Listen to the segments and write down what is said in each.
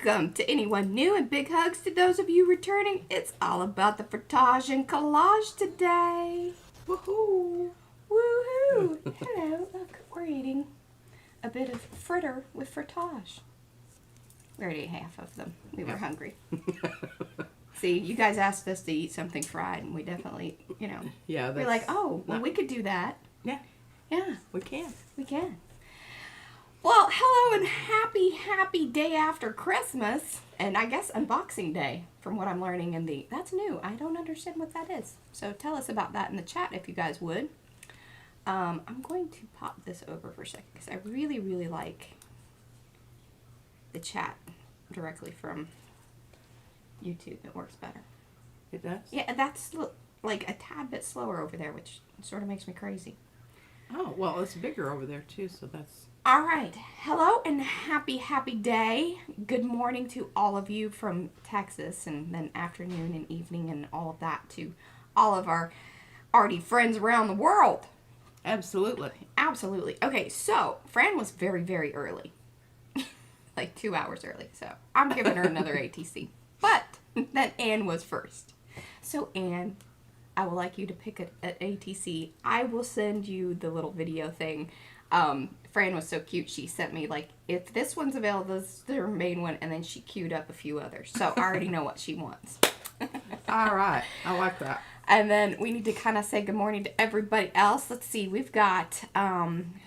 Welcome to anyone new and big hugs to those of you returning. It's all about the Frotage and Collage today. Woohoo! Woohoo! Hello, look, we're eating a bit of fritter with Frotage. We already ate half of them. We were hungry. See, you guys asked us to eat something fried, and we definitely, Yeah, we're like, oh, well, we could do that. Yeah. Yeah. We can. We can. Well, hello and happy day after Christmas, and I guess unboxing day, from what I'm learning in the, that's new. I don't understand what that is. So tell us about that in the chat if you guys would. I'm going to pop this over for a second because I really like the chat directly from YouTube. It works better. It does? Yeah, that's like a tad bit slower over there, which sort of makes me crazy. Oh, well, it's bigger over there too, so that's... All right. Hello and happy day. Good morning to all of you from Texas, and then afternoon and evening and all of that to all of our already friends around the world. Absolutely. Absolutely. Okay, so Fran was very early. Like 2 hours early, so I'm giving her another ATC. But then Anne was first. So Anne, I would like you to pick an ATC. I will send you the little video thing. Fran was so cute. She sent me, like, if this one's available, this is their main one, and then she queued up a few others. So I already know what she wants. All right. I like that. And then we need to kind of say good morning to everybody else. Let's see. We've got,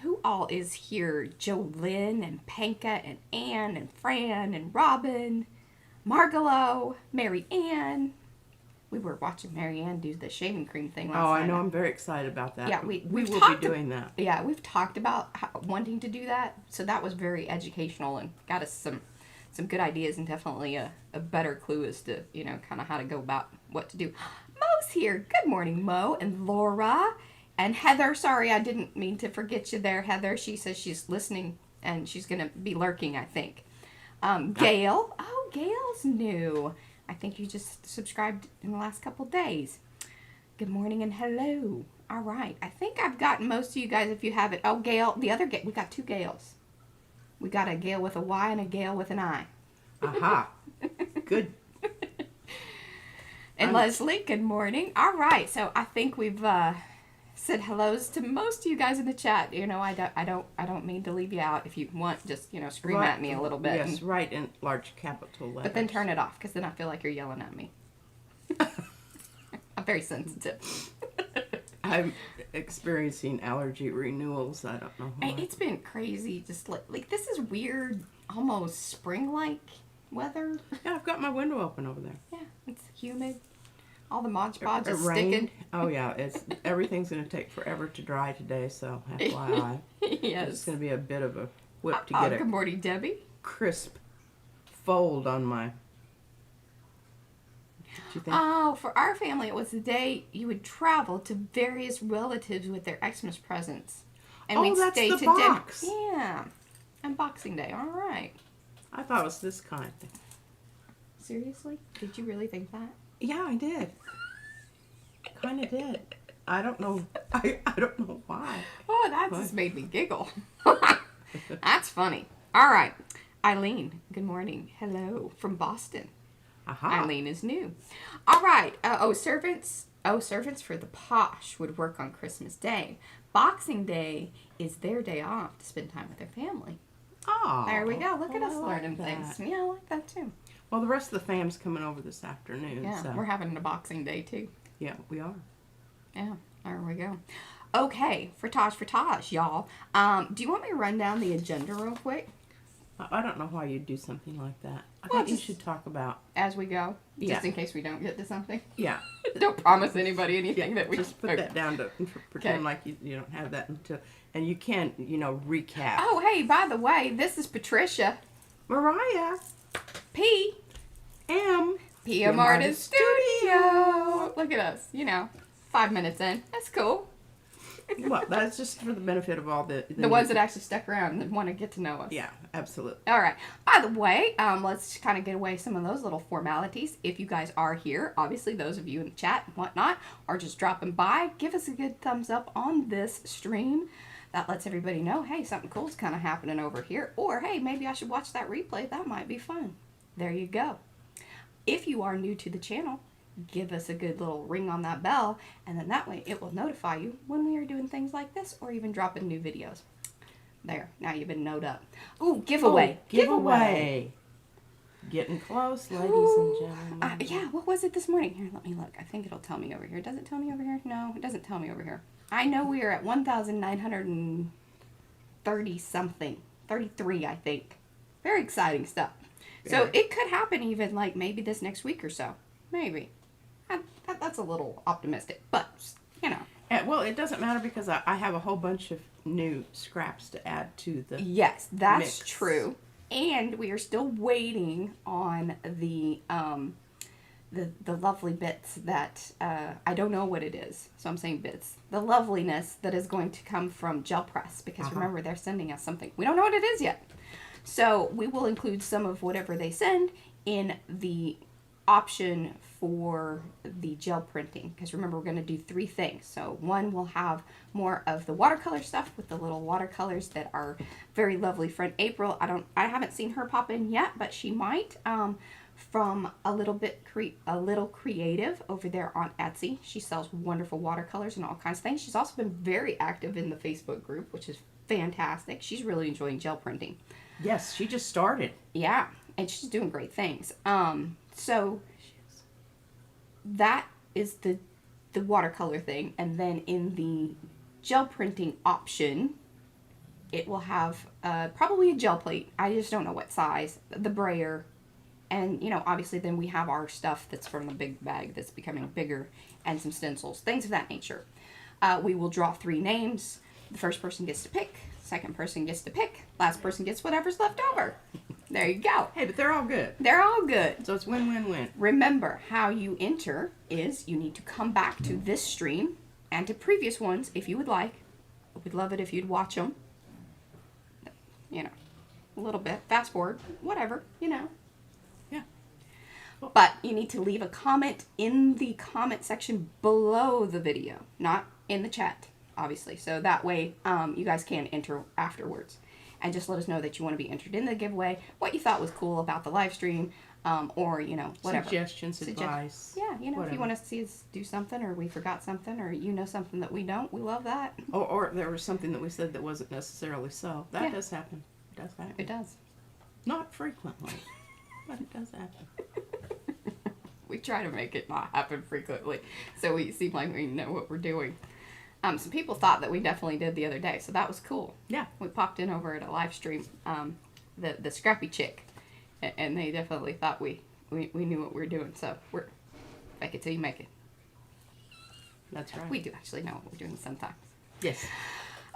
who all is here? Jolynn and Panka and Anne and Fran and Robin, Margalo, Mary Ann. We were watching Mary Ann do the shaving cream thing last night. Oh, I know. I'm very excited about that. Yeah, we we've will talked be doing that. Yeah, we've talked about wanting to do that. So that was very educational and got us some good ideas and definitely a better clue as to, kind of how to go about what to do. Mo's here. Good morning, Mo and Laura. And Heather, sorry, I didn't mean to forget you there, Heather. She says she's listening and she's going to be lurking, I think. Gail. Oh, Gail's new. I think you just subscribed in the last couple days. Good morning and hello. All right. I think I've gotten most of you guys if you have it. Oh, Gail. The other Gail. We got two Gails. We got a Gail with a Y and a Gail with an I. Aha. Good. And Leslie, good morning. All right. So I think we've said hellos to most of you guys in the chat. I don't mean to leave you out. If you want, just scream at me a little bit. Yes, right in large capital letters. But then turn it off because then I feel like you're yelling at me. I'm very sensitive. I'm experiencing allergy renewals. I don't know why. It's been crazy. Just like this is weird, almost spring-like weather. Yeah, I've got my window open over there. Yeah, it's humid. All the Mod Podge is rained. sticking. Oh yeah, everything's going to take forever to dry today. So FYI, Yes. It's going to be a bit of a whip to get Good morning, Debbie. Crisp fold on my. What you think? Oh, for our family, it was the day you would travel to various relatives with their Xmas presents, and we'd that's stay the to box. dinner. Yeah, Unboxing Day. All right. I thought it was this kind. Seriously? Did you really think that? Yeah, I did. Kind of did. I don't know. I don't know why. Oh, that just made me giggle. That's funny. All right. Eileen, good morning. Hello from Boston. Aha. Eileen is new. All right. Servants. Oh, servants for the posh would work on Christmas Day. Boxing Day is their day off to spend time with their family. Oh. There we go. Look at us I like learning things. that. Yeah, I like that too. Well, the rest of the fam's coming over this afternoon. Yeah, so. we're having a Boxing Day too. Yeah, we are. Yeah, there we go. Okay, Frotage, y'all. Do you want me to run down the agenda real quick? I don't know why you'd do something like that. I Well, think you just- should talk about. As we go? Yeah. Just in case we don't get to something? Yeah. Don't promise anybody anything that we... Just put that down to pretend like you don't have that until. And you can, recap. Oh, hey, by the way, this is Patricia. Mariah. P. M. PM Artist Studio. Look at us, 5 minutes in. That's cool. Well, that's just for the benefit of all the ones that actually stuck around and want to get to know us. Yeah, absolutely. All right. By the way, let's kind of get away some of those little formalities. If you guys are here, obviously those of you in the chat and whatnot are just dropping by, give us a good thumbs up on this stream. That lets everybody know, hey, something cool's kind of happening over here. Or, hey, maybe I should watch that replay. That might be fun. there you go. If you are new to the channel, give us a good little ring on that bell, and then that way it will notify you when we are doing things like this or even dropping new videos. There, now you've been knowed up. Ooh, giveaway. Giveaway. Getting close, ladies and gentlemen. Yeah, what was it this morning? Here, let me look. I think it'll tell me over here. Does it tell me over here? No, it doesn't tell me over here. I know we are at 1,930 something. 33, I think. Very exciting stuff. So it could happen even like maybe this next week or so. Maybe. That's a little optimistic, but, you know. Well, it doesn't matter because I have a whole bunch of new scraps to add to the Yes, that's mix. true. And we are still waiting on the lovely bits that, I don't know what it is, so I'm saying bits. The loveliness that is going to come from Gel Press, because remember, they're sending us something. We don't know what it is yet. So we will include some of whatever they send in the option for the gel printing, because remember, we're going to do 3 things. So one, will have more of the watercolor stuff with the little watercolors that are very lovely. Friend April, I haven't seen her pop in yet, but she might, from a little creative over there on Etsy. She sells wonderful watercolors and all kinds of things. She's also been very active in the Facebook group, which is fantastic. She's really enjoying gel printing. Yes, she just started. Yeah, and she's doing great things. So that is the watercolor thing, and then in the gel printing option, it will have probably a gel plate. I just don't know what size, the brayer, and you know, obviously then we have our stuff that's from the big bag that's becoming bigger, and some stencils, things of that nature. We will draw 3 names. The first person gets to pick, second person gets to pick, last person gets whatever's left over. There you go. Hey, but they're all good. They're all good. So it's win-win-win. Remember, how you enter is you need to come back to this stream and to previous ones if you would like. We'd love it if you'd watch them. You know, a little bit. Fast forward. Whatever, you know. Yeah. But you need to leave a comment in the comment section below the video, not in the chat, obviously. So that way you guys can enter afterwards. And just let us know that you want to be entered in the giveaway, what you thought was cool about the live stream, or, you know, whatever. Suggestions, advice. Yeah, you know, whatever. if you want to see us do something, or we forgot something, or you know something that we don't, we love that. Or there was something that we said that wasn't necessarily so. That does happen. It does happen. It does. Not frequently, but it does happen. We try to make it not happen frequently, so we seem like we know what we're doing. Some people thought that we definitely did the other day, so that was cool. Yeah. We popped in over at a live stream, the Scrappy Chick, and they definitely thought we knew what we were doing. So we're fake it till you make it. That's right. We do actually know what we're doing sometimes. Yes.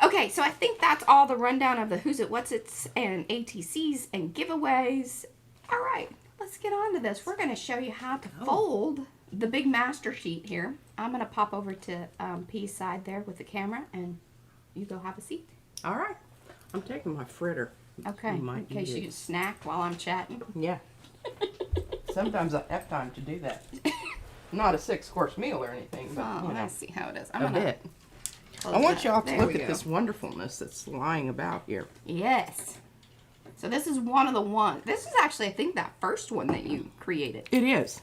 Okay, so I think that's all the rundown of the Who's It, What's It's, and ATCs and giveaways. All right, let's get on to this. We're going to show you how to fold the big master sheet here. I'm going to pop over to P's side there with the camera, and you go have a seat. All right. I'm taking my fritter. Okay, You might in case eat you it. can snack while I'm chatting. Yeah. Sometimes I have time to do that. Not a 6-course meal or anything, but, Oh, you know, I see how it is. a I'm gonna bit. close I want that. y'all to There look we at go. this wonderfulness that's lying about here. Yes. So this is one of the ones. This is actually, I think, that first one that you created. It is.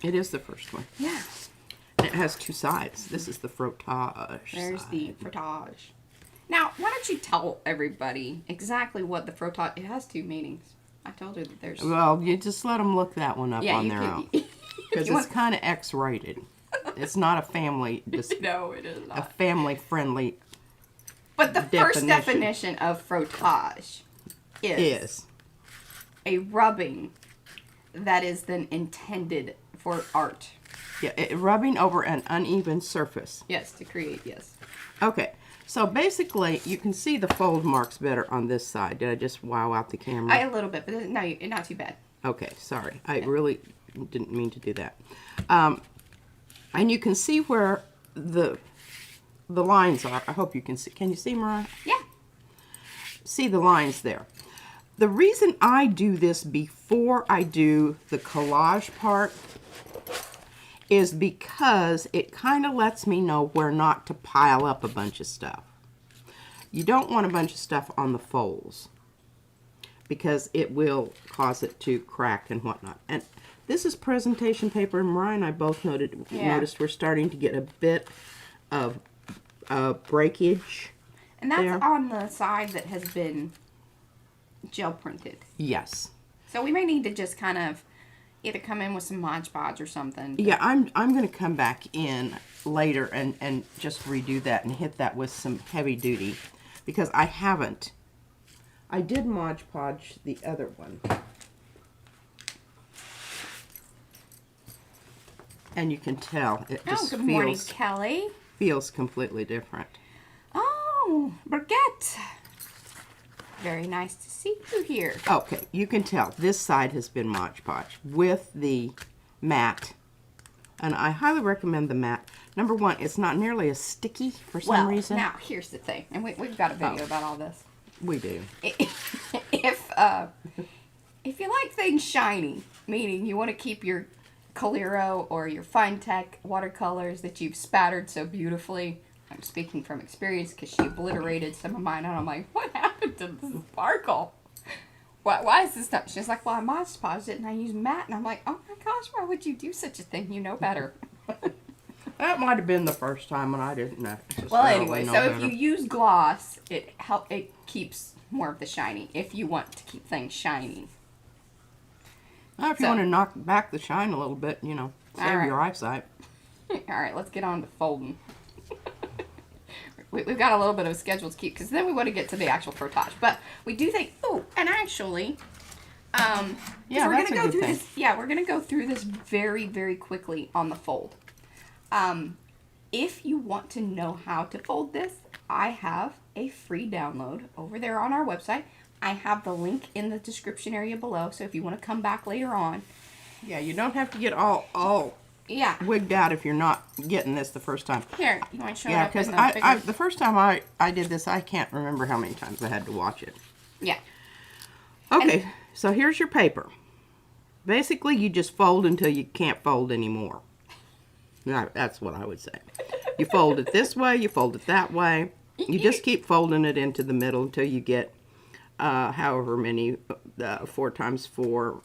It is the first one. Yeah. And it has 2 sides. This is the frotage There's side. the frotage. Now, why don't you tell everybody exactly what the frotage? It has 2 meanings. I told her that there's. Well, you just let them look that one up Yeah, on you their can. own. if Because you it's want- kind of X-rated. It's not a family, No, it is a not. family-friendly But the first definition. definition of frotage is a rubbing that is then intended for art. Yeah, rubbing over an uneven surface. Yes, to create, yes. Okay, so basically, you can see the fold marks better on this side. Did I just wow out the camera? A little bit, but no, not too bad. Okay, sorry. I really didn't mean to do that. And you can see where the lines are. I hope you can see. Can you see, Mariah? Yeah. See the lines there. The reason I do this before I do the collage part is because it kind of lets me know where not to pile up a bunch of stuff. You don't want a bunch of stuff on the folds, because it will cause it to crack and whatnot. And this is presentation paper, and Mariah and I both noticed we're starting to get a bit of breakage. And that's there. on the side that has been gel printed. Yes. So we may need to just kind of either come in with some Mod Podge or something. Yeah, I'm going to come back in later and just redo that and hit that with some heavy duty, because I haven't. I did Mod Podge the other one. And you can tell it just good morning, Kelly. Feels completely different. Oh, Brigitte. Very nice to see you here. Okay, you can tell this side has been Mod Podge with the matte. And I highly recommend the matte. Number one, it's not nearly as sticky for some reason. Now, here's the thing. And we've got a video about all this. We do. If you like things shiny, meaning you want to keep your Coliro or your Fine Tech watercolors that you've spattered so beautifully. I'm speaking from experience because she obliterated some of mine, and I'm like, what happened to the sparkle? Why is this not? She's like, well, I Mod Podged it and I used matte, and I'm like, oh my gosh, why would you do such a thing? You know better. That might have been the first time when I didn't know. Well, anyway, so if you use gloss, it keeps more of the shiny. If you want to keep things shiny. Now, if you want to knock back the shine a little bit, you know, save your eyesight. All right, let's get on to folding. We've got a little bit of a schedule to keep, because then we want to get to the actual frotage. But we do think, and actually, yeah, we're that's gonna a go good through thing. this. Yeah, we're gonna go through this very, very quickly on the fold. If you want to know how to fold this, I have a free download over there on our website. I have the link in the description area below, so if you want to come back later on. Yeah, you don't have to get all wigged out if you're not getting this the first time. Here, you want to show it Yeah, up in because the the first time I did this, I can't remember how many times I had to watch it. Yeah. Okay, so here's your paper. Basically, you just fold until you can't fold anymore. That's what I would say. You fold it this way, you fold it that way. You just keep folding it into the middle until you get however many, 4 times 4.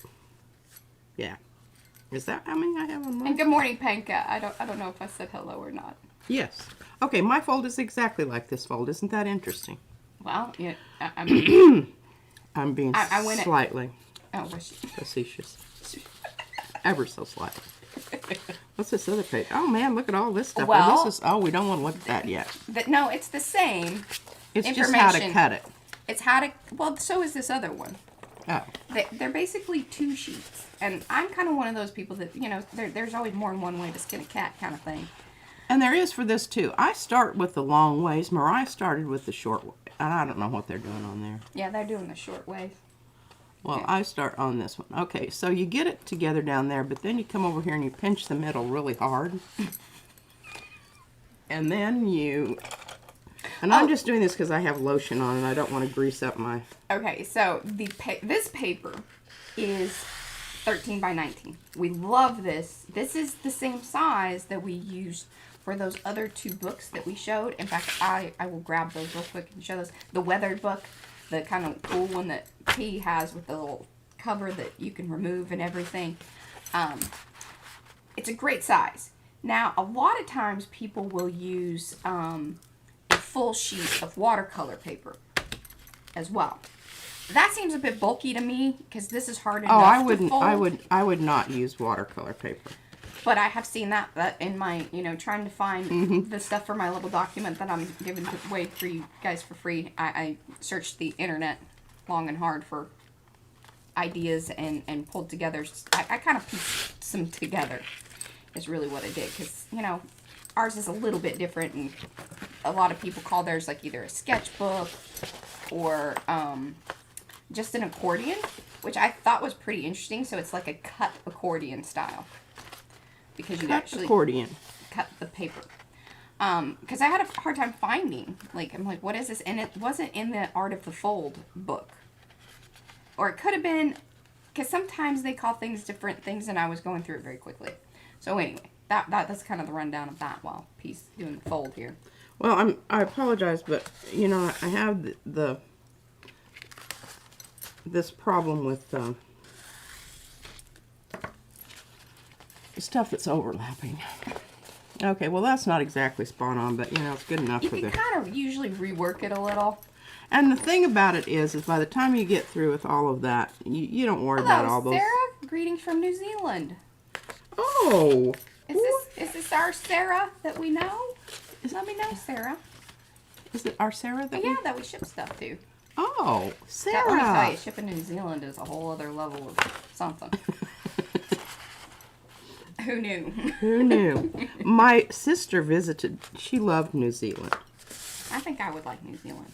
Yeah. Is that how many I have on mine? And good morning, Panka. I don't know if I said hello or not. Yes. Okay, my fold is exactly like this fold. Isn't that interesting? Well, yeah, I mean, I'm being slightly facetious. Ever so slightly. What's this other page? Oh man, look at all this stuff. Well, we don't want to look at that yet. No, it's the same. It's just how to cut it. It's how to, well, so is this other one. Oh. They're basically 2 sheets. And I'm kind of one of those people that, you know, there's always more than one way to skin a cat kind of thing. And there is for this too. I start with the long ways. Mariah started with the short way. And I don't know what they're doing on there. Yeah, they're doing the short ways. Well, okay. I start on this one. Okay, so you get it together down there, but then you come over here and you pinch the middle really hard. And then you... And I'm just doing this because I have lotion on and I don't want to grease up my... Okay, so this paper is 13 by 19. We love this. This is the same size that we used for those other 2 books that we showed. In fact, I will grab those real quick and show those. The weathered book, the kind of cool one that P has with the little cover that you can remove and everything. It's a great size. Now, a lot of times people will use a full sheet of watercolor paper as well. That seems a bit bulky to me because this is hard enough to fold. I would not use watercolor paper. But I have seen that in my, you know, trying to find the stuff for my little document that I'm giving away for you guys for free. I searched the internet long and hard for ideas and pulled together. I kind of pieced some together is really what I did. Because, you know, ours is a little bit different. And a lot of people call theirs like either a sketchbook or just an accordion. Which I thought was pretty interesting. So it's like a cut accordion style. Because you actually cut the paper. Because I had a hard time finding. Like, I'm like, what is this? And it wasn't in the Art of the Fold book. Or it could have been, because sometimes they call things different things, and I was going through it very quickly. So anyway, that's kind of the rundown of that while Pete's doing the fold here. Well, I apologize, but, you know, I have the this problem with stuff that's overlapping. Okay, well that's not exactly spot on, but you know, it's good enough You for can the... kind of usually rework it a little. And the thing about it is by the time you get through with all of that, you don't worry about all Hello, those... Sarah. Greetings from New Zealand. Oh! Is this our Sarah that we know? Let me know, Sarah. Is it our Sarah that Yeah, that we ship stuff to. Oh, Sarah! Let me tell you, shipping to New Zealand is a whole other level of something. Who knew? Who knew? My sister visited. She loved New Zealand. I think I would like New Zealand.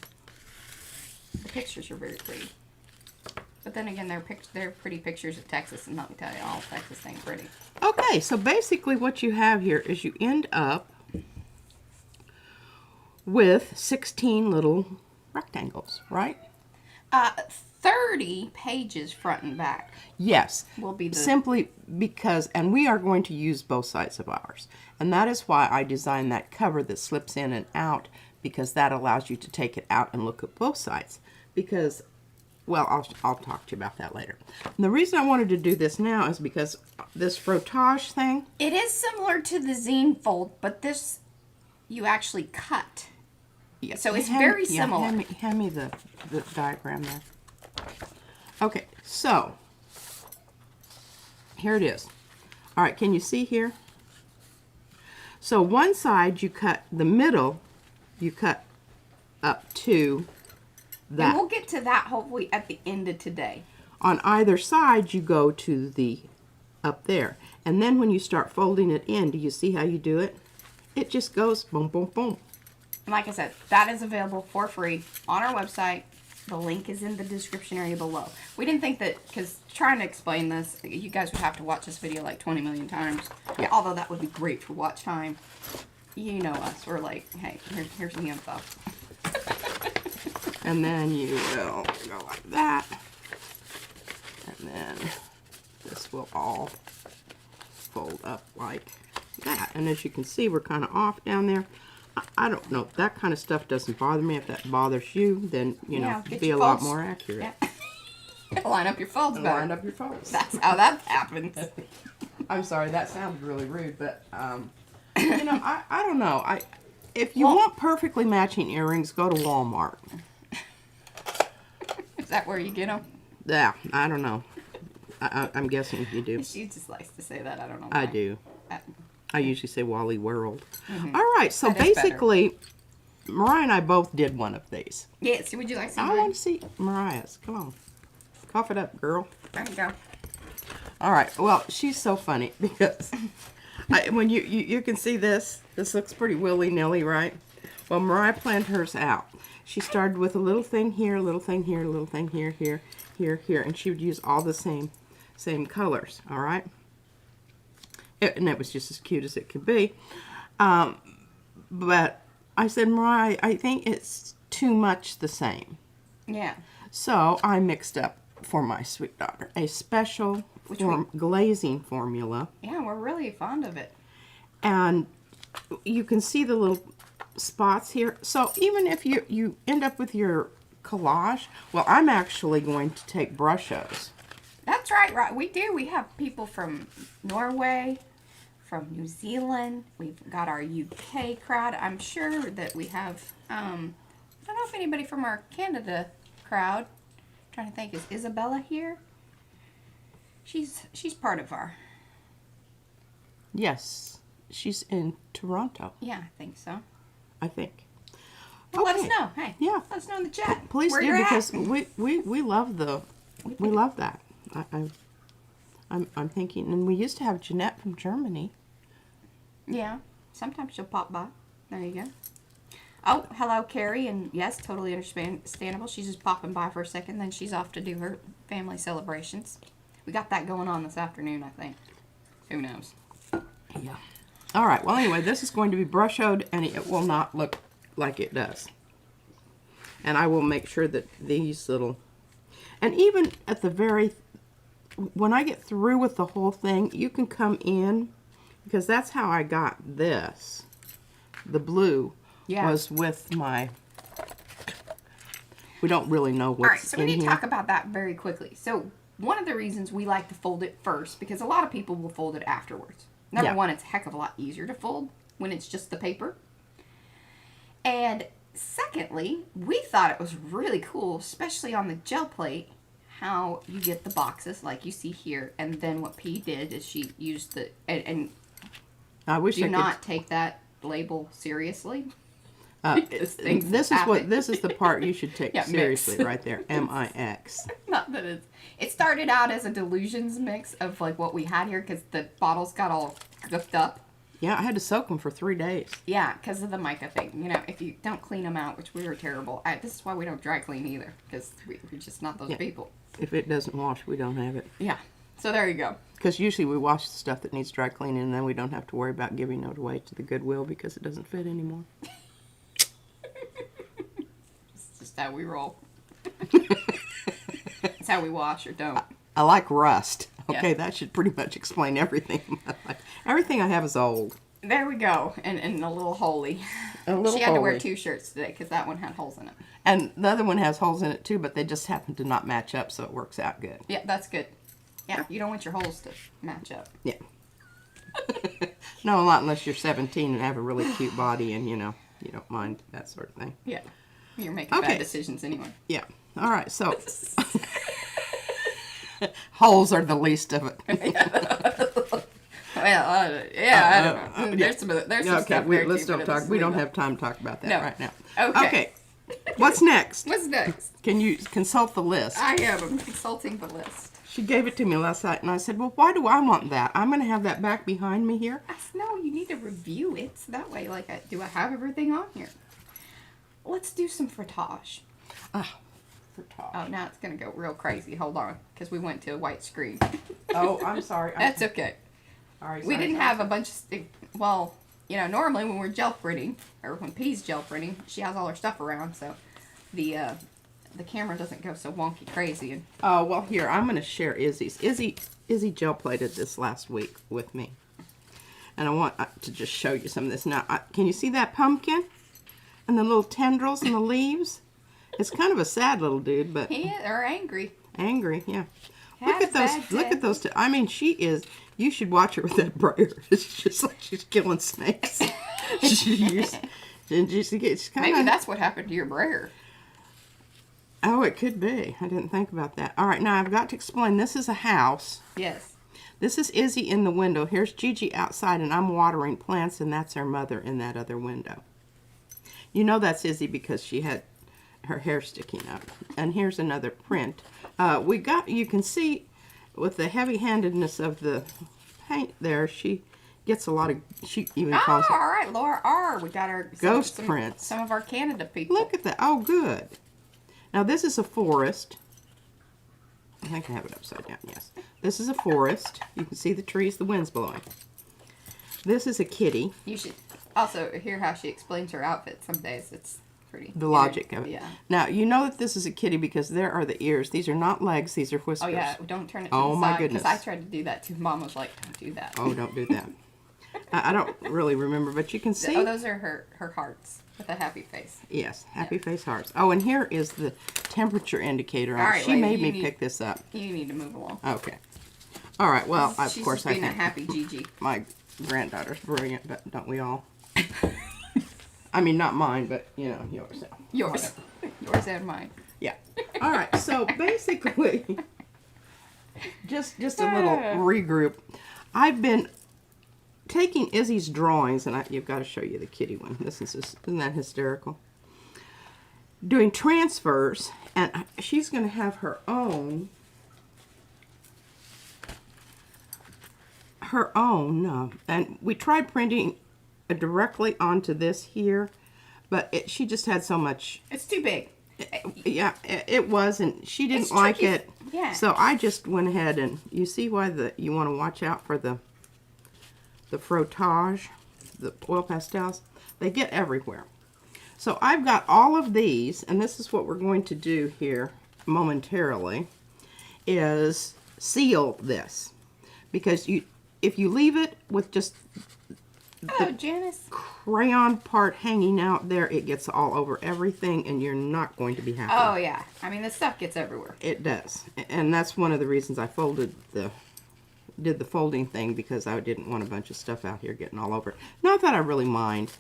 The pictures are very pretty. But then again, they're pretty pictures of Texas, and let me tell you, all Texas ain't pretty. Okay, so basically what you have here is you end up with 16 little rectangles, right? 30 pages front and back. Yes. Will be the... Simply because, and we are going to use both sides of ours. And that is why I designed that cover that slips in and out, because that allows you to take it out and look at both sides. Because, well, I'll talk to you about that later. And the reason I wanted to do this now is because this Frotage thing... It is similar to the zine fold, but this you actually cut. Yeah, so it's very similar. Hand me the diagram there. Okay, so here it is. All right, can you see here? So one side you cut, the middle you cut up to that. And we'll get to that hopefully at the end of today. On either side you go to the up there. And then when you start folding it in, do you see how you do it? It just goes boom, boom, boom. And like I said, that is available for free on our website. The link is in the description area below. We didn't think that, because trying to explain this, you guys would have to watch this video like 20 million times. Yeah. Although that would be great for watch time. You know us. We're like, hey, here's the info. And then you will go like that. And then this will all fold up like that. And as you can see, we're kind of off down there. I don't know. That kind of stuff doesn't bother me. If that bothers you, then, you know, be a lot more accurate. Yeah. Line up your folds better. Line up your folds. That's how that happens. I'm sorry, that sounded really rude, but, you know, I don't know. If you want perfectly matching earrings, go to Walmart. Is that where you get them? Yeah, I don't know. I'm guessing you do. She just likes to say that. I don't know why. I do. I usually say Wally World. Mm-hmm. All right, so basically, Mariah and I both did one of these. Yes, would you like some? I want to see Mariah's. Come on. Cough it up, girl. There you go. All right, well, she's so funny because when you can see this looks pretty willy-nilly, right? Well, Mariah planned hers out. She started with a little thing here, a little thing here, a little thing here, here, here, here, and she would use all the same colors, all right? And it was just as cute as it could be. But I said, Mariah, I think it's too much the same. Yeah. So I mixed up for my sweet daughter a special glazing formula. Yeah, we're really fond of it. And you can see the little spots here. So even if you end up with your collage, well, I'm actually going to take brushos. That's right. We do. We have people from Norway, from New Zealand. We've got our UK crowd. I'm sure that we have, I don't know if anybody from our Canada crowd. I'm trying to think, is Isabella here? She's part of our... Yes. She's in Toronto. Yeah, I think so. I think. Well, let us know. Hey, yeah. Let us know in the chat. Please where do, you're because at. we love we love that. I'm thinking, and we used to have Jeanette from Germany. Yeah, sometimes she'll pop by. There you go. Oh, hello, Carrie, and yes, totally understandable. She's just popping by for a second, then she's off to do her family celebrations. We got that going on this afternoon, I think. Who knows? Yeah. All right. Well, anyway, this is going to be brushed, and it will not look like it does. And I will make sure that these little, and even at the very, when I get through with the whole thing, you can come in, because that's how I got this. The blue was with my We don't really know what's All right, so we in need to here. talk about that very quickly. So one of the reasons we like to fold it first, because a lot of people will fold it afterwards. Number one, it's a heck of a lot easier to fold when it's just the paper. And secondly, we thought it was really cool, especially on the gel plate, how you get the boxes like you see here. And then what P did is she used the, and I wish do I not take that label seriously. this is the part you should take Yeah, seriously mix. right there. MIX. Not that it started out as a delusions mix of like what we had here because the bottles got all goofed up. Yeah, I had to soak them for 3 days. Yeah, because of the mica thing. You know, if you don't clean them out, which we were terrible. This is why we don't dry clean either, because we're just not those people. If it doesn't wash, we don't have it. Yeah, so there you go. Because usually we wash the stuff that needs dry cleaning, and then we don't have to worry about giving it away to the Goodwill because it doesn't fit anymore. It's just how we roll. It's how we wash or don't. I like rust. Okay, Yeah. that should pretty much explain everything. Everything I have is old. There we go, and a little holy. She had to wear 2 shirts today because that one had holes in it. And the other one has holes in it too, but they just happen to not match up, so it works out good. Yeah, that's good. Yeah, you don't want your holes to match up. Yeah. No, not unless you're 17 and have a really cute body and, you know, you don't mind that sort of thing. Yeah, you're making bad decisions anyway. Yeah. All right, so holes are the least of it. Well, I don't know. There's some Okay, stuff there let's too, don't but talk. it's We don't legal. have time to talk about that No. right now. Okay. What's next? What's next? Can you consult the list? I am. I'm consulting the list. She gave it to me last night, and I said, well, why do I want that? I'm going to have that back behind me here. I said, no, you need to review it. So that way, like, do I have everything on here? Let's do some frotage. Oh, now it's going to go real crazy. Hold on, because we went to a white screen. Oh, I'm sorry. That's okay. We didn't have a bunch of, well, you know, normally when we're gel printing, or when P's gel printing, she has all her stuff around, so the camera doesn't go so wonky crazy. And Oh, well, here, I'm going to share Izzy's. Izzy gel plated this last week with me. And I want to just show you some of this. Now, can you see that pumpkin? And the little tendrils and the leaves? It's kind of a sad little dude, but they're angry. angry, yeah. Had Look a bad at those. Look day. at those. I mean, she is. You should watch her with that brayer. It's just like she's killing snakes. She's kind Maybe of. that's what happened to your brayer. Oh, it could be. I didn't think about that. All right, now I've got to explain. This is a house. Yes. This is Izzy in the window. Here's Gigi outside, and I'm watering plants, and that's her mother in that other window. You know that's Izzy because she had her hair sticking up. And here's another print. You can see with the heavy-handedness of the paint there, she gets a lot of, she even calls Oh, it all right, Laura R. We got our ghost prints. Some of our Canada people. Look at that. Oh, good. Now, this is a forest. I think I have it upside down, yes. This is a forest. You can see the trees, the wind's blowing. This is a kitty. You should also hear how she explains her outfit some days. It's pretty. The logic of it. Yeah. Now, you know that this is a kitty because there are the ears. These are not legs. These are whiskers. Oh, yeah. Don't turn it to Oh, the my side. goodness. Because I tried to do that too. Mom was like, don't do that. Oh, don't do that. I don't really remember, but you can see. Oh, those are her hearts with a happy face. Yes, happy face hearts. Oh, and here is the temperature indicator. All right, she lady, made you me pick this up. You need to move along. Okay. All right. Well, of She's course just I being a think happy Gigi. my granddaughter's brilliant, but don't we all? I mean, not mine, but you know, yours. Yours. Yours and mine. Yeah. All right. So basically, just a little regroup. I've been taking Izzy's drawings, and you've got to show you the kitty one. Isn't that hysterical? Doing transfers, and she's going to have her own. And we tried printing directly onto this here, but she just had so much. It's too big. Yeah, it was, and she didn't It's like tricky. it. Yeah. So I just went ahead, and you see why you want to watch out for the Frotage, the oil pastels. They get everywhere. So I've got all of these, and this is what we're going to do here momentarily, is seal this. Because if you leave it with just Oh, Janice. crayon part hanging out there, it gets all over everything, and you're not going to be happy. Oh, yeah. I mean, the stuff gets everywhere. It does. And that's one of the reasons I did the folding thing, because I didn't want a bunch of stuff out here getting all over it. Not that I really mind.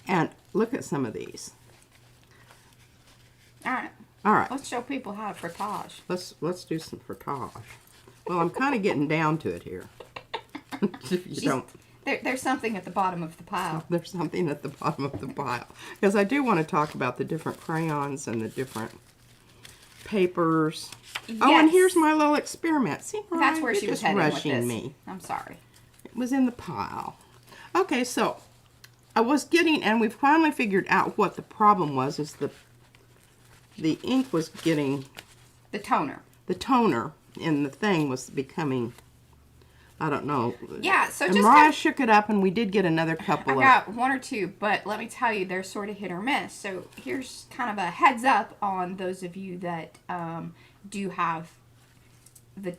And look at some of these. All right. All right. Let's show people how to frotage. Let's do some frotage. Well, I'm kind of getting down to it here. If you don't. There's something at the bottom of the pile. There's something at the bottom of the pile. Because I do want to talk about the different crayons and the different papers. Yes. Oh, and here's my little experiment. See, Mariah, That's where she was just heading with rushing this. me. I'm sorry. It was in the pile. Okay, so I was getting, and we've finally figured out what the problem was, is the ink was getting, The toner. the toner in the thing was becoming, I don't know. Yeah, so and just Mariah shook it up, and we did get another couple I got one or two, but let me tell you, they're sort of hit or miss. So here's kind of a heads up on those of you that do have the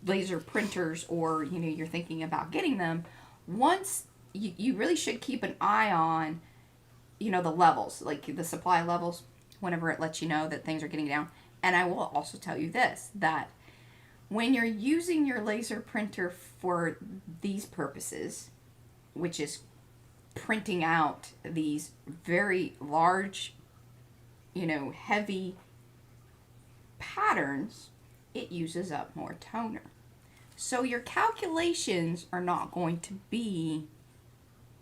laser printers, or you're thinking about getting them. Once you really should keep an eye on the levels, like the supply levels, whenever it lets you know that things are getting down. And I will also tell you this, that when you're using your laser printer for these purposes, which is printing out these very large, heavy patterns, it uses up more toner. So your calculations are not going to be,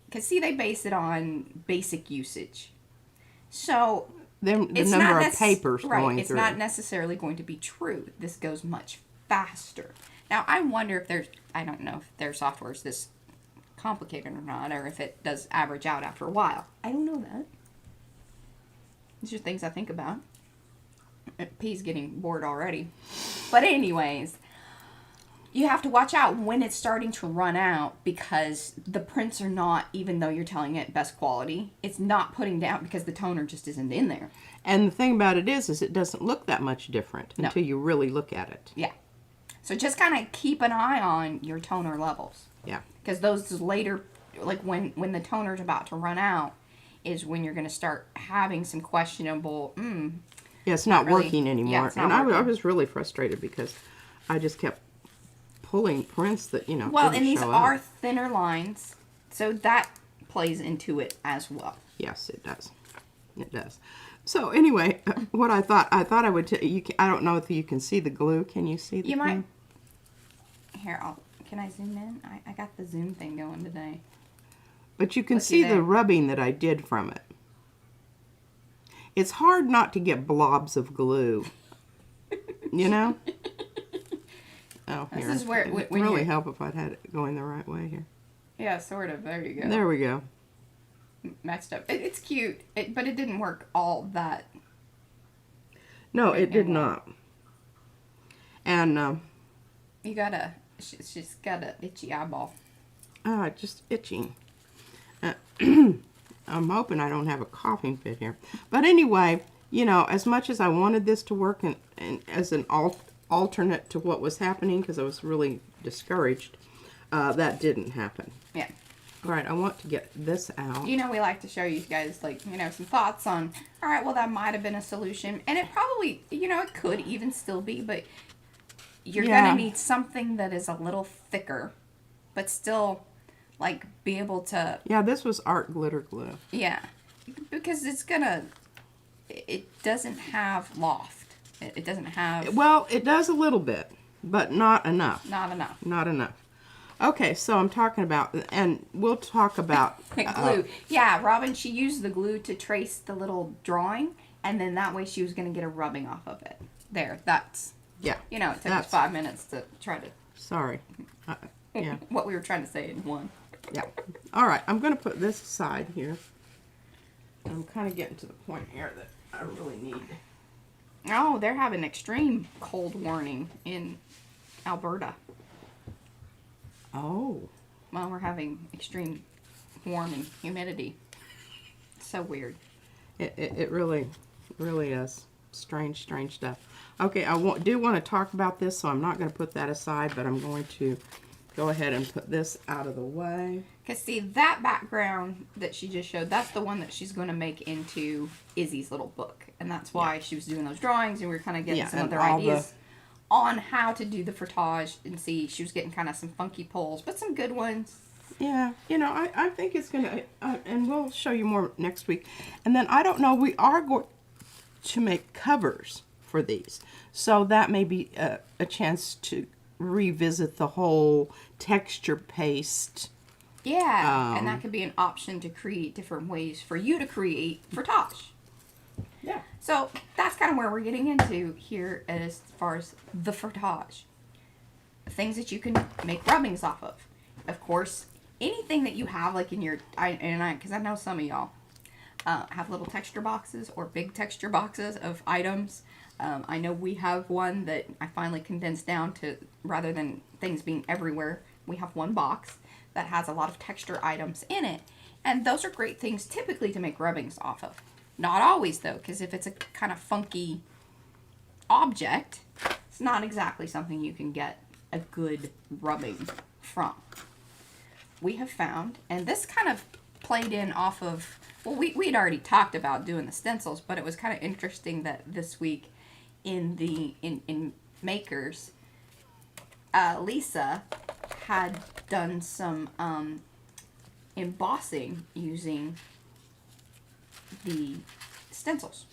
because see, they base it on basic usage. So the number of papers going it's through. not necessarily going to be true. This goes much faster. Now, I wonder if I don't know if their software is this complicated or not, or if it does average out after a while. I don't know that. These are things I think about. P's getting bored already. But anyways, you have to watch out when it's starting to run out, because the prints are not, even though you're telling it best quality, it's not putting down because the toner just isn't in there. And the thing about it is it doesn't look that much different until you really look at it. Yeah. So just kind of keep an eye on your toner levels. Yeah. Because those later, like when the toner's about to run out, is when you're going to start having some questionable, Yeah, it's not really, working anymore. Yeah, it's not and working. I was really frustrated because I just kept pulling prints that, well, didn't and these show are up. thinner lines, so that plays into it as well. Yes, it does. It does. So anyway, what I thought I would tell you, I don't know if you can see the glue. Can you see the You glue? might. Here, can I zoom in? I got the zoom thing going today. But you can Looky see there. the rubbing that I did from it. It's hard not to get blobs of glue. You know? Oh, This here. is where- It would when really you're- help if I'd had it going the right way here. Yeah, sort of. There you go. There we go. Matched up. It's cute, but it didn't work all that. No, it did And, not. And You gotta. She's got an itchy eyeball. just itching. I'm hoping I don't have a coughing fit here. But anyway, as much as I wanted this to work and as an alternate to what was happening, because I was really discouraged, that didn't happen. Yeah. All right, I want to get this out. We like to show you guys, some thoughts on, all right, well, that might have been a solution. And it probably, it could even still be, but you're Yeah. going to need something that is a little thicker, but still, be able to, Yeah, this was art glitter glue. yeah. Because it doesn't have loft. It doesn't have, Well, it does a little bit, but not enough. not enough. Not enough. Okay, so I'm talking about, and we'll talk about Glue. Yeah, Robin, she used the glue to trace the little drawing, and then that way she was going to get a rubbing off of it. There, that's, Yeah. it took us That's- 5 minutes to try to, Sorry. Yeah. what we were trying to say in one. Yeah. All right, I'm going to put this aside here. I'm kind of getting to the point here that I really need. Oh, they're having extreme cold warning in Alberta. Oh. Well, we're having extreme warm and humidity. So weird. It really is. Strange stuff. Okay, do want to talk about this, so I'm not going to put that aside, but I'm going to go ahead and put this out of the way. Because see, that background that she just showed, that's the one that she's going to make into Izzy's little book. And that's why she was doing those drawings, and we were kind of getting some other ideas on how to do the frotage. And see, she was getting kind of some funky pulls, but some good ones. Yeah, you know, I think it's going to, and we'll show you more next week. And then, I don't know, we are going to make covers for these. So that may be a chance to revisit the whole texture paste. Yeah, and that could be an option to create different ways for you to create frotage. Yeah. So that's kind of where we're getting into here as far as the frotage. Things that you can make rubbings off of. Of course, anything that you have like in your, because I know some of y'all have little texture boxes or big texture boxes of items. I know we have one that I finally condensed down to, rather than things being everywhere, we have one box that has a lot of texture items in it. And those are great things typically to make rubbings off of. Not always though, because if it's a kind of funky object, it's not exactly something you can get a good rubbing from. We have found, and this kind of played in off of, well, we'd already talked about doing the stencils, but it was kind of interesting that this week in Makers, Lisa had done some embossing using the stencils.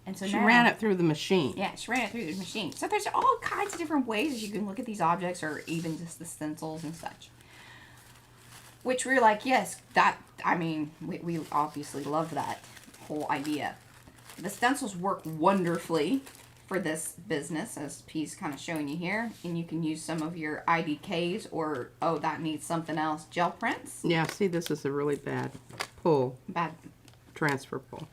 And so she now, ran it through the machine. Yeah, she ran it through the machine. So there's all kinds of different ways that you can look at these objects, or even just the stencils and such. Which we're like, yes, that, I mean, we obviously love that whole idea. The stencils work wonderfully for this business, as P's kind of showing you here. And you can use some of your IDKs, or, oh, that needs something else, gel prints. Yeah, see, this is a really bad pull. Bad. Transfer pull.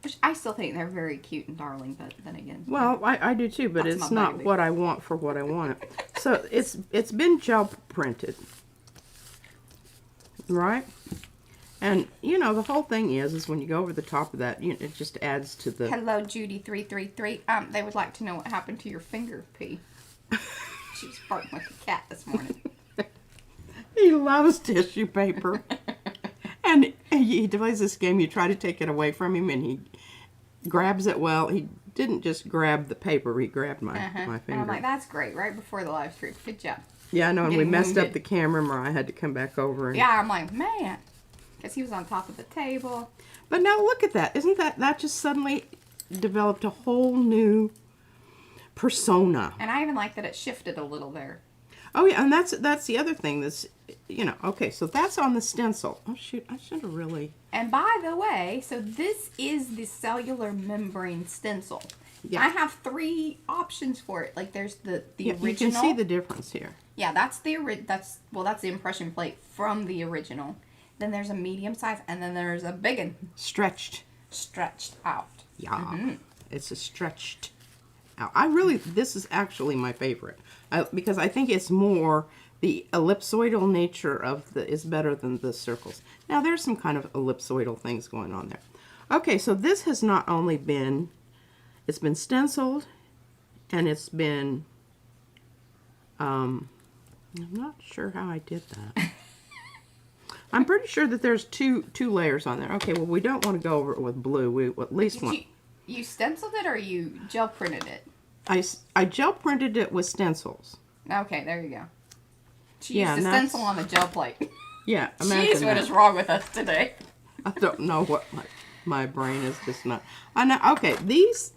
Which I still think they're very cute and darling, but then again. Well, I do too, but it's not what I want for what I want it. So it's been gel printed. Right? And, you know, the whole thing is when you go over the top of that, it just adds to the... Hello, Judy333. They would like to know what happened to your finger, P. She was farting like a cat this morning. He loves tissue paper. And he plays this game, you try to take it away from him, and he grabs it. Well, he didn't just grab the paper, he grabbed my finger. And I'm like, that's great, right before the live stream. Good job. Yeah, I know, and we messed up the camera, Mariah had to come back over. And... Yeah, I'm like, man. Because he was on top of the table. But now look at that. Isn't that just suddenly developed a whole new persona? And I even like that it shifted a little there. Oh, yeah, and that's the other thing that's, you know, okay, so that's on the stencil. Oh, shoot, I should have really... And by the way, so this is the cellular membrane stencil. Yeah. I have 3 options for it. Like, there's the original. You can see the difference here. Yeah, that's the impression plate from the original. Then there's a medium size, and then there's a big one. Stretched out. Yeah, it's a stretched out. This is actually my favorite. Because I think it's more, the ellipsoidal nature of is better than the circles. Now, there's some kind of ellipsoidal things going on there. Okay, so this has not only been, it's been stenciled, and it's been, I'm not sure how I did that. I'm pretty sure that there's two layers on there. Okay, well, we don't want to go over it with blue. We at least want... You stenciled it, or you gel printed it? I gel printed it with stencils. Okay, there you go. She used a stencil on the gel plate. Yeah, imagine Jeez, what is wrong with us today? I don't know what my brain is just not... I know. Okay, these...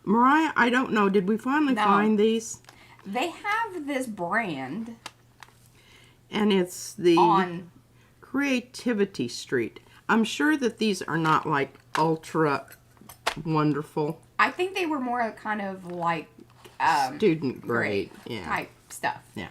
Mariah, I don't know. Did we finally find these? They have this brand. And it's the... On... Creativity Street. I'm sure that these are not like ultra wonderful. I think they were more kind of like student grade type stuff. Yeah.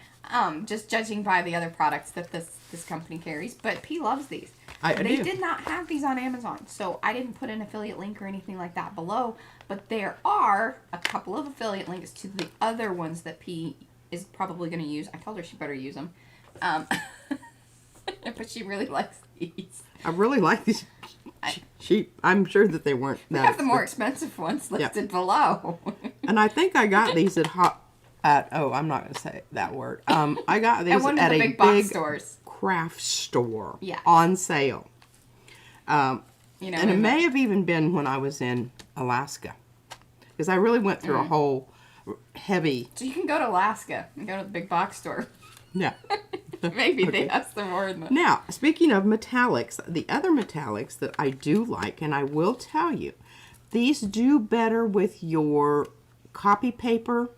Just judging by the other products that this company carries, but P loves these. They did not have these on Amazon, so I didn't put an affiliate link or anything like that below. But there are a couple of affiliate links to the other ones that P is probably going to use. I told her she better use them. But she really likes these. I really like these. I'm sure that they weren't that We have the more expensive ones listed below. And I think I got these at I'm not going to say that word. I got these at one of the big box stores. craft store Yeah. on sale. You know, And it may have even been when I was in Alaska. Because I really went through a whole heavy... So you can go to Alaska and go to the big box store. Yeah. Maybe they have some more in the... Now, speaking of metallics, the other metallics that I do like, and I will tell you, these do better with your copy paper,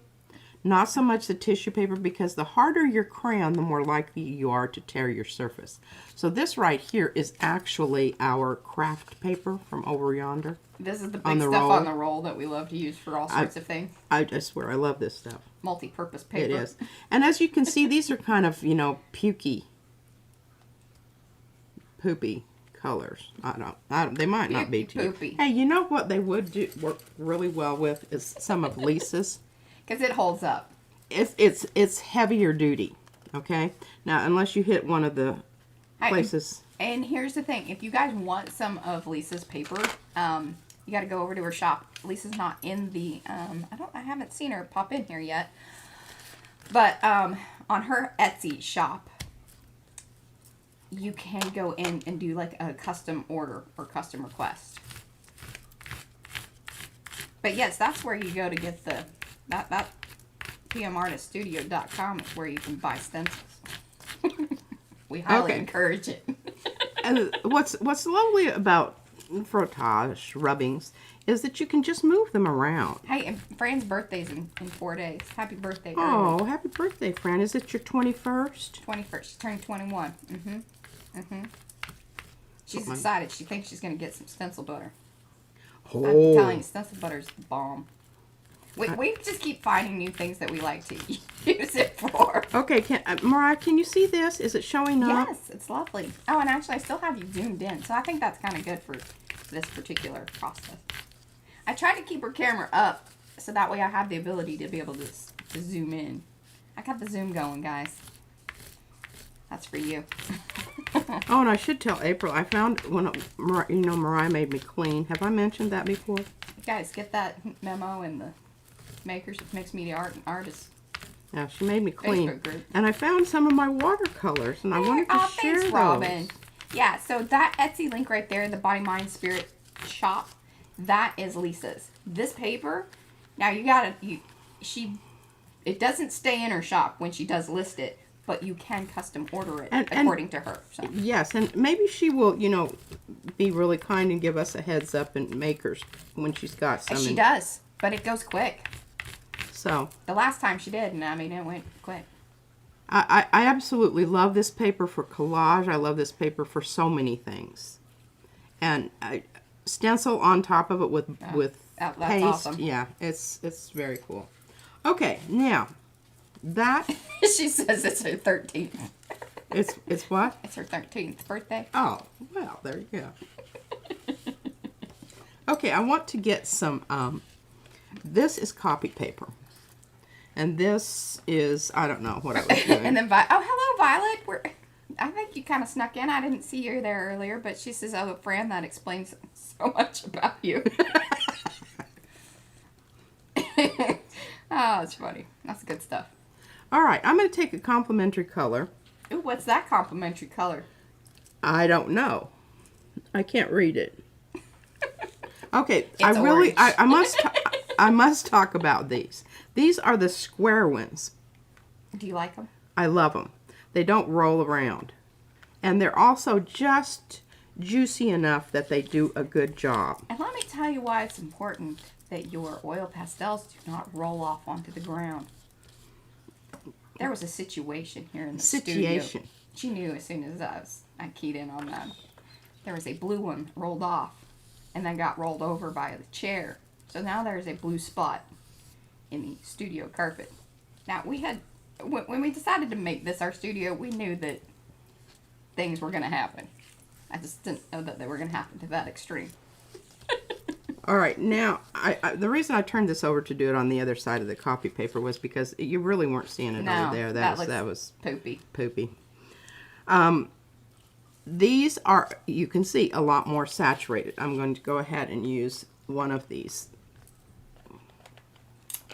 not so much the tissue paper, because the harder your crayon, the more likely you are to tear your surface. So this right here is actually our craft paper from over yonder. This is the big On the stuff roll. on the roll that we love to use for all sorts of things. I swear, I love this stuff. Multi-purpose paper. It is. And as you can see, these are kind of, you know, pukey, poopy colors. I don't they might not be to you. Poopy. Hey, you know what they would do work really well with is some of Lisa's. Because it holds up. It's heavier duty. Okay? Now, unless you hit one of the places. And here's the thing. If you guys want some of Lisa's paper, you got to go over to her shop. Lisa's not in the, I haven't seen her pop in here yet. But on her Etsy shop, you can go in and do like a custom order or custom request. But yes, that's where you go to get the, that pmartiststudio.com is where you can buy stencils. We highly encourage it. And what's lovely about Frotage rubbings is that you can just move them around. Hey, and Fran's birthday's in 4 days. Happy birthday, Oh, early. happy birthday, Fran. Is it your 21st? 21st. She's turning 21. She's excited. She thinks she's going to get some stencil butter. Oh. I'm telling you, stencil butter's the bomb. We just keep finding new things that we like to use it for. Okay, Mariah, can you see this? Is it showing up? Yes, it's lovely. Oh, and actually, I still have you zoomed in, so I think that's kind of good for this particular process. I tried to keep her camera up, so that way I have the ability to be able to zoom in. I got the zoom going, guys. That's for you. Oh, and I should tell April, I found when Mariah made me clean. Have I mentioned that before? Guys, get that memo in the Makers of Mixed Media Art and Artists. Yeah, she made me clean. Facebook group. And I found some of my watercolors, and I wanted to share thanks, those. Robin. Yeah, so that Etsy link right there, the Body, Mind, Spirit shop, that is Lisa's. This paper, now it doesn't stay in her shop when she does list it, but you can custom order it according to her. So. Yes, and maybe she will, be really kind and give us a heads up in Makers when she's got some. She does, but it goes quick. So. The last time she did, and I mean, it went quick. I absolutely love this paper for collage. I love this paper for so many things. And stencil on top of it with that's paste. awesome. Yeah, it's very cool. Okay, now that She says it's her 13th. it's what? It's her 13th birthday. Oh, well, there you go. Okay, I want to get some this is copy paper. And this is, I don't know what I was doing. And then, hello, Violet. I think you kind of snuck in. I didn't see you there earlier, but she says, oh, Fran, that explains so much about you. Oh, it's funny. That's good stuff. All right, I'm going to take a complimentary color. Ooh, what's that complimentary color? I don't know. I can't read it. Okay, It's orange. I must talk about these. These are the square ones. Do you like them? I love them. They don't roll around. And they're also just juicy enough that they do a good job. And let me tell you why it's important that your oil pastels do not roll off onto the ground. There was a situation here in the studio. She knew as soon as I keyed in on that. There was a blue one rolled off and then got rolled over by the chair. So now there's a blue spot in the studio carpet. Now when we decided to make this our studio, we knew that things were going to happen. I just didn't know that they were going to happen to that extreme. All right, now, the reason I turned this over to do it on the other side of the copy paper was because you really weren't seeing it over there. That was poopy. Poopy. These are, you can see, a lot more saturated. I'm going to go ahead and use one of these.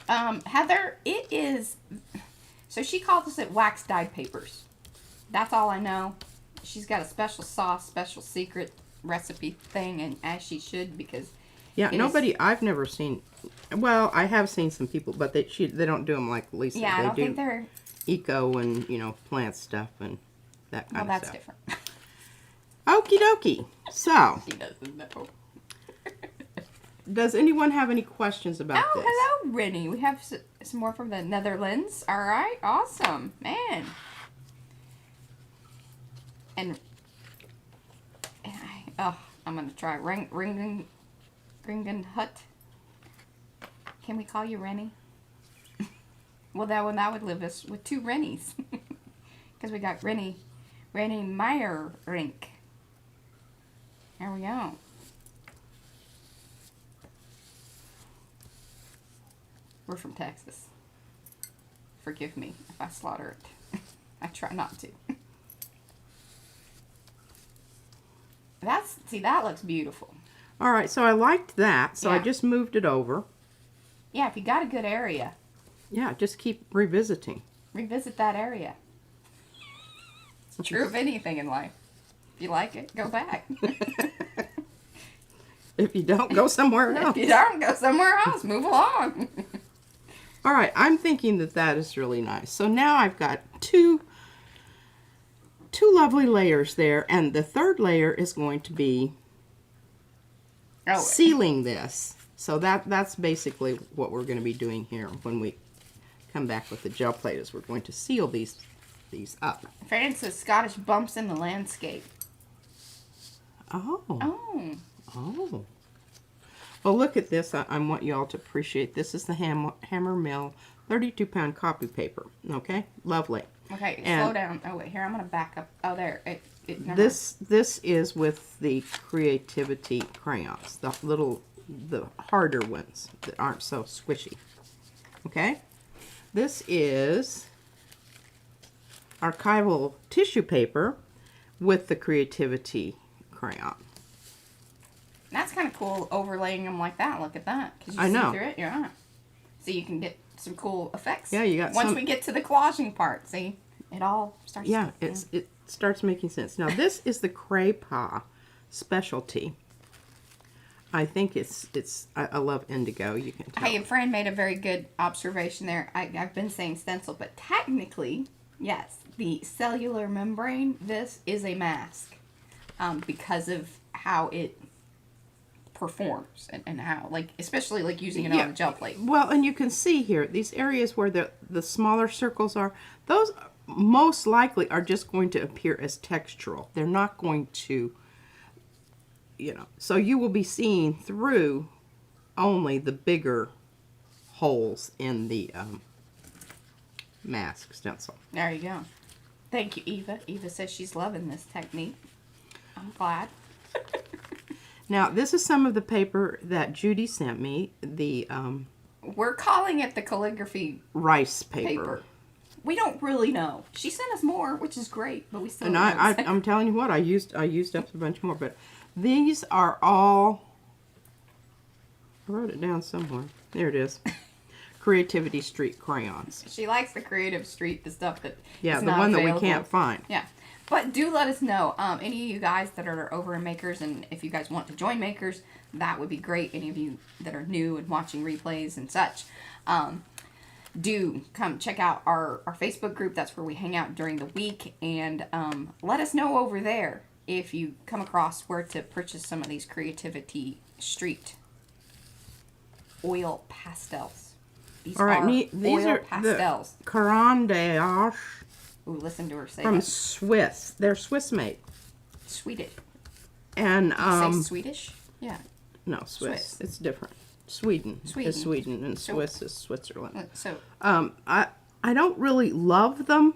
Heather, it is, so she calls it wax dyed papers. That's all I know. She's got a special sauce, special secret recipe thing, and as she should, because Yeah, nobody, I've never seen, well, I have seen some people, but they don't do them like Lisa. Yeah, I they don't think they're... eco and, you know, plant stuff and that kind of stuff. Well, that's different. Okie dokie. So, She doesn't know. does anyone have any questions about this? Hello, Rennie. We have some more from the Netherlands. All right, awesome, man. And I'm gonna try Ringen Hut. Can we call you Rennie? Well, that would leave us with two Rennies, because we got Rennie Meyerink. There we go. We're from Texas. Forgive me if I slaughter it. I try not to. That looks beautiful. All right, so I liked that, so I Yeah. just moved it over. Yeah, if you got a good area, Yeah, just keep revisiting. revisit that area. It's true of anything in life. If you like it, go back. If you don't, go somewhere else. If you don't, go somewhere else. Move along. All right, I'm thinking that is really nice. So now I've got two lovely layers there, and the third layer is going to be sealing this. So that's basically what we're going to be doing here when we come back with the gel plate, is we're going to seal these up. Francis, Scottish bumps in the landscape. Oh. Oh. Oh. Well, look at this. I want you all to appreciate. This is the Hammer Mill 32-pound copy paper. Okay? Lovely. Okay, And slow down. Oh, wait, here, I'm going to back up. Oh, there. This is with the Creativity crayons, the harder ones that aren't so squishy. Okay? This is archival tissue paper with the Creativity crayon. That's kind of cool, overlaying them like that. Look at that. 'Cause you I know. see through it. Yeah. So you can get some cool effects. Yeah, you got Once some... we get to the collaging part, see? It all starts Yeah, to... it starts making sense. Now, this is the Craypa specialty. I think I love indigo, you can tell. Hey, Fran made a very good observation there. I've been saying stencil, but technically, yes, the cellular membrane, this is a mask because of how it performs and how, like, especially like using it on a gel plate. Well, and you can see here, these areas where the smaller circles are, those most likely are just going to appear as textural. They're not going to, you know, so you will be seeing through only the bigger holes in the mask stencil. There you go. Thank you, Eva. Eva says she's loving this technique. I'm glad. Now, this is some of the paper that Judy sent me, the We're calling it the calligraphy rice paper. We don't really know. She sent us more, which is great, but we still And don't know. I'm telling you what, I used up a bunch more, but these are all, I wrote it down somewhere. There it is. Creativity Street crayons. She likes the creative street, the stuff that Yeah, is the not one available. that we can't find. Yeah. But do let us know, any of you guys that are over in Makers, and if you guys want to join Makers, that would be great. Any of you that are new and watching replays and such, do come check out our Facebook group. That's where we hang out during the week, and let us know over there if you come across where to purchase some of these Creativity Street oil pastels. These All right, are these oil are pastels. the Carandage Ooh, listen to her say from that. Swiss. They're Swiss made. Swedish. And Say Swedish? Yeah. no, Swiss. Swiss. It's different. Sweden is Sweden, and So- Swiss is Switzerland. So I don't really love them,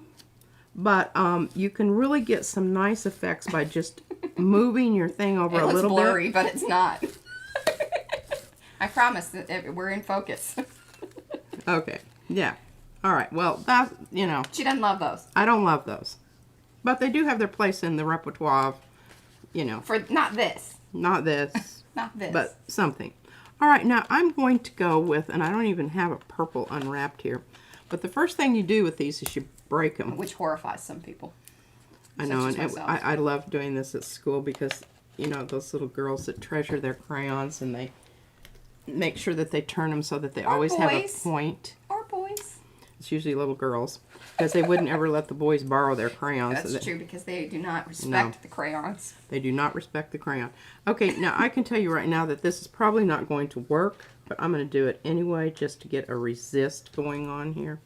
but you can really get some nice effects by just moving your thing over it a looks little blurry, bit. but it's not. I promise that we're in focus. Okay. Yeah. All right. Well, that, you know, She doesn't love those. I don't love those, but they do have their place in the repertoire of, you know, For not this. not this, Not this. but something. All right. Now I'm going to go with, and I don't even have a purple unwrapped here, but the first thing you do with these is you break them. Which horrifies some people. I know, such as and myself. I love doing this at school because, you know, those little girls that treasure their crayons and they make sure that they turn them so that they always have a point. Or boys. It's usually little girls because they wouldn't ever let the boys borrow their crayons. That's true because they do not respect the crayons. They do not respect the crayon. Okay, now I can tell you right now that this is probably not going to work, but I'm going to do it anyway just to get a resist going on here.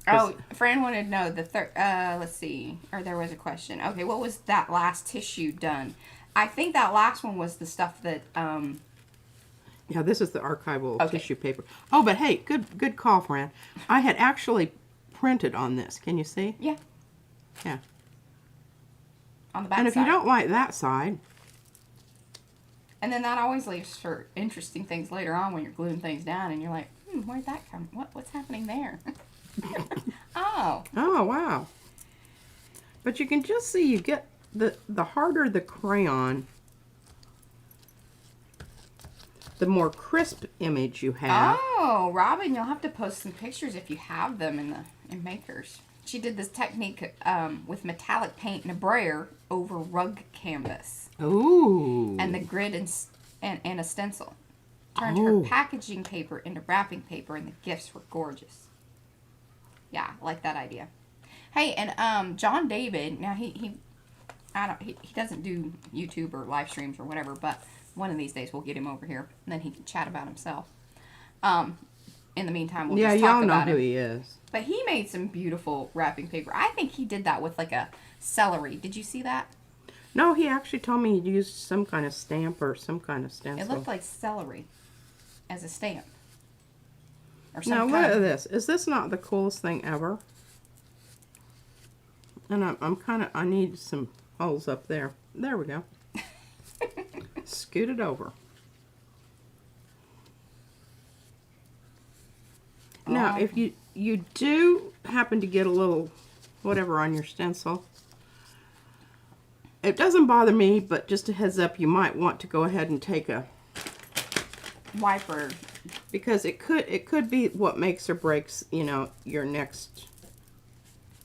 Oh, Fran wanted to know the third. Let's see. Or there was a question. Okay, what was that last tissue done? I think that last one was the stuff that. Yeah, this is the archival tissue paper. Oh, but hey, good call, Fran. I had actually printed on this. Can you see? Yeah. Yeah. On the back and if side. you don't like that side. And then that always leaves for interesting things later on when you're gluing things down and you're like, where'd that come? What's happening there? Oh. Oh, wow. But you can just see you get the harder the crayon, the more crisp image you have. Oh, Robin, you'll have to post some pictures if you have them in Makers. She did this technique with metallic paint and a brayer over rug canvas. Ooh. And the grid and a stencil. Turned her packaging paper into wrapping paper, and the gifts were gorgeous. Yeah, I like that idea. Hey, and John David, now he doesn't do YouTube or live streams or whatever, but one of these days we'll get him over here, and then he can chat about himself. In the meantime, we'll just talk about him. Yeah, y'all know who he is. But he made some beautiful wrapping paper. I think he did that with like a celery. Did you see that? No, he actually told me he used some kind of stamp or some kind of stencil. It looked like celery as a stamp. Or now, look at this. Is this not the coolest thing ever? And I need some holes up there. There we go. Scoot it over. Now, if you do happen to get a little whatever on your stencil, it doesn't bother me, but just a heads up, you might want to go ahead and take a wiper, because it could be what makes or breaks, you know, your next.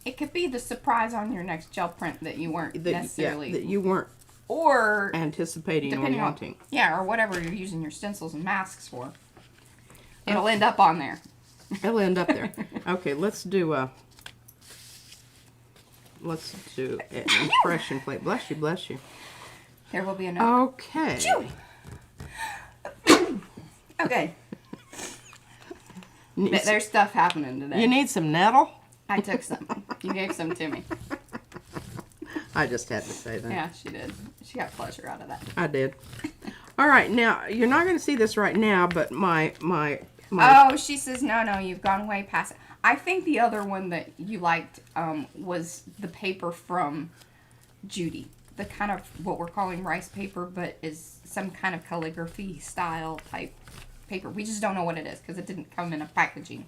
It could be the surprise on your next gel print that you weren't necessarily that you weren't or anticipating or wanting. Or whatever you're using your stencils and masks for. It'll end up on there. It'll end up there. Okay, let's do an impression plate. Bless you, bless you. There will be a note. Okay. Okay. There's stuff happening today. You need some nettle? I took some. You gave some to me. I just had to say that. Yeah, she did. She got pleasure out of that. I did. All right, now you're not going to see this right now, but my. Oh, she says no. You've gone way past it. I think the other one that you liked was the paper from Judy. The kind of what we're calling rice paper, but is some kind of calligraphy style type paper. We just don't know what it is because it didn't come in a packaging.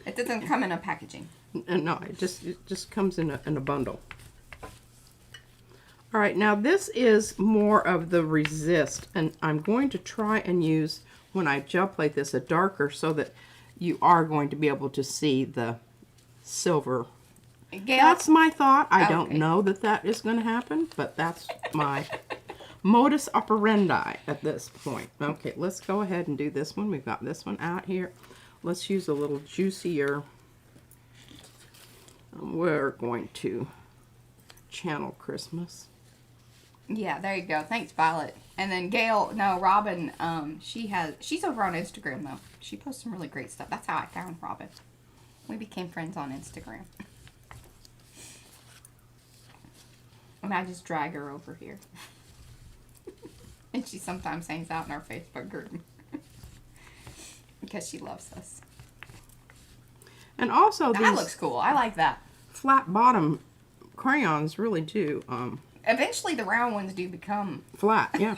It doesn't come in a packaging. No, it just comes in a bundle. All right, now this is more of the resist, and I'm going to try and use, when I gel plate this, a darker so that you are going to be able to see the silver. Gail, that's my thought. I don't know that is going to happen, but that's my modus operandi at this point. Okay, let's go ahead and do this one. We've got this one out here. Let's use a little juicier. We're going to channel Christmas. Yeah, there you go. Thanks, Violet. And then Robin, she's over on Instagram, though. She posts some really great stuff. That's how I found Robin. We became friends on Instagram. And I just drag her over here. And she sometimes hangs out in our Facebook group. Because she loves us. And also that looks cool. I like that. Flat bottom crayons really do. Eventually the round ones do become flat, yeah.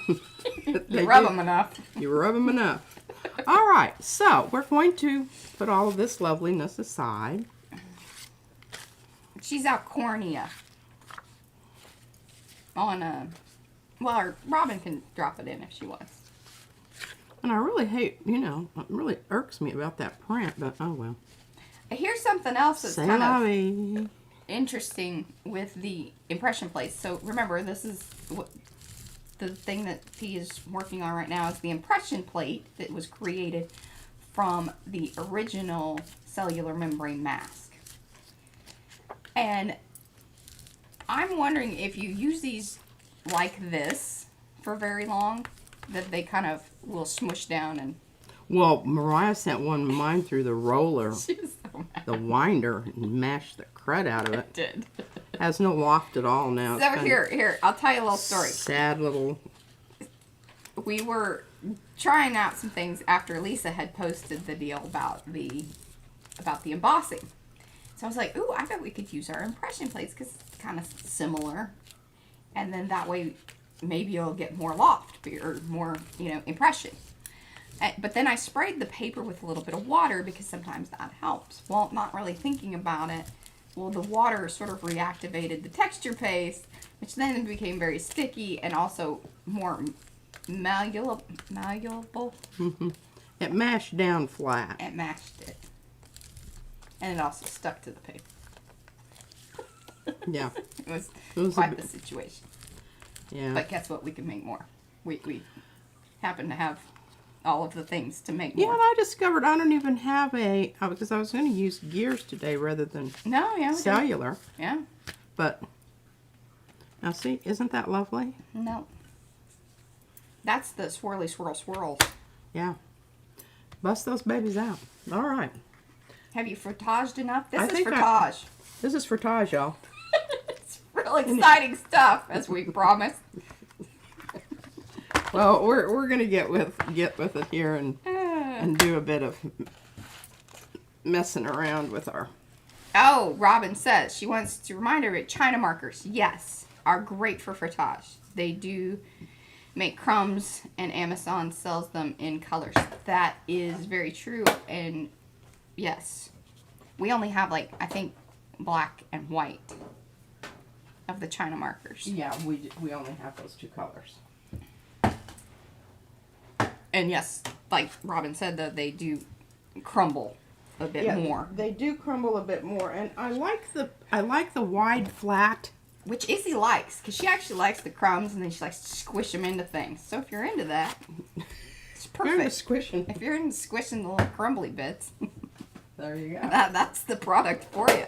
You rub them enough. You rub them enough. All right, so we're going to put all of this loveliness aside. She's out Cornea. On well, Robin can drop it in if she wants. And I really hate, it really irks me about that print, but oh well. Here's something else that's C'est kind la of... vie. interesting with the impression plates. So remember, this is what the thing that P is working on right now is the impression plate that was created from the original cellular membrane mask. And I'm wondering if you use these like this for very long, that they kind of will smush down and... Well, Mariah sent one of mine through the roller, She was so mad. the winder, and mashed the crud out of it. It did. Has no loft at all now. So here, I'll tell you a little story. Sad little... We were trying out some things after Lisa had posted the deal about the embossing. So I was like, ooh, I bet we could use our impression plates because it's kind of similar. And then that way, maybe you'll get more loft or more, impression. But then I sprayed the paper with a little bit of water because sometimes that helps. Well, not really thinking about it. Well, the water sort of reactivated the texture paste, which then became very sticky and also more malleable. Mm-hmm. It mashed down flat. It mashed it. And it also stuck to the paper. Yeah. It was a quite bit- the situation. Yeah. But guess what? We can make more. We happen to have all of the things to make Yeah, more. and I discovered I don't even have because I was going to use gears today rather than No, yeah. We do. cellular. Yeah. But, now see, isn't that lovely? No. That's the swirly swirl swirl. Yeah. Bust those babies out. All right. Have you frotaged enough? This I is think frotage. This is Frotage, y'all. It's real exciting stuff, as we promised. Well, we're gonna get with it here and do a bit of messing around with our... Oh, Robin says she wants to remind her that China markers, yes, are great for frotage. They do make crumbs, and Amazon sells them in colors. That is very true, and yes, we only have I think black and white of the China markers. Yeah, we only have those two colors. And yes, like Robin said, though, they do crumble a bit more. They do crumble a bit more, and I like the wide flat. Which Izzy likes, because she actually likes the crumbs, and then she likes to squish them into things. So if you're into that, it's You're into perfect. squishing. If you're into squishing the little crumbly bits, There you go. that's the product for you.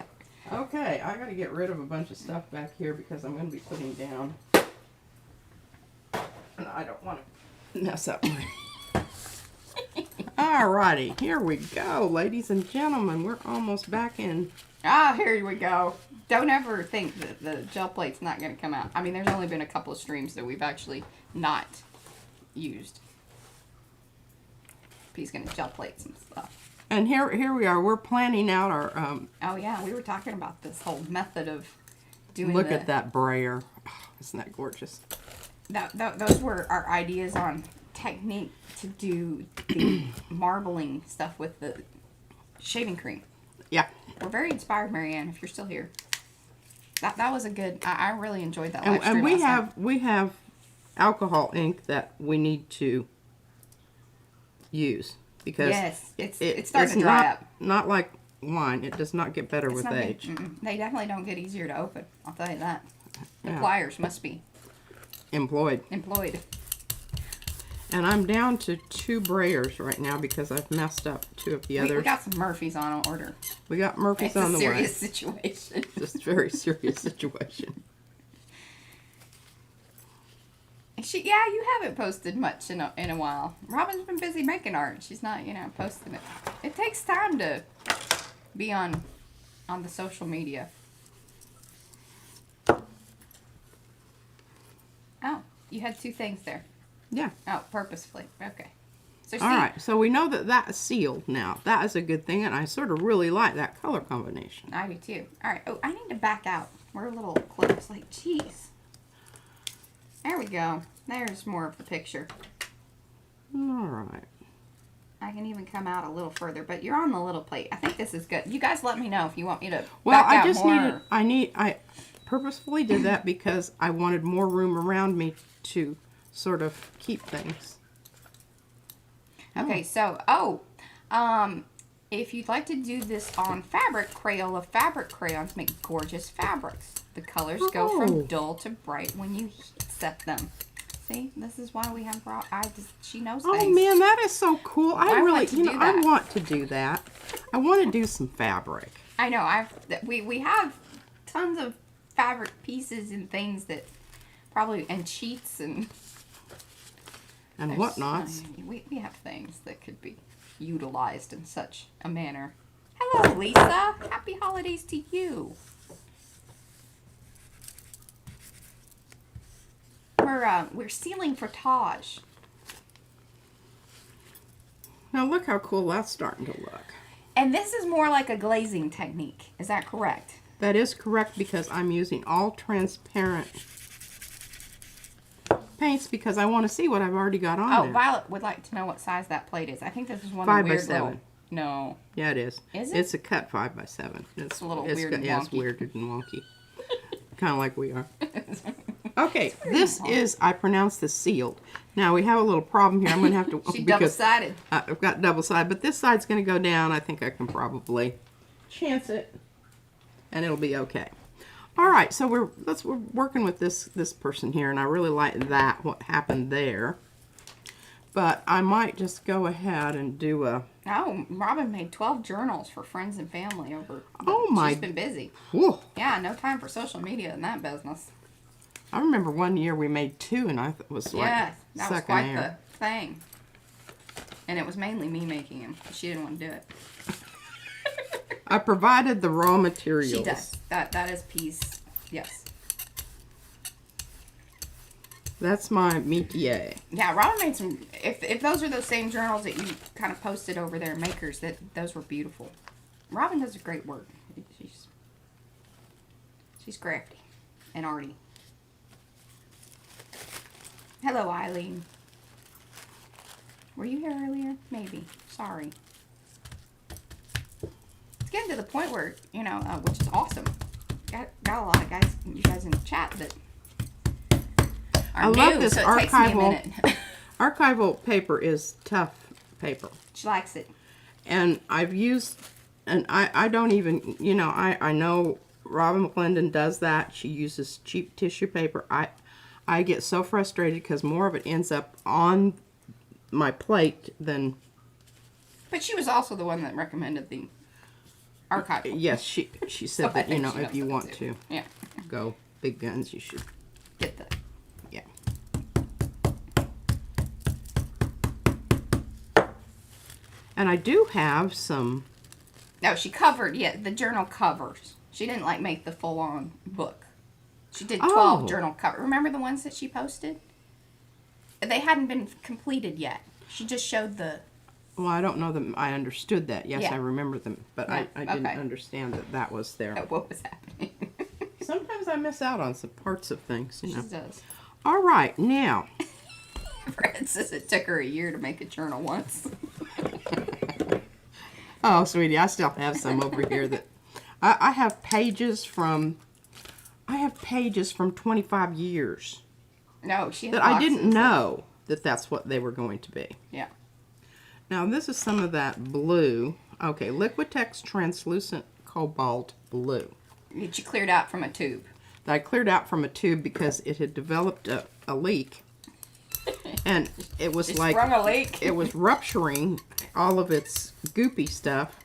Okay, I gotta get rid of a bunch of stuff back here because I'm gonna be putting down. And I don't want to mess up my... Alrighty, here we go, ladies and gentlemen. We're almost back in. Ah, here we go. Don't ever think that the gel plate's not going to come out. I mean, there's only been a couple of streams that we've actually not used. P's going to gel plate some stuff. And here we are. We're planning out our. Oh, yeah, we were talking about this whole method of doing Look at that brayer. Oh, isn't that gorgeous? Those were our ideas on technique to do the marbling stuff with the shaving cream. Yeah. We're very inspired, Marianne, if you're still here. That was a good... I really enjoyed that live stream. And we have alcohol ink that we need to use because yes, it's starting to dry up. Not like wine. It does not get better It's with not good. age. They definitely don't get easier to open. I'll tell you that. The Yeah. pliers must be Employed. And I'm down to 2 brayers right now because I've messed up 2 of the others. We got some Murphys on order. We got Murphy's It's on a the way. serious situation. Just a very serious situation. You haven't posted much in a while. Robin's been busy making art. She's not, posting it. It takes time to be on the social media. Oh, you had 2 things there. Yeah. Oh, purposefully. Okay. So All right. So we know that that's sealed now. That is a good thing, and I sort of really like that color combination. I do too. All right. Oh, I need to back out. We're a little close. Like, jeez. There we go. There's more of the picture. All right. I can even come out a little further, but you're on the little plate. I think this is good. You guys let me know if you want me to Well, back out I just more. I purposefully did that because I wanted more room around me to sort of keep things. Okay, so, If you'd like to do this on fabric, Crayola fabric crayons make gorgeous fabrics. The colors go from dull to bright when you heat set them. See, this is why we have she knows things. Oh man, that is so cool. I really, want to do that. I want to do that. I want to do some fabric. I know. We have tons of fabric pieces and things that probably, and sheets and whatnot. We have things that could be utilized in such a manner. Hello, Lisa. Happy holidays to you. We're sealing Frotage. Now look how cool that's starting to look. And this is more like a glazing technique. Is that correct? That is correct because I'm using all transparent paints because I want to see what I've already got on there. Violet would like to know what size that plate is. I think this is one 5 of the by weird 7. little... No. Yeah, it is. Is it? It's a cut 5 by 7. It's a little weird and yeah, it's wonky. weird and wonky. Kind of like we are. Okay, this is, I pronounce this sealed. Now we have a little problem here. I'm going to have to... She double-sided. I've got double-sided, but this side's going to go down. I think I can probably chance it, and it'll be okay. All right, so we're working with this person here, and I really like that, what happened there. But I might just go ahead and do a... Oh, Robin made 12 journals for friends and family over... Oh, my... She's been busy. Whew. Yeah, no time for social media in that business. I remember one year we made 2, and I was like, yeah, that was second quite air. the thing. And it was mainly me making them. She didn't want to do it. I provided the raw materials. She does. That is piece. Yes. That's my métier. Yeah, Robin made some... If those are those same journals that you kind of posted over there, Makers, those were beautiful. Robin does great work. She's crafty and arty. Hello, Eileen. Were you here earlier? Maybe. Sorry. It's getting to the point where, you know, which is awesome. Got a lot of you guys in the chat that are new, love this so it takes me a minute. Archival paper is tough paper. She likes it. And I've used, and I don't even, you know, I know Robin McClendon does that. She uses cheap tissue paper. I get so frustrated because more of it ends up on my plate than... But she was also the one that recommended the archival. Yes, she said that, you know, if you want to yeah. go big guns, you should Get the... Yeah. And I do have some... No, she covered, the journal covers. She didn't, like, make the full-on book. She did 12 journal covers. Remember the ones that she posted? They hadn't been completed yet. She just showed the... Well, I don't know them. I understood that. Yes, Yeah. I remember them. But Yeah, I didn't okay. understand that was there. What was happening? Sometimes I miss out on some parts of things, you know. She does. All right, now... Fred says it took her a year to make a journal once. Oh, sweetie, I still have some over here that... I have pages from... I have pages from 25 years. No, she had that I boxes didn't know that that's what they were going to be. Yeah. Now, this is some of that blue. Okay, Liquitex Translucent Cobalt Blue. That you cleared out from a tube. That I cleared out from a tube because it had developed a leak. And it was It like... sprung a leak. It was rupturing all of its goopy stuff.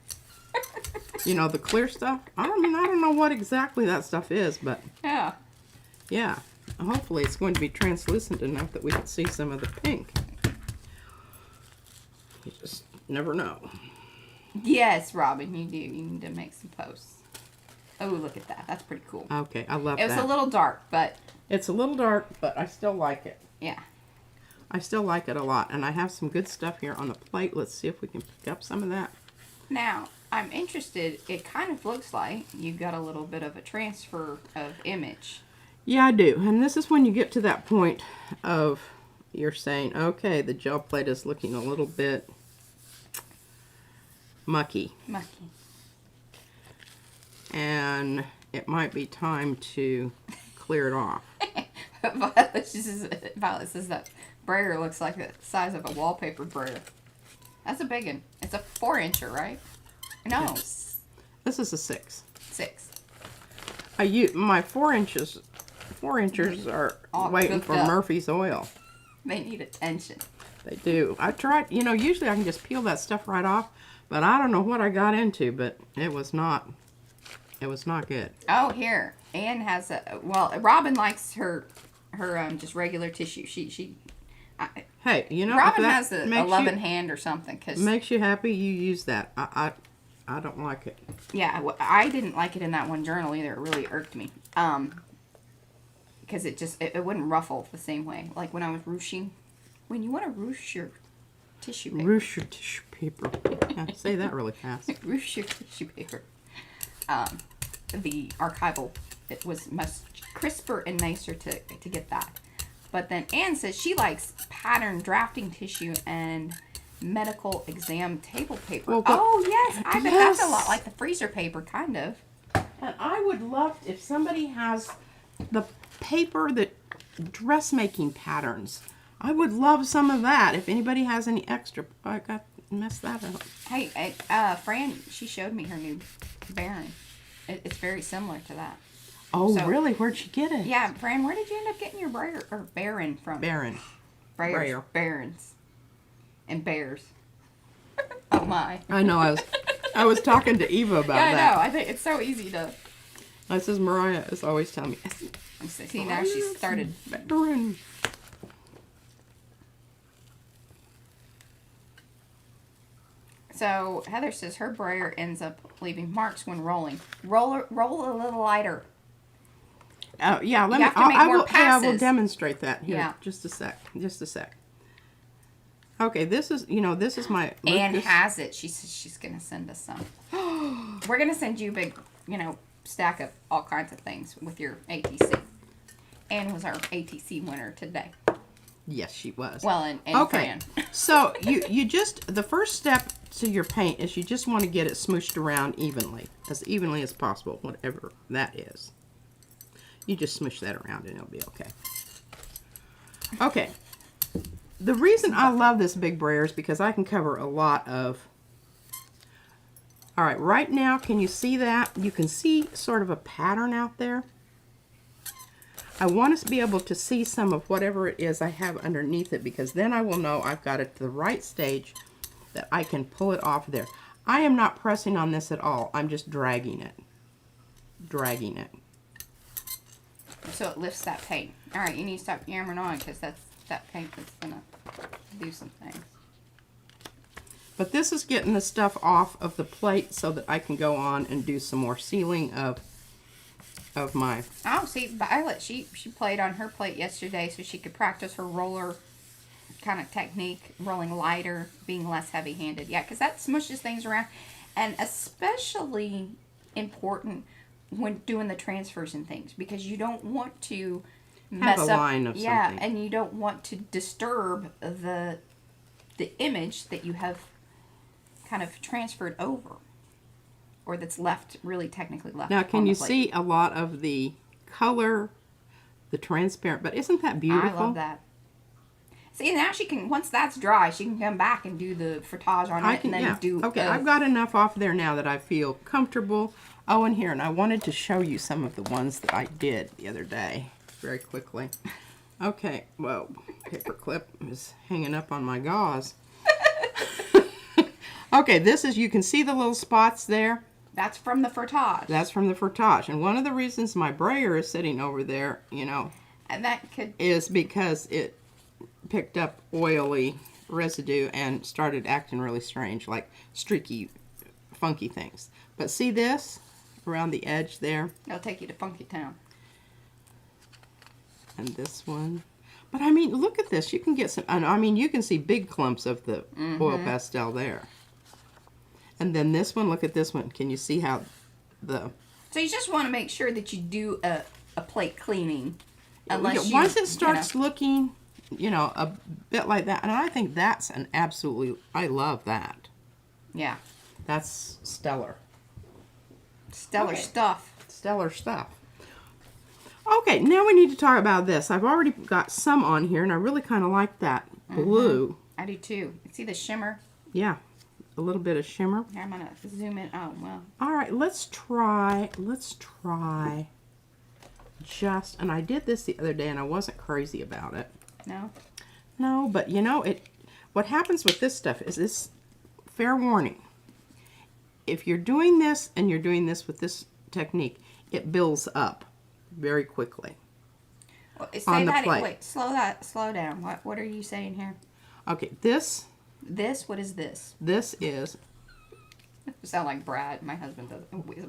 You know, the clear stuff. I don't know what exactly that stuff is, but... Yeah. Yeah. Hopefully it's going to be translucent enough that we can see some of the pink. You just never know. Yes, Robin, you do. You need to make some posts. Oh, look at that. That's pretty cool. Okay, I love It that. was a little dark, but... It's a little dark, but I still like it. Yeah. I still like it a lot. And I have some good stuff here on the plate. Let's see if we can pick up some of that. Now, I'm interested. It kind of looks like you got a little bit of a transfer of image. Yeah, I do. And this is when you get to that point of you're saying, okay, the gel plate is looking a little bit mucky. Mucky. And it might be time to clear it off. Violet says that brayer looks like the size of a wallpaper brayer. That's a big one. It's a 4-incher, right? No, This is a 6. 6. I use my 4 inches. 4 inches are All waiting cooked for up. Murphy's oil. They need attention. They do. I tried, you know, usually I can just peel that stuff right off, but I don't know what I got into, but it was not good. Oh, here. Anne has a, well, Robin likes her just regular tissue. Hey, you know, Robin if that has a makes loving hand or something. makes you happy, you use that. I don't like it. Yeah, I didn't like it in that one journal either. It really irked me. Because it wouldn't ruffle the same way. Like when I was ruching. When you want to ruche your tissue paper. Ruche your tissue paper. Yeah, say that really fast. Ruche your tissue paper. The archival, it was much crisper and nicer to get that. But then Anne says she likes pattern drafting tissue and medical exam table paper. Well, oh, yes. I bet that's a yes. lot like the freezer paper, kind of. And I would love if somebody has the paper that dressmaking patterns. I would love some of that. If anybody has any extra, I got messed that up. Hey, Fran, she showed me her new Baron. It's very similar to that. Oh, So- really? Where'd you get it? Yeah, Fran, where did you end up getting your Baron from? Baron. Brayer. Barons. And bears. Oh my. I know. I was talking to Eva about Yeah, I that. know. I think it's so easy to. This is Mariah is always telling me. See, now she started. Baron. So Heather says her brayer ends up leaving marks when rolling. Roll a little lighter. Yeah, let You me. have to make I more will. Hey, I will passes. demonstrate that here. Yeah. Just a sec. Just a sec. Okay, this is my. Anne Lucas- has it. She says she's gonna send us some. We're gonna send you a big, stack of all kinds of things with your ATC. Anne was our ATC winner today. Yes, she was. Well, and Okay, Fran. so you just the first step to your paint is you just want to get it smooshed around evenly as possible, whatever that is. You just smoosh that around and it'll be okay. Okay. The reason I love this big brayer is because I can cover a lot of. All right, right now, can you see that? You can see sort of a pattern out there. I want us to be able to see some of whatever it is I have underneath it, because then I will know I've got it to the right stage that I can pull it off there. I am not pressing on this at all. I'm just dragging it. Dragging it. So it lifts that paint. All right, you need to stop yammering on because that paint that's gonna do some things. But this is getting the stuff off of the plate so that I can go on and do some more sealing of my. Oh, see, Violet, she played on her plate yesterday so she could practice her roller kind of technique, rolling lighter, being less heavy-handed. Yeah, because that smushes things around. And especially important when doing the transfers and things, because you don't want to mess Have a up. line of yeah, something. and you don't want to disturb the image that you have kind of transferred over, or that's left, really technically left. Now, on can the you plate. see a lot of the color, the transparent, but isn't that beautiful? I love that. See, now she can, once that's dry, she can come back and do the frotage on it and then do... Okay, I've got enough off there now that I feel comfortable. Oh, and here, and I wanted to show you some of the ones that I did the other day, very quickly. Okay, whoa, paper clip is hanging up on my gauze. Okay, this is, you can see the little spots there. That's from the frotage. That's from the Frotage. And one of the reasons my brayer is sitting over there, And that could... is because it picked up oily residue and started acting really strange, like streaky, funky things. But see this around the edge there? It'll take you to Funky Town. And this one. But I mean, look at this. You can get some, I mean, you can see big clumps of the oil pastel there. And then this one, look at this one. Can you see how the... So you just want to make sure that you do a plate cleaning. Unless you... Once it starts looking, a bit like that. And I think that's an absolutely... I love that. Yeah. That's stellar. Stellar stuff. Stellar stuff. Okay, now we need to talk about this. I've already got some on here, and I really kind of like that blue. I do too. See the shimmer? Yeah. a little bit of shimmer. Here, I'm gonna zoom in. Oh well. All right, let's try just, and I did this the other day and I wasn't crazy about it. No. No, but you know, what happens with this stuff is this, fair warning. If you're doing this and you're doing this with this technique, it builds up very quickly. Well, on the plate. Wait, slow down. What are you saying here? Okay, this What is this? this is You sound like Brad, my husband does.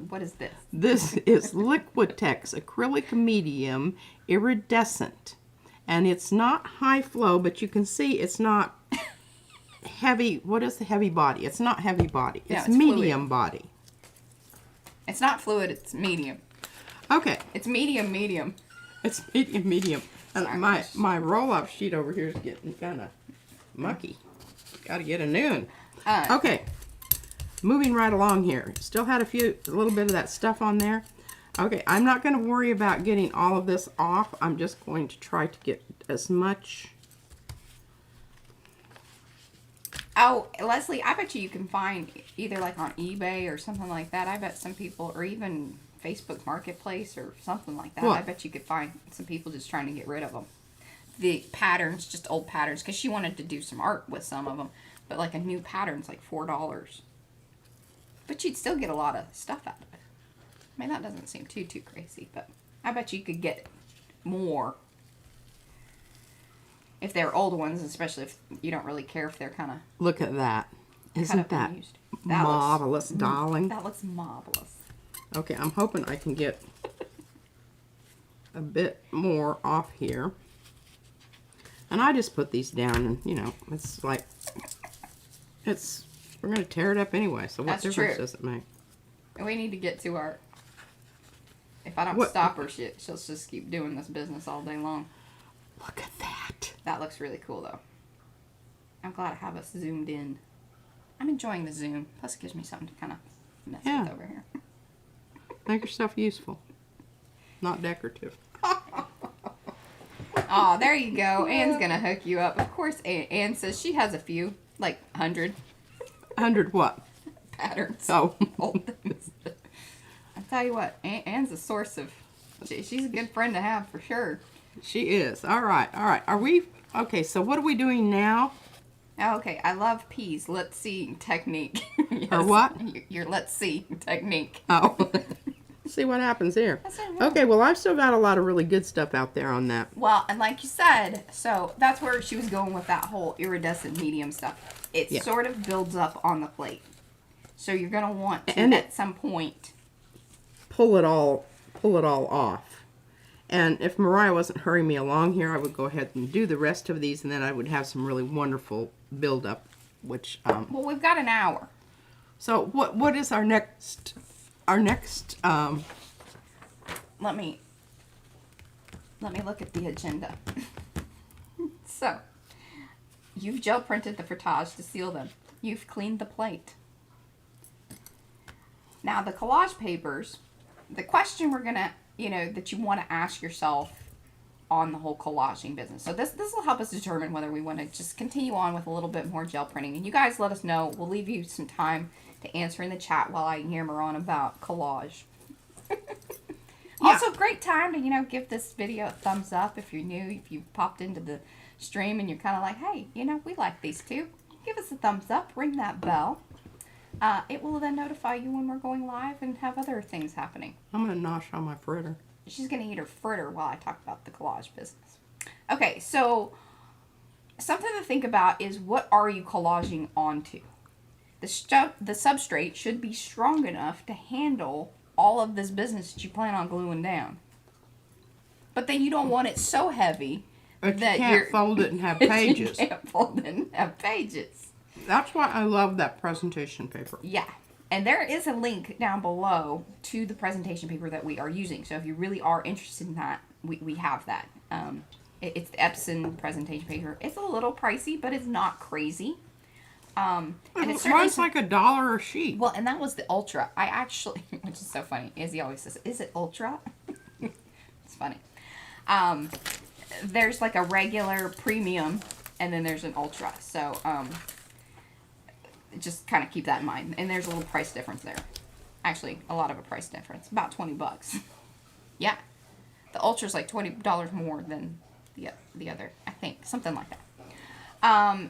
What is this? This is Liquitex acrylic medium iridescent, and it's not high flow, but you can see it's not heavy. What is the heavy body? It's not heavy body. It's medium body. It's not fluid. It's medium. Okay. It's medium. It's medium. And Sorry. my roll-off sheet over here is getting kind of mucky. Got to get a new one. Okay. Moving right along here. Still had a little bit of that stuff on there. Okay, I'm not going to worry about getting all of this off. I'm just going to try to get as much. Oh, Leslie, I bet you can find either like on eBay or something like that. I bet some people, or even Facebook Marketplace or something like that. What? I bet you could find some people just trying to get rid of them. The patterns, just old patterns, because she wanted to do some art with some of them. But like a new pattern's like $4. But you'd still get a lot of stuff out of it. I mean, that doesn't seem too crazy, but I bet you could get more if they're old ones, especially if you don't really care if they're kind of... Look at that. Isn't that marvelous, darling? That looks marvelous. Okay, I'm hoping I can get a bit more off here. And I just put these down and, you know, it's like, we're going to tear it up anyway, so what difference does it make? And we need to get to our... If I don't stop her, she'll just keep doing this business all day long. Look at that. That looks really cool, though. I'm glad I have us zoomed in. I'm enjoying the zoom. Plus, it gives me something to kind of mess with over here. Make yourself useful. Not decorative. Oh, there you go. Anne's going to hook you up. Of course, Anne says she has a few, like 100. 100 what? Patterns. Oh. Old things. I'll tell you what, Anne's a source of... She's a good friend to have, for sure. She is. All right. All right. Are we... Okay, so what are we doing now? Oh, okay, I love P's let's see technique. Yes. Or what? Your let's see technique. Oh. See what happens here. Okay, well, I've still got a lot of really good stuff out there on that. Well, and like you said, so that's where she was going with that whole iridescent medium stuff. It sort of builds up on the plate. So you're going to want to, at some point... Pull it all off. And if Mariah wasn't hurrying me along here, I would go ahead and do the rest of these, and then I would have some really wonderful build-up, which... Well, we've got an hour. So what is our next... Let me look at the agenda. So, you've gel printed the frotage to seal them. You've cleaned the plate. Now, the collage papers, the question we're going to, that you want to ask yourself on the whole collaging business. So this will help us determine whether we want to just continue on with a little bit more gel printing. And you guys let us know. We'll leave you some time to answer in the chat while I yammer on about collage. Also, great time to, give this video a thumbs up if you're new, if you popped into the stream and you're kind of like, hey, we like these two. Give us a thumbs up, ring that bell. It will then notify you when we're going live and have other things happening. I'm going to nosh on my fritter. She's going to eat her fritter while I talk about the collage business. Okay, so something to think about is what are you collaging onto? The substrate should be strong enough to handle all of this business that you plan on gluing down. But then you don't want it so heavy that you can't fold it and have pages. You can't fold it and have pages. That's why I love that presentation paper. Yeah. And there is a link down below to the presentation paper that we are using. So if you really are interested in that, we have that. It's the Epson presentation paper. It's a little pricey, but it's not crazy. And it's runs like $1 a sheet. Well, and that was the Ultra. I actually, which is so funny, Izzy always says, is it Ultra? It's funny. There's like a regular premium, and then there's an Ultra. So, just kind of keep that in mind. And there's a little price difference there. Actually, a lot of a price difference. About 20 bucks. Yeah. The Ultra's like $20 more than the other, I think. Something like that.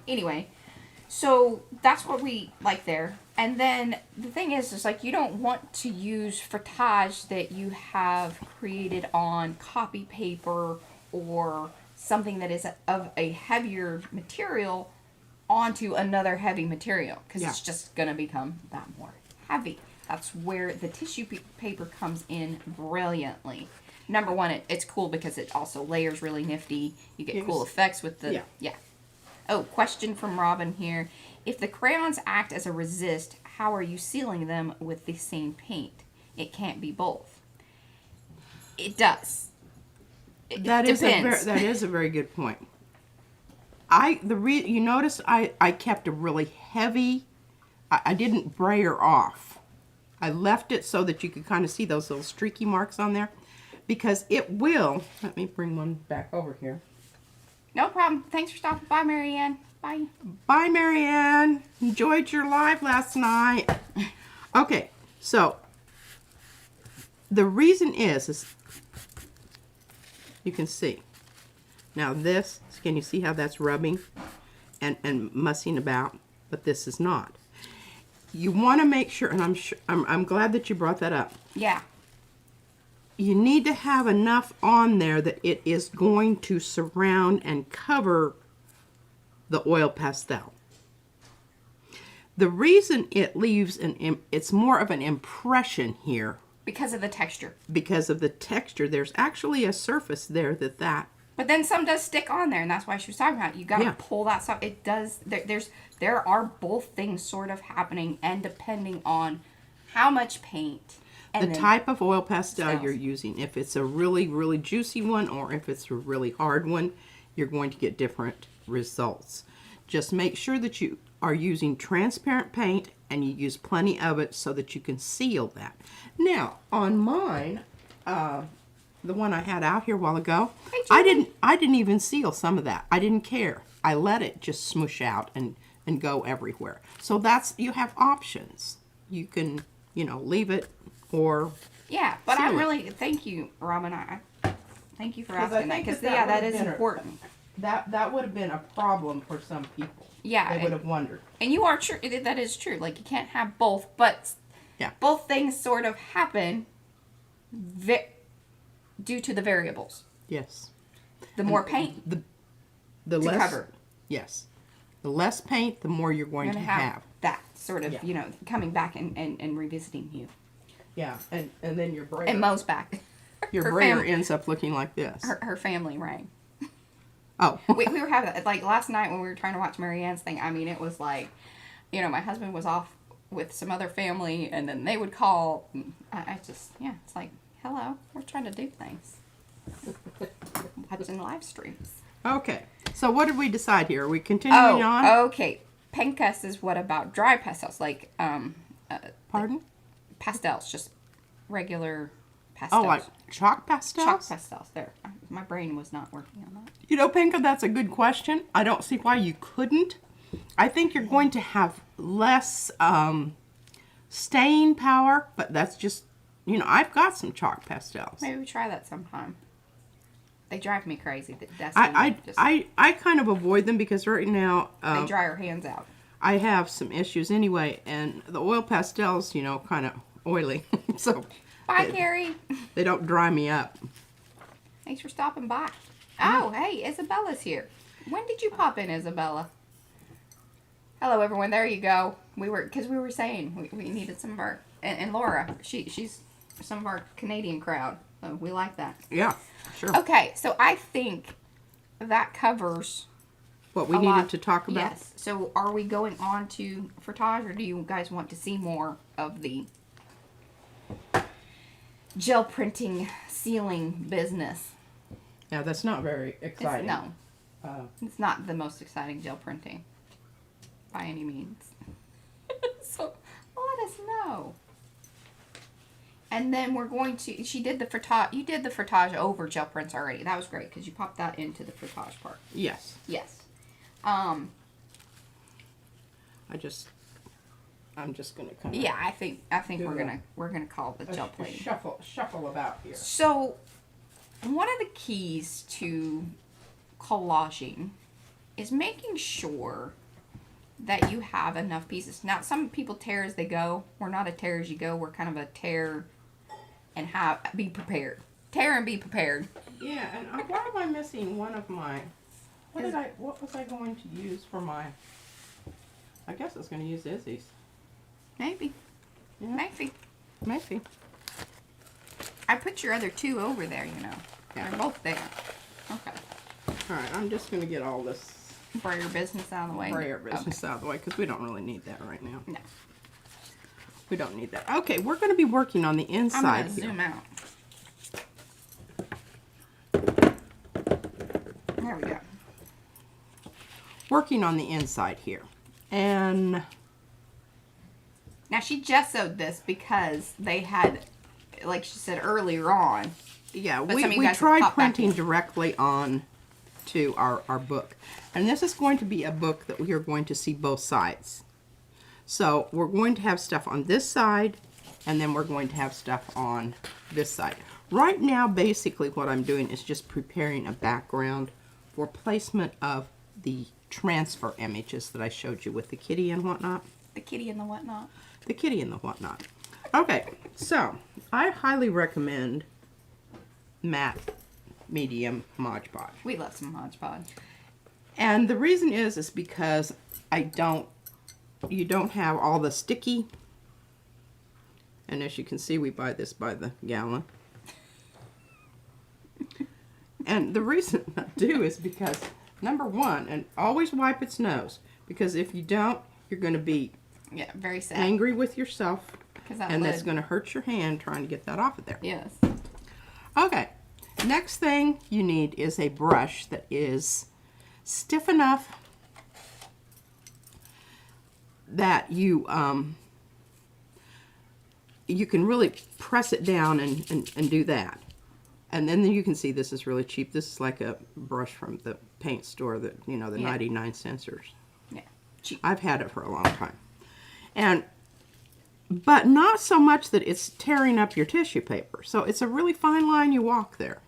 Anyway, so that's what we like there. And then the thing is like you don't want to use frotage that you have created on copy paper or something that is of a heavier material onto another heavy material, because it's just going to become that more heavy. That's where the tissue paper comes in brilliantly. Number one, it's cool because it also layers really nifty. You get cool effects with the... Yeah. Oh, question from Robin here. If the crayons act as a resist, how are you sealing them with the same paint? It can't be both. It does. It depends. That is a very good point. You notice I kept a really heavy... I didn't brayer off. I left it so that you could kind of see those little streaky marks on there. Because it will... Let me bring one back over here. No problem. Thanks for stopping by, Marianne. Bye. Bye, Marianne. Enjoyed your live last night. Okay, so the reason is you can see. Now this, can you see how that's rubbing and mussing about? But this is not. You want to make sure, and I'm glad that you brought that up. Yeah. You need to have enough on there that it is going to surround and cover the oil pastel. The reason it leaves it's more of an impression here. Because of the texture. Because of the texture. There's actually a surface there that. But then some does stick on there, and that's why she was talking about it. You got to pull that stuff. It does. There are both things sort of happening, and depending on how much paint. The type of oil pastel you're using. If it's a really, really juicy one or if it's a really hard one, you're going to get different results. Just make sure that you are using transparent paint and you use plenty of it so that you can seal that. Now, on mine, the one I had out here a while ago, I didn't even seal some of that. I didn't care. I let it just smoosh out and go everywhere. So you have options. You can, leave it. Or but I'm really thank you, Robin. I thank you for asking that, because that is important. That would have been a problem for some people. Yeah, they would have wondered. And you are true. That is true. Like you can't have both, but both things sort of happen due to the variables. Yes. The more paint, the less cover. Yes. The less paint, the more you're going to have. That sort of coming back and revisiting you. Yeah, and then your brayer. And Mo's back. Your brayer ends up looking like this. Her family rang. Oh. we were having, like, last night when we were trying to watch Marianne's thing, I mean, it was like, my husband was off with some other family, and then they would call. It's like, hello, we're trying to do things. Watching live streams. Okay, so what did we decide here? Are we continuing on? Okay. Pencas is what about dry pastels? Like, Pardon? Pastels, just regular pastels. Oh, like chalk pastels? Chalk pastels. There. My brain was not working on that. Pinka, that's a good question. I don't see why you couldn't. I think you're going to have less staying power, but that's just, I've got some chalk pastels. Maybe we try that sometime. They drive me crazy. I kind of avoid them because right now... they dry our hands out. I have some issues anyway, and the oil pastels, kind of oily. So bye, Carrie. They don't dry me up. Thanks for stopping by. Oh, hey, Isabella's here. When did you pop in, Isabella? Hello, everyone. There you go. We were saying we needed some of our, and Laura, she's some of our Canadian crowd, so we like that. Yeah, sure. Okay, so I think that covers what we needed to talk about. Yes. So are we going on to Frotage, or do you guys want to see more of the gel printing sealing business? Yeah, that's not very exciting. It's not the most exciting gel printing by any means. So let us know. And then we're going to, you did the Frotage over gel prints already. That was great because you popped that into the Frotage part. Yes. Yes. I just I'm just gonna kind of Yeah, I think we're gonna call it the gel plating. Shuffle about here. So, one of the keys to collaging is making sure that you have enough pieces. Now, some people tear as they go. We're not a tear as you go. We're kind of a tear and be prepared. Tear and be prepared. Yeah, and why am I missing one of my? What was I going to use for my? I guess I was going to use Izzy's. Maybe. Yeah. Maybe. I put your other two over there, you know. Yeah. They're both there. Okay. All right, I'm just going to get all this Brayer business out of the way. brayer business out of the way because we don't really need that right now. No. We don't need that. Okay, we're going to be working on the inside I'm going to here. zoom out. There we go. Working on the inside here. And now she gessoed this because they had, like she said earlier on. yeah, But we some of you guys have tried popped back printing in. directly on to our book. And this is going to be a book that we are going to see both sides. So we're going to have stuff on this side, and then we're going to have stuff on this side. Right now, basically what I'm doing is just preparing a background for placement of the transfer images that I showed you with the kitty and whatnot. The kitty and the whatnot. The kitty and the whatnot. Okay, so I highly recommend matte medium Mod Podge. We love some Mod Podge. And the reason is because you don't have all the sticky. And as you can see, we buy this by the gallon. And the reason I do is because, number one, and always wipe its nose. Because if you don't, you're going to be very sad. angry with yourself. That And lid. that's going to hurt your hand trying to get that off of there. Yes. Okay. Next thing you need is a brush that is stiff enough that you can really press it down and do that. And then you can see this is really cheap. This is like a brush from the paint store that, you know, the 99 cents. Yeah, cheap. I've had it for a long time. But not so much that it's tearing up your tissue paper. So it's a really fine line you walk there.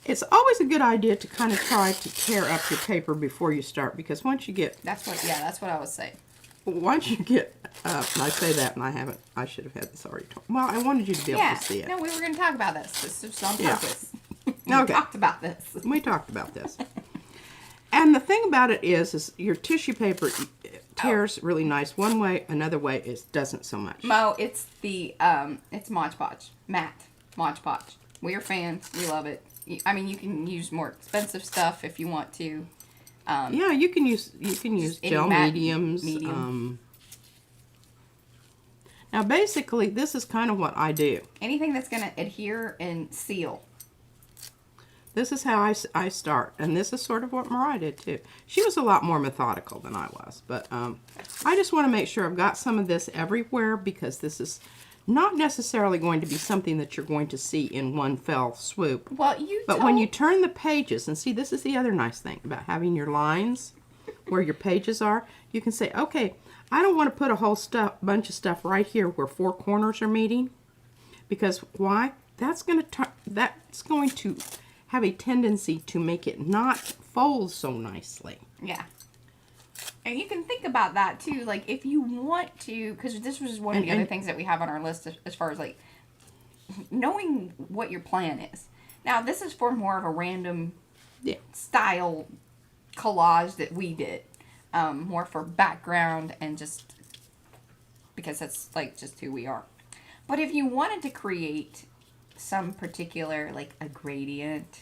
It's always a good idea to kind of try to tear up your paper before you start, because once you get... That's what I was saying. Once you get... I say that and I should have had this already told. Well, I wanted you to be able to see it. No, we were going to talk about this. This is on Yeah. purpose. Okay. We talked about this. We talked about this. And the thing about it is your tissue paper tears really nice one way, another way it doesn't so much. Mo, it's it's Mod Podge. Matte Mod Podge. We're fans. We love it. I mean, you can use more expensive stuff if you want to. Yeah, you can use gel mediums. Medium. Now, basically, this is kind of what I do. Anything that's going to adhere and seal. This is how I start, and this is sort of what Mariah did too. She was a lot more methodical than I was, but I just want to make sure I've got some of this everywhere, because this is not necessarily going to be something that you're going to see in one fell swoop. Well, But when you turn the pages, and see, this is the other nice thing about having your lines where your pages are, you can say, okay, I don't want to put a whole bunch of stuff right here where four corners are meeting, because why? That's going to have a tendency to make it not fold so nicely. Yeah. And you can think about that too, like if you want to, because this was one of the other things that we have on our list as far as like knowing what your plan is. Now, this is for more of a random style collage that we did, more for background and just because that's like just who we are. But if you wanted to create some particular, like a gradient,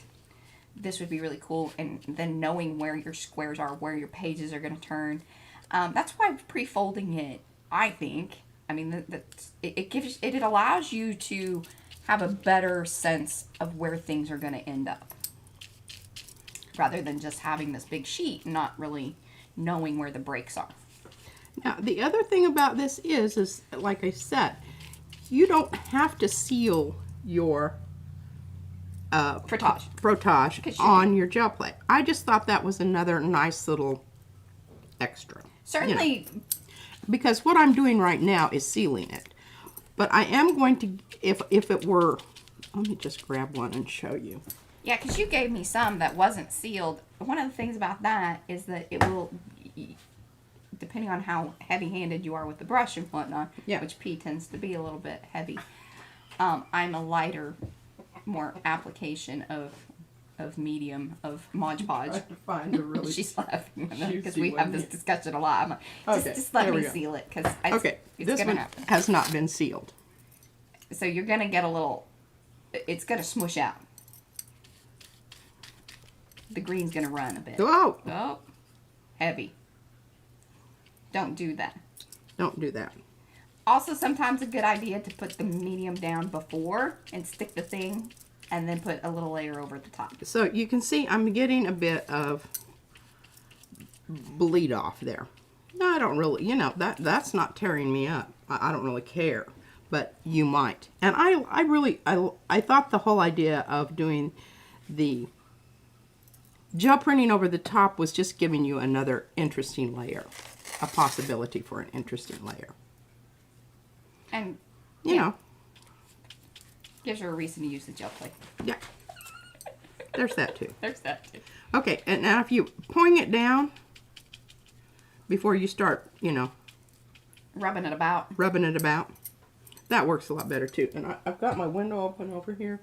this would be really cool. And then knowing where your squares are, where your pages are going to turn. That's why pre-folding it, I think, I mean, it allows you to have a better sense of where things are going to end up. Rather than just having this big sheet and not really knowing where the breaks are. Now, the other thing about this is like I said, you don't have to seal your frotage on your gel plate. I just thought that was another nice little extra. Certainly. You know. because what I'm doing right now is sealing it. But I am going to, if it were, let me just grab one and show you. Yeah, because you gave me some that wasn't sealed. One of the things about that is that it will, depending on how heavy-handed you are with the brush and whatnot, Yeah. which P tends to be a little bit heavy, I'm a lighter, more application of medium, of Mod Podge. Find a really She's laughing because juicy we have one this here. discussion a lot. I'm like, just let there we me go. seal it because Okay, it's this going to one happen. has not been sealed. So you're going to get a little, it's going to smush out. The green's going to run a bit. Oh, Oh, heavy. Don't do that. don't do that. Also, sometimes a good idea to put the medium down before and stick the thing and then put a little layer over the top. So you can see I'm getting a bit of bleed off there. No, I don't really, that's not tearing me up. I don't really care, but you might. And I thought the whole idea of doing the gel printing over the top was just giving you another interesting layer, a possibility for an interesting layer. And, You know, gives her a reason to use the gel plate. yeah. There's that too. There's that too. Okay, and now if you pouring it down before you start, Rubbing it about. rubbing it about, that works a lot better too. And I've got my window open over here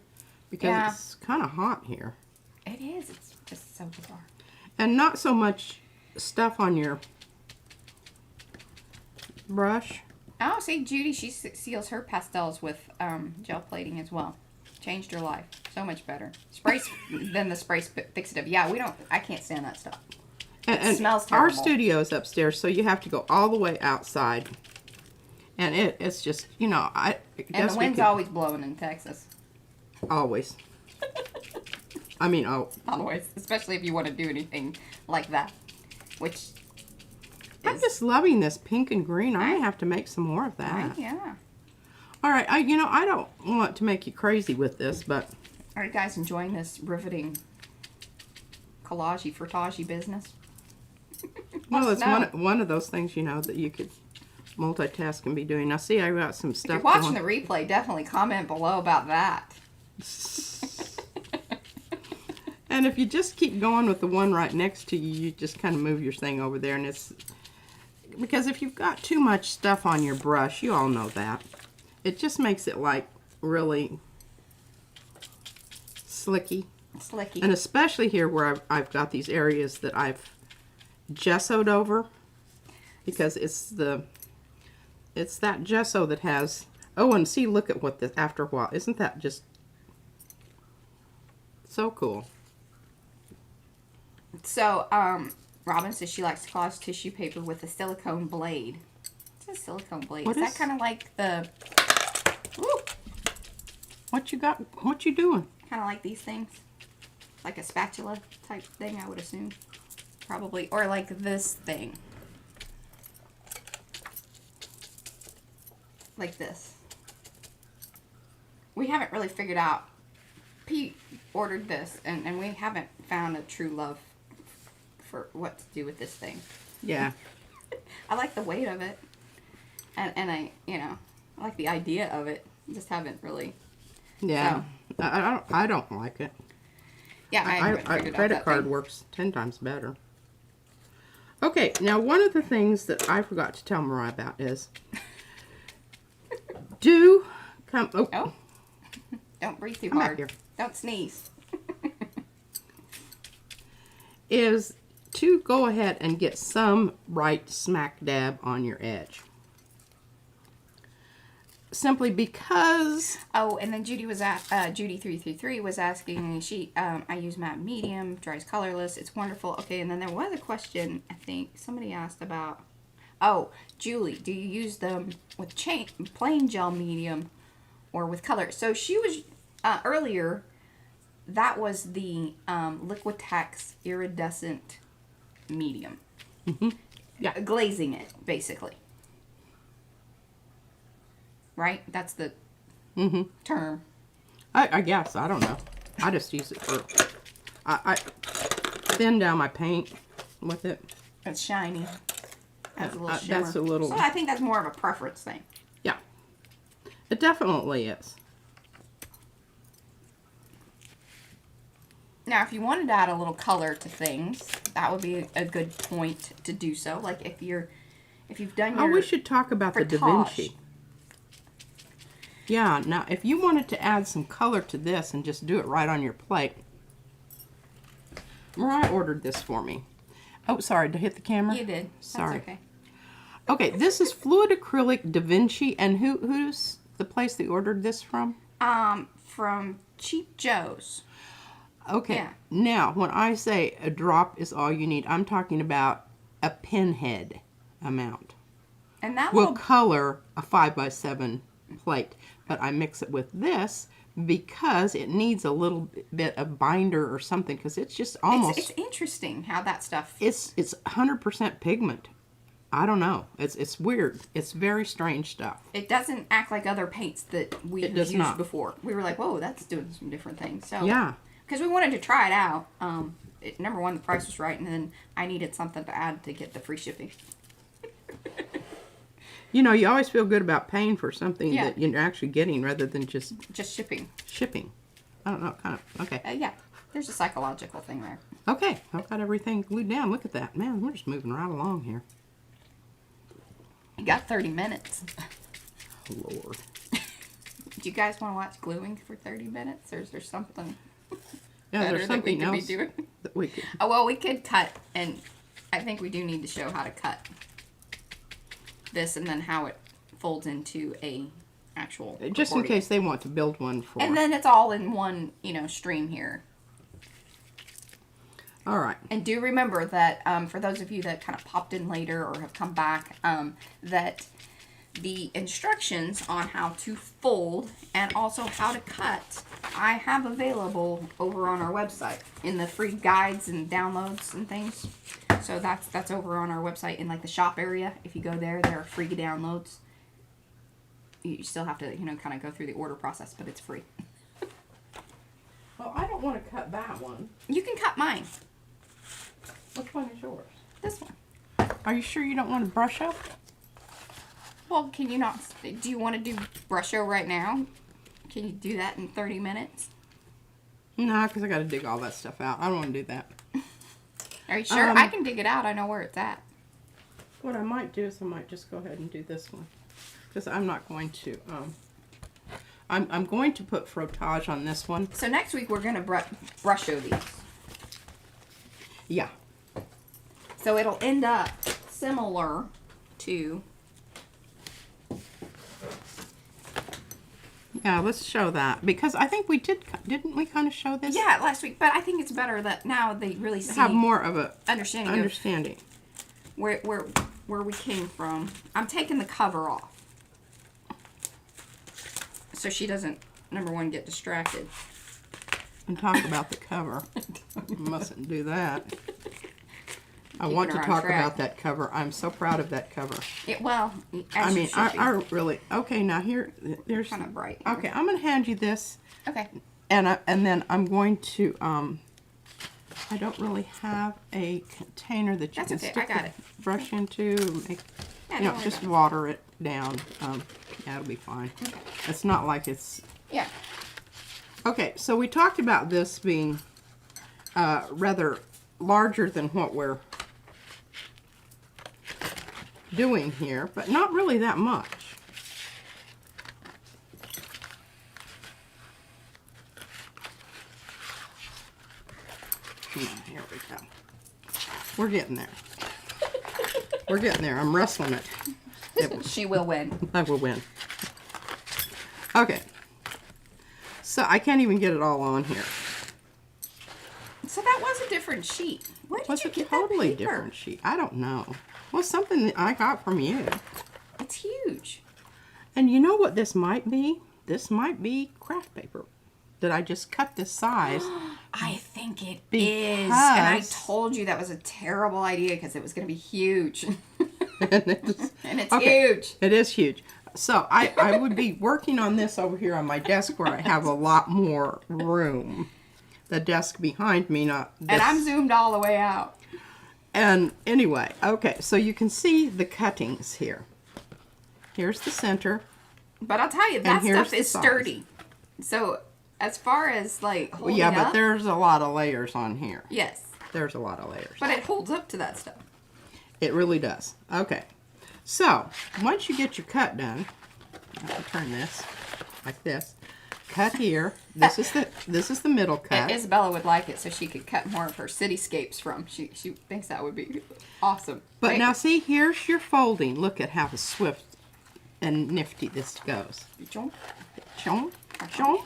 because Yeah. it's kind of hot here. It is. It's just so bizarre. And not so much stuff on your brush. Oh, see, Judy, she seals her pastels with gel plating as well. Changed her life. So much better. Spray than the spray fixative. Yeah, I can't stand that stuff. And smells our terrible. studio is upstairs, so you have to go all the way outside. And it's just, I guess And the wind's always blowing in Texas. always. I mean, Always. Especially if you want to do anything like that. Which I'm just loving this pink and green. I have to make some more of that. yeah. All right, I don't want to make you crazy with this, but Are you guys enjoying this riveting collage-y, frotage business? well, it's No. one of those things, that you could multitask and be doing. Now, see, I got some If stuff you're watching going. the replay, definitely comment below about that. And if you just keep going with the one right next to you, you just kind of move your thing over there, and it's because if you've got too much stuff on your brush, you all know that. It just makes it like really slicky. Slicky. And especially here where I've got these areas that I've gessoed over, because it's that gesso that has, oh, and see, look at what this, after a while, isn't that just so cool? So, Robin says she likes to collage tissue paper with a silicone blade. What's a silicone blade? What is is- that kind of like the... Ooh, What you got? What you doing? kind of like these things? Like a spatula type thing, I would assume. Probably. Or like this thing. Like this. We haven't really figured out. Pete ordered this, and we haven't found a true love for what to do with this thing. Yeah. I like the weight of it. And I like the idea of it. Just haven't really. Yeah. So. I don't like it. Yeah, I haven't figured out credit that card thing. works 10 times better. Okay, now one of the things that I forgot to tell Mariah about is Oh. Don't breathe too Come back hard. here. Don't sneeze. is to go ahead and get some right smack dab on your edge. Simply because Oh, and then Judy was at Judy333 was asking. I use matte medium, dries colorless. It's wonderful. Okay, and then there was a question. I think somebody asked about. Oh, Julie, do you use them with plain gel medium or with color? So she was earlier. That was the Liquitex iridescent medium. Yeah. Glazing it basically. Right? That's the term. I guess, I don't know. I just use it for, I thin down my paint with it. It's shiny. Adds a little shimmer. That's a little... So I think that's more of a preference thing. Yeah. It definitely is. Now, if you wanted to add a little color to things, that would be a good point to do so. Like if you've done your... Oh, we should talk about the Da Vinci. Yeah, now if you wanted to add some color to this and just do it right on your plate. Mariah ordered this for me. Oh, sorry, did I hit the camera? You did. Sorry. That's okay. Okay, this is Fluid Acrylic Da Vinci, and who's the place that you ordered this from? From Cheap Joe's. Okay, Yeah. Now when I say a drop is all you need, I'm talking about a pinhead amount. And that Will little... color a 5x7 plate, but I mix it with this because it needs a little bit of binder or something, because it's just almost... It's interesting how that stuff... It's 100% pigment. I don't know. It's weird. It's very strange stuff. It doesn't act like other paints that we've used not. before. We were like, whoa, that's doing some different things. So Yeah. Because we wanted to try it out. Number one, the price was right, and then I needed something to add to get the free shipping. You know, you always feel good about paying for something Yeah. that you're actually getting rather than just shipping. Shipping. I don't know, kind of. Okay. Yeah, there's a psychological thing there. Okay, I've got everything glued down. Look at that. Man, we're just moving right along here. You got 30 minutes. Oh, Lord. Do you guys want to watch gluing for 30 minutes, or is there something Yeah, better there's that we something could be else doing? that we could... Oh, well, we could cut, and I think we do need to show how to cut this and then how it folds into a actual Just in accordion. case they want to build one for... And then it's all in one, stream here. All right. And do remember that for those of you that kind of popped in later or have come back, that the instructions on how to fold and also how to cut, I have available over on our website in the free guides and downloads and things. So that's over on our website in like the shop area. If you go there, there are free downloads. You still have to, kind of go through the order process, but it's free. Well, I don't want to cut that one. You can cut mine. Which one is yours? This one. Are you sure you don't want to brush up? Well, can you not? Do you want to do brush show right now? Can you do that in 30 minutes? No, because I got to dig all that stuff out. I don't want to do that. Are you sure? I can dig it out. I know where it's at. What I might do is I might just go ahead and do this one. Because I'm not going to... I'm going to put Frotage on this one. So next week we're going to brush show these. Yeah. So it'll end up similar to... Yeah, let's show that. Because I think we didn't we kind of show this? Yeah, last week. But I think it's better that now they really see... Have more of a understanding. Where we came from. I'm taking the cover off. So she doesn't, number one, get distracted. And talk about the cover. You mustn't do that. I want to talk about that cover. I'm so proud of that cover. I really... Okay, now there's... kind of bright. Okay, I'm going to hand you this. Okay. And then I'm going to... I don't really have a container that you can stick the brush into. Just water it down. Yeah, it'll be fine. Okay. It's not like it's... Yeah. Okay, so we talked about this being rather larger than what we're doing here, but not really that much. Here we go. We're getting there. We're getting there. I'm wrestling it. She will win. I will win. Okay. So I can't even get it all on here. So that was a different sheet. Where did you get that totally paper? Different sheet. I don't know. Well, something that I got from you. It's huge. And you know what this might be? This might be craft paper. Did I just cut this size? I think it is. And I told you that was a terrible idea because it was going to be huge. and it's huge. It is huge. So I would be working on this over here on my desk where I have a lot more room. The desk behind me, not this. And I'm zoomed all the way out. And anyway, okay, so you can see the cuttings here. Here's the center. But I'll tell you, that here's stuff the is size. sturdy. So as far as like Well, holding yeah, up, but there's a lot of layers on here. yes, There's a lot of layers. but it holds up to that stuff. It really does. Okay. So, once you get your cut done, I have to turn this like this. Cut here. This is the middle cut. Isabella would like it so she could cut more of her cityscapes from. She thinks that would be awesome. But right? now see, here's your folding. Look at how swift and nifty this goes. Chomp. Chomp, chomp.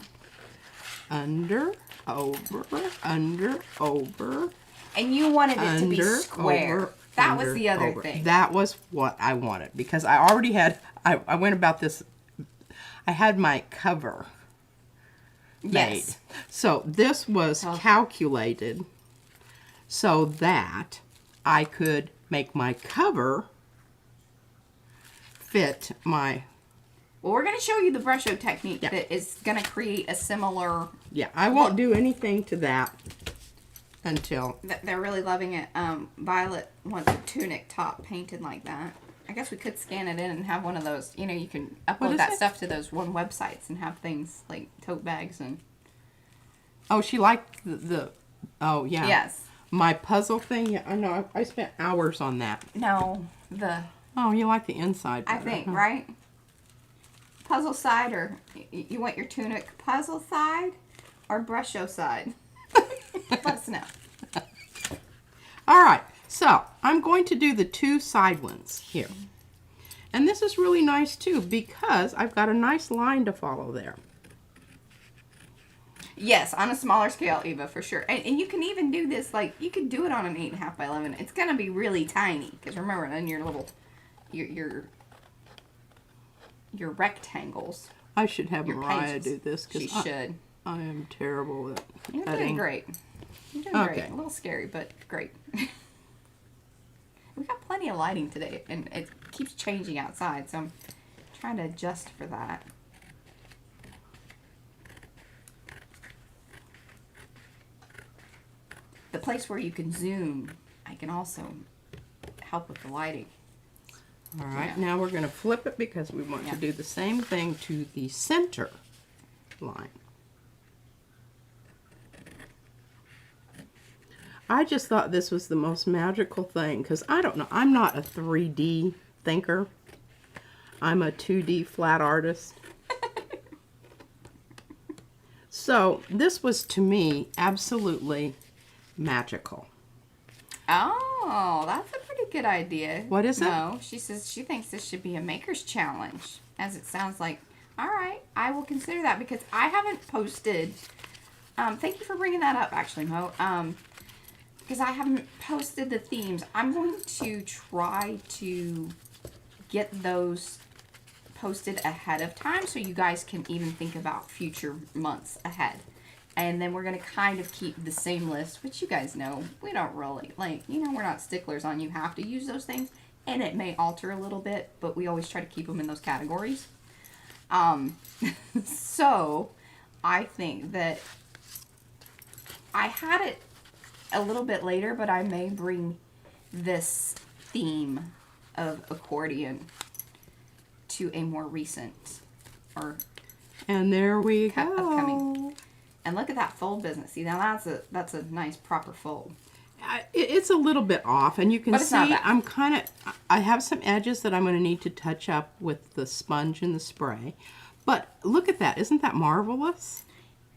Under, over, under, over. And you wanted it to be Under, square. over, that under, was the other over. thing. That was what I wanted because I already had, I went about this, I had my cover made. Yes. So this was calculated so that I could make my cover fit my... Well, we're going to show you the brush out technique Yeah. that is going to create a similar... Yeah, I won't do anything to that until... They're really loving it. Violet wants a tunic top painted like that. I guess we could scan it in and have one of those. You know, you can What upload is that it? stuff to those one websites and have things like tote bags and... Oh, she liked the oh, yeah. Yes. My puzzle thing, yeah, I know. I spent hours on that. No, Oh, you like the inside I better, think, huh? right? Puzzle side, or you want your tunic puzzle side or brush show side? Let us know. All right, so I'm going to do the two side ones here. And this is really nice too because I've got a nice line to follow there. Yes, on a smaller scale, Eva, for sure. And you can even do this, like, you could do it on an 8.5 by 11. It's going to be really tiny. Because remember, then your little, your rectangles. I should have Your Mariah pages. do this She because should. I am terrible at You're cutting. doing great. You're doing Okay. great. A little scary, but great. We got plenty of lighting today, and it keeps changing outside, so I'm trying to adjust for that. The place where you can zoom, I can also help with the lighting. All right, Yeah. now we're going to flip it because we want Yeah. to do the same thing to the center line. I just thought this was the most magical thing because I don't know, I'm not a 3D thinker. I'm a 2D flat artist. So this was to me absolutely magical. Oh, that's a pretty good idea. What is it? No, she says she thinks this should be a maker's challenge, as it sounds like. All right, I will consider that because I haven't posted. Thank you for bringing that up, actually, Mo. Because I haven't posted the themes. I'm going to try to get those posted ahead of time so you guys can even think about future months ahead. And then we're going to kind of keep the same list, which you guys know, we don't really, like, you know, we're not sticklers on you have to use those things. And it may alter a little bit, but we always try to keep them in those categories. So, I think that I had it a little bit later, but I may bring this theme of accordion to a more recent or And there we go. upcoming. And look at that fold business. See, now that's a nice proper fold. It's a little bit off, and you can But it's not see bad. I have some edges that I'm going to need to touch up with the sponge and the spray. But look at that. Isn't that marvelous?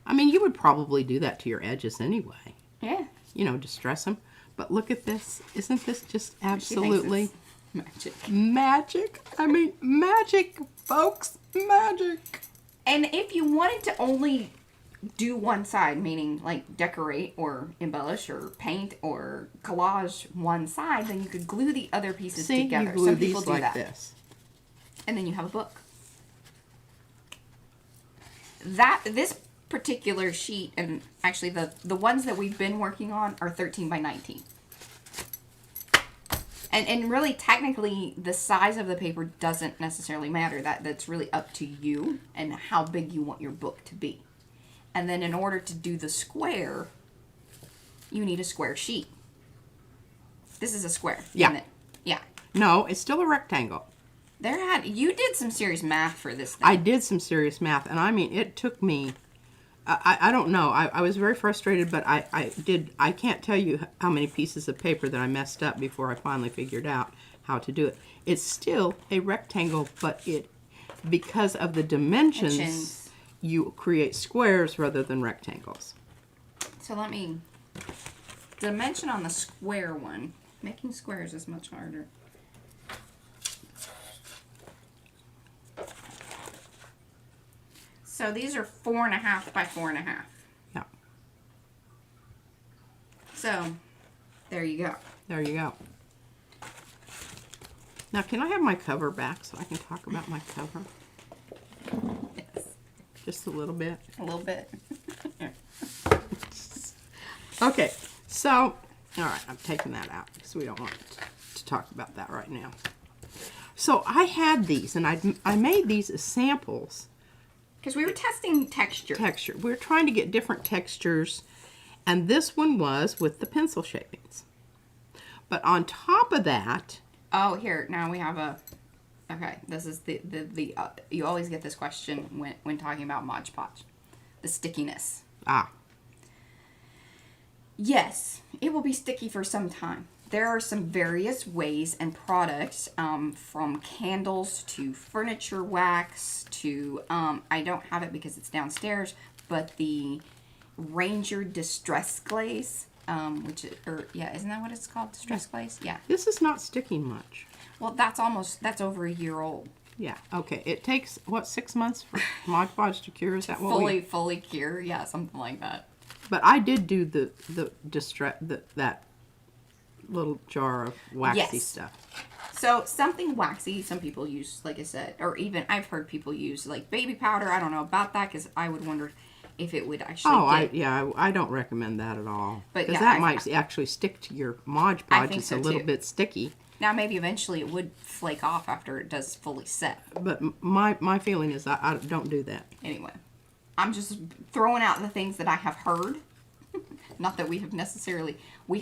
I mean, you would probably do that to your edges anyway. Yeah. You know, distress them. But look at this. Isn't this just She thinks absolutely it's magic. magic? I mean, magic, folks. Magic. And if you wanted to only do one side, meaning like decorate or embellish or paint or collage one side, then you could glue the other pieces See, together. you glue Some these people do like that. this. And then you have a book. This particular sheet, and actually the ones that we've been working on are 13 by 19. And really, technically, the size of the paper doesn't necessarily matter. That's really up to you and how big you want your book to be. And then in order to do the square, you need a square sheet. This is a square. Yeah. Isn't it? Yeah. No, it's still a rectangle. You did some serious math for this thing. I did some serious math, and I mean, it took me, I don't know, I was very frustrated, but I can't tell you how many pieces of paper that I messed up before I finally figured out how to do it. It's still a rectangle, but because of the dimensions, you create squares rather than rectangles. So let me dimension on the square one. Making squares is much harder. So these are 4.5 by 4.5. Yeah. So there you go. There you go. Now, can I have my cover back so I can talk about my cover? Yes. Just a little bit. A little bit. Okay, so, all right, I'm taking that out because we don't want to talk about that right now. So I had these, and I made these as samples. Because we were testing texture. We were trying to get different textures, and this one was with the pencil shavings. But on top of that... Oh, here, now we have a... Okay, this is the you always get this question when talking about Mod Podge. The stickiness. Ah. Yes, it will be sticky for some time. There are some various ways and products, from candles to furniture wax to, I don't have it because it's downstairs, but the Ranger Distress Glaze, isn't that what it's called? Distress Glaze? Yeah. This is not sticking much. Well, that's over a year old. Yeah, okay. It takes, what, 6 months for Mod Podge to cure? Is that what we... Fully cure? Yeah, something like that. But I did do that little jar of waxy stuff. So something waxy, some people use, like I said, or even I've heard people use like baby powder. I don't know about that because I would wonder if it would actually. I don't recommend that at all. But because that might actually stick to your Mod Podge. It's a little bit sticky. Now maybe eventually it would flake off after it does fully set. But my feeling is I don't do that. Anyway, I'm just throwing out the things that I have heard. Not that we have necessarily, we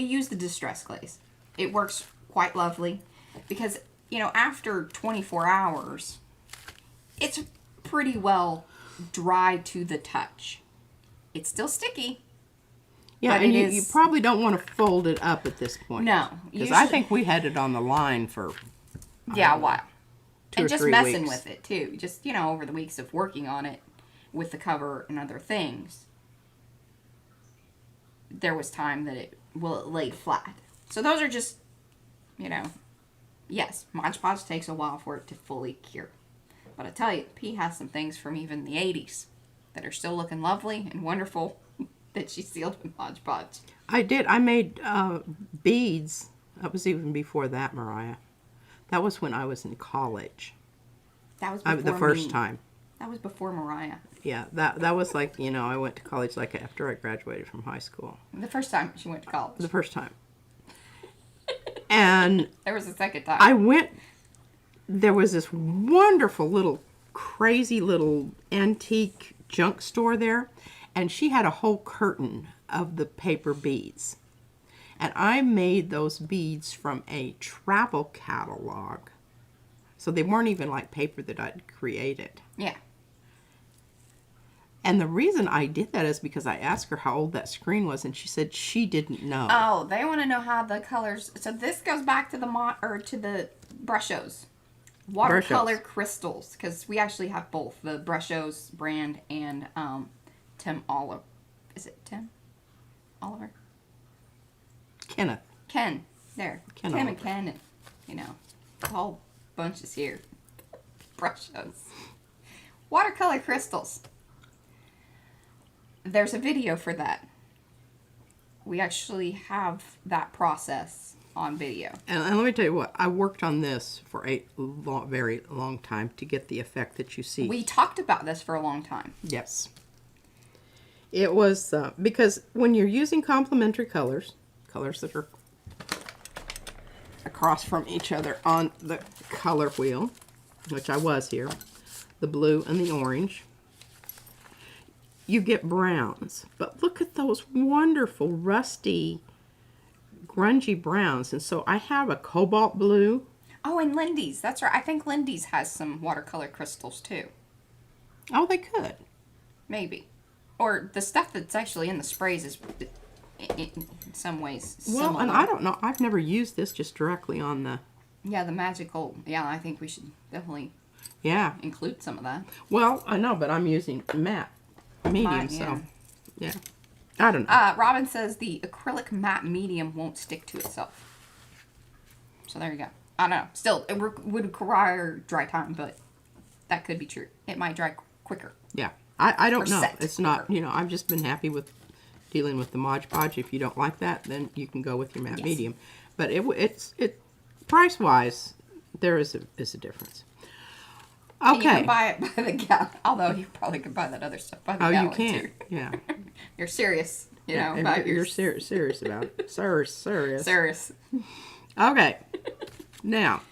use the Distress Glaze. It works quite lovely because, after 24 hours, it's pretty well dry to the touch. It's still sticky. Yeah, and you probably don't want to fold it up at this point. No. Because I think we had it on the line for, a while. 2 or 3 weeks. And just messing with it, too. Just, over the weeks of working on it with the cover and other things. There was time that it laid flat. So those are just, yes, Mod Podge takes a while for it to fully cure. But I tell you, P has some things from even the 80s that are still looking lovely and wonderful that she sealed with Mod Podge. I did. I made beads. That was even before that, Mariah. That was when I was in college. That was before the first time. That was before Mariah. Yeah, that was like, I went to college like after I graduated from high school. The first time she went to college. The first time. And there was a second time. There was this wonderful little, crazy little antique junk store there, and she had a whole curtain of the paper beads. And I made those beads from a travel catalog. So they weren't even like paper that I'd created. Yeah. And the reason I did that is because I asked her how old that screen was, and she said she didn't know. Oh, they want to know how the colors. So this goes back to the Brushos, watercolor crystals, because we actually have both the Brushos brand and Tim Oliver. Is it Tim Oliver? Kenneth. Ken. There. Ken Tim Oliver. and Ken, and the whole bunch is here. Brushos. Watercolor crystals. There's a video for that. We actually have that process on video. And let me tell you what, I worked on this for a very long time to get the effect that you see. We talked about this for a long time. Yes. It was, because when you're using complementary colors that are across from each other on the color wheel, which I was here, the blue and the orange, you get browns. But look at those wonderful rusty grungy browns. And so I have a cobalt blue. Oh, and Lindy's. That's right. I think Lindy's has some watercolor crystals too. Oh, they could. Maybe. Or the stuff that's actually in the sprays is in some ways similar. Well, and I don't know. I've never used this just directly on the... Yeah, the magical. Yeah, I think we should definitely include some of that. Well, I know, but I'm using matte medium, so... Yeah. I don't know. Robin says the acrylic matte medium won't stick to itself. So there you go. I don't know. Still, it would require dry time, but that could be true. It might dry quicker. Yeah. I don't know. It's quicker. not, you know, I've just been happy with dealing with the Mod Podge. If you don't like that, then you can go with your matte medium. But it's price-wise, there is a difference. Okay. And you can buy it by the gallon. Although you probably could buy that other stuff by the gallon, you can. too. Yeah. You're serious, about you're serious about it. Serious. Serious. Okay. Now,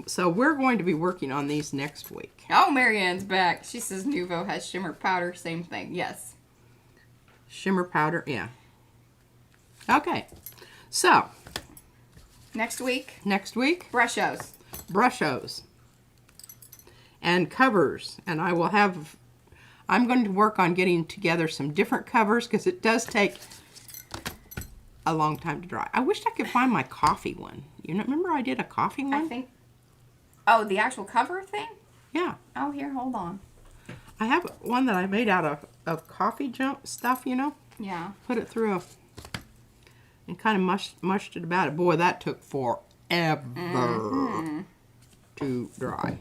so we're going to be working on these next week. Oh, Marianne's back. She says Nuvo has shimmer powder. Same thing. Yes. Shimmer powder, yeah. Okay. So. Next week. Brushos. And covers. And I'm going to work on getting together some different covers because it does take a long time to dry. I wish I could find my coffee one. You know, remember I did a coffee one? I think. Oh, the actual cover thing? Yeah. Oh, here, hold on. I have one that I made out of coffee junk stuff, you know? Yeah. Put it through and kind of mushed it about it. Boy, that took forever to dry.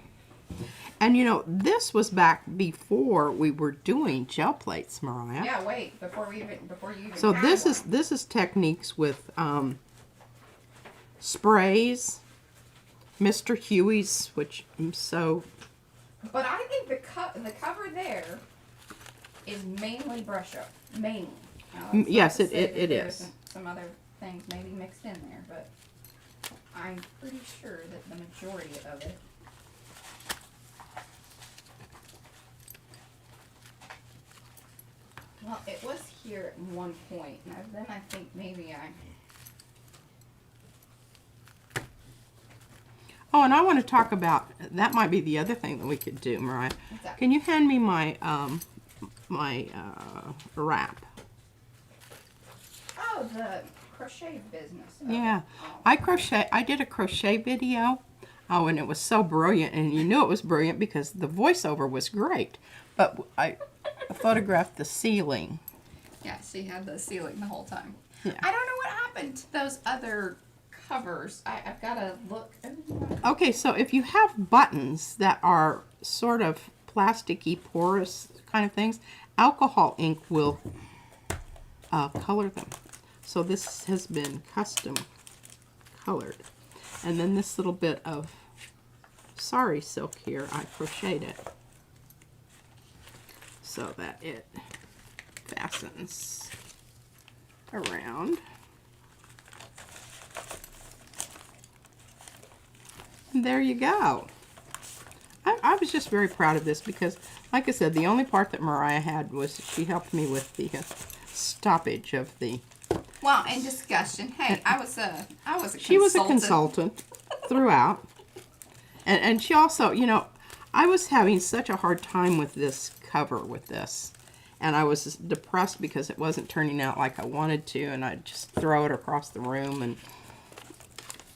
And you know, this was back before we were doing gel plates, Mariah. Yeah, wait, before you even So had this is techniques with sprays, Mr. Huey's, which I'm so... But I think the cover there is mainly brush up. Mainly. Now, yes, it there's is. Some other things maybe mixed in there, but I'm pretty sure that the majority of it. Well, it was here at one point. Now then I think maybe Oh, and I want to talk about, that might be the other thing that we could do, Mariah. Exactly. Can you hand me my wrap? Oh, the crochet business. Yeah. I did a crochet video. Oh, and it was so brilliant, and you knew it was brilliant because the voiceover was great. But I photographed the ceiling. Yeah, she had the ceiling the whole time. Yeah. I don't know what happened to those other covers. I've got to look. Okay, so if you have buttons that are sort of plasticky, porous kind of things, alcohol ink will color them. So this has been custom colored. And then this little bit of sari silk here, I crocheted it so that it fastens around. And there you go. I was just very proud of this because, like I said, the only part that Mariah had was she helped me with the stoppage of the... Well, in discussion, hey, I was a consultant. She was a consultant throughout. And she also, you know, I was having such a hard time with this cover with this. And I was depressed because it wasn't turning out like I wanted to. And I'd just throw it across the room and,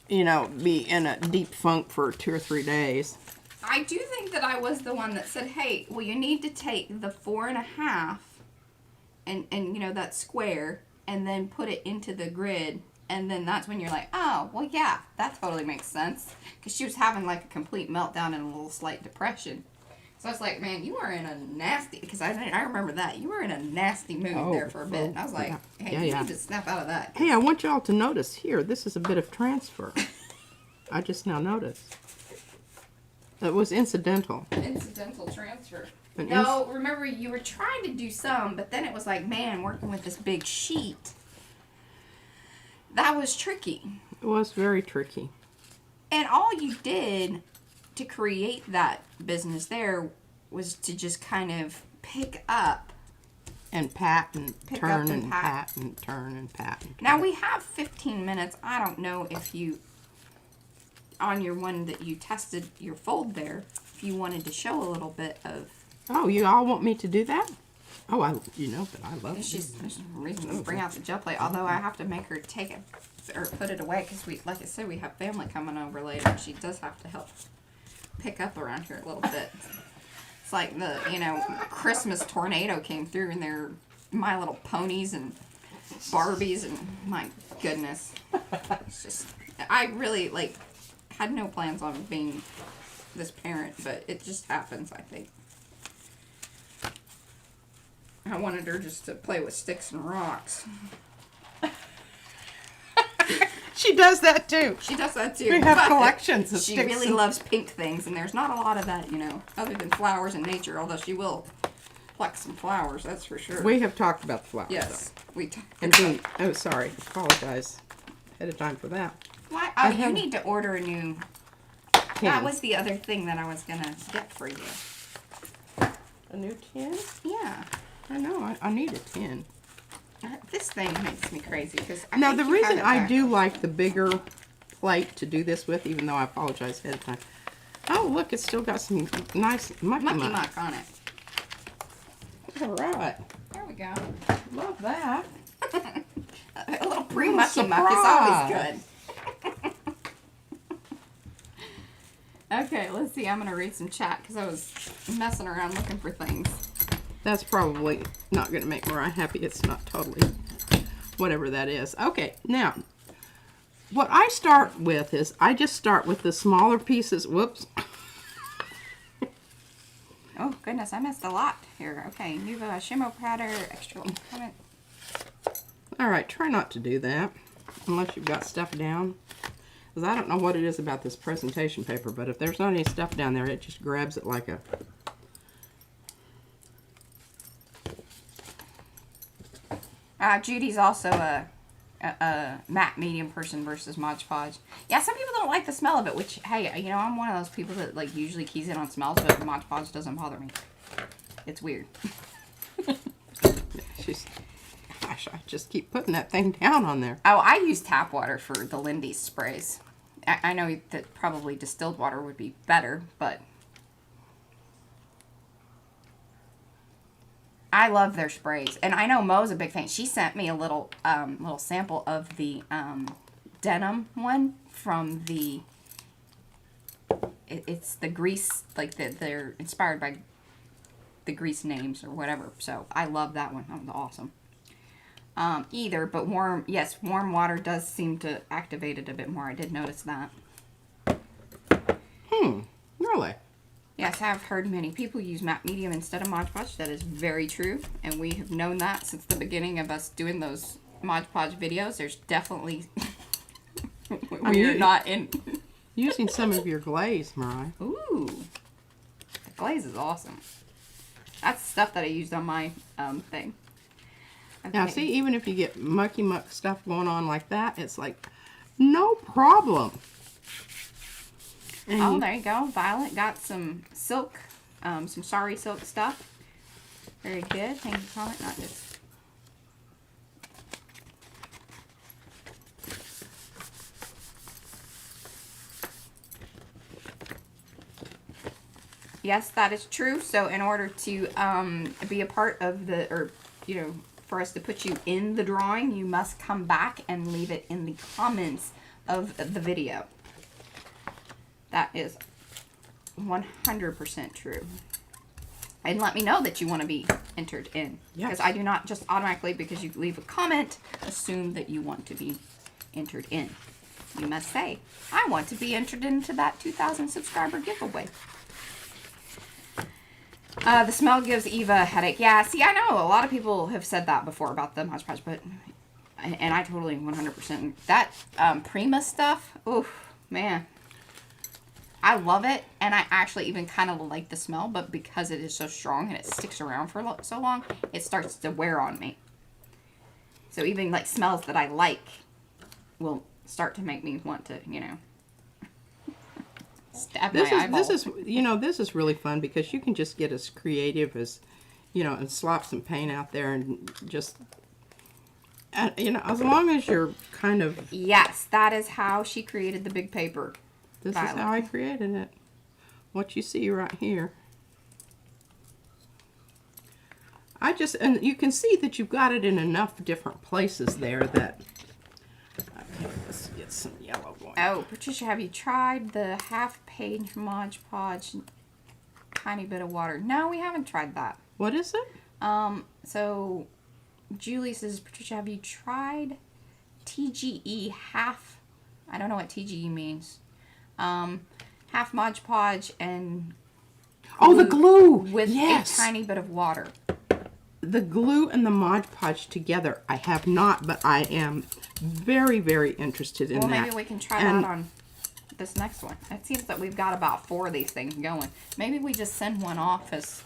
you know, be in a deep funk for 2 or 3 days. I do think that I was the one that said, hey, well, you need to take the 4.5 and you know, that square, and then put it into the grid. And then that's when you're like, oh, well, yeah, that totally makes sense. Because she was having like a complete meltdown and a little slight depression. So I was like, man, you were in a nasty, because I remember that. You were in a nasty mood there for a bit. And I was like, hey, you need to snap out of that. Hey, I want y'all to notice here, this is a bit of transfer. I just now noticed. It was incidental. Incidental transfer. No, remember, you were trying to do some, but then it was like, man, working with this big sheet. That was tricky. It was very tricky. And all you did to create that business there was to just kind of pick up and pat and Pick turn up and and pat. pat and turn and pat. And Now we have 15 minutes. I don't know if you, on your one that you tested your fold there, if you wanted to show a little bit of. Oh, you all want me to do that? Oh, you know that I love it. There's no reason to bring out the gel plate. Although I have to make her take it or put it away because we, like I said, we have family coming over later. And she does have to help pick up around here a little bit. It's like the, Christmas tornado came through and they're My Little Ponies and Barbies and my goodness. It's just, I really, had no plans on being this parent, but it just happens, I think. I wanted her just to play with sticks and rocks. She does that too. She does that too. We have collections of she sticks. She really loves pink things, and there's not a lot of that, other than flowers and nature, although she will pluck some flowers, that's for sure. We have talked about the flowers. Yes. We talked and oh, sorry. Apologize ahead of time for that. Why? Oh, you need to order a new... Tin. That was the other thing that I was going to get for you. A new tin? Yeah. I know. I need a tin. This thing makes me crazy because Now, the reason I do like the bigger plate to do this with, even though I apologize ahead of time. Oh, look, it's still got some nice mucky muck on it. All right. There we go. Love that. A little pre-mucky muck is always good. Okay, let's see. I'm going to read some chat because I was messing around looking for things. That's probably not going to make Mariah happy. It's not totally whatever that is. Okay, now, what I start with is I just start with the smaller pieces. Whoops. Oh, goodness. I missed a lot here. Okay, Nuva Shimmer Powder, extra long comment. All right, try not to do that unless you've got stuff down. Because I don't know what it is about this presentation paper, but if there's not any stuff down there, it just grabs it like a... Judy's also a matte medium person versus Mod Podge. Yeah, some people don't like the smell of it, which, hey, I'm one of those people that, usually keys in on smells, but Mod Podge doesn't bother me. It's weird. Gosh, I just keep putting that thing down on there. Oh, I use tap water for the Lindy's sprays. I know that probably distilled water would be better, but I love their sprays. And I know Mo's a big fan. She sent me a little sample of the denim one from the... It's the grease, they're inspired by the grease names or whatever. So I love that one. That was awesome. But warm water does seem to activate it a bit more. I did notice that. Really? Yes, I've heard many people use matte medium instead of Mod Podge. That is very true, and we have known that since the beginning of us doing those Mod Podge videos. There's definitely we're not in using some of your glaze, Mariah. Ooh, the glaze is awesome. That's the stuff that I used on my thing. Okay. Now, see, even if you get mucky muck stuff going on like that, it's like, no problem. And oh, there you go. Violet got some silk, some sorry silk stuff. Very good. Thank you, comment. Not just... Yes, that is true. So in order to be a part of the, or, for us to put you in the drawing, you must come back and leave it in the comments of the video. That is 100% true. And let me know that you want to be entered in. Yes. Because I do not just automatically, because you leave a comment, assume that you want to be entered in. You must say, I want to be entered into that 2,000 subscriber giveaway. The smell gives Eva a headache. Yeah, see, I know a lot of people have said that before about the Mod Podge, but, and I totally 100%. That Prima stuff, oof, man. I love it, and I actually even kind of like the smell, but because it is so strong and it sticks around for so long, it starts to wear on me. So even smells that I like will start to make me want to, stab my eyeball. This is really fun because you can just get as creative as you know, and slop some paint out there and just, you know, as long as you're kind of... Yes, that is how she created the big paper. This is how I created it. What you see right here. And you can see that you've got it in enough different places there that... Okay, let's get some yellow going. Oh, Patricia, have you tried the half-page Mod Podge, tiny bit of water? No, we haven't tried that. What is it? So Julie says, Patricia, have you tried TGE half? I don't know what TGE means. Half Mod Podge and oh, the glue with a tiny bit of water. The glue and the Mod Podge together, I have not, but I am very, very interested in that. Well, maybe we can try that on this next one. It seems that we've got about 4 of these things going. Maybe we just send one off as...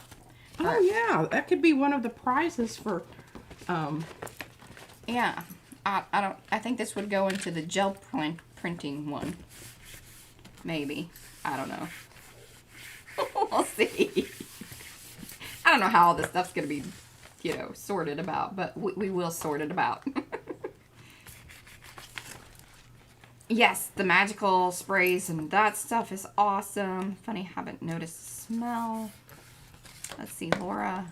Oh, yeah. That could be one of the prizes for... Yeah. I think this would go into the gel printing one. Maybe. I don't know. We'll see. I don't know how all this stuff's going to be, you know, sorted about, but we will sort it about. Yes, the magical sprays and that stuff is awesome. Funny, haven't noticed the smell. Let's see, Laura.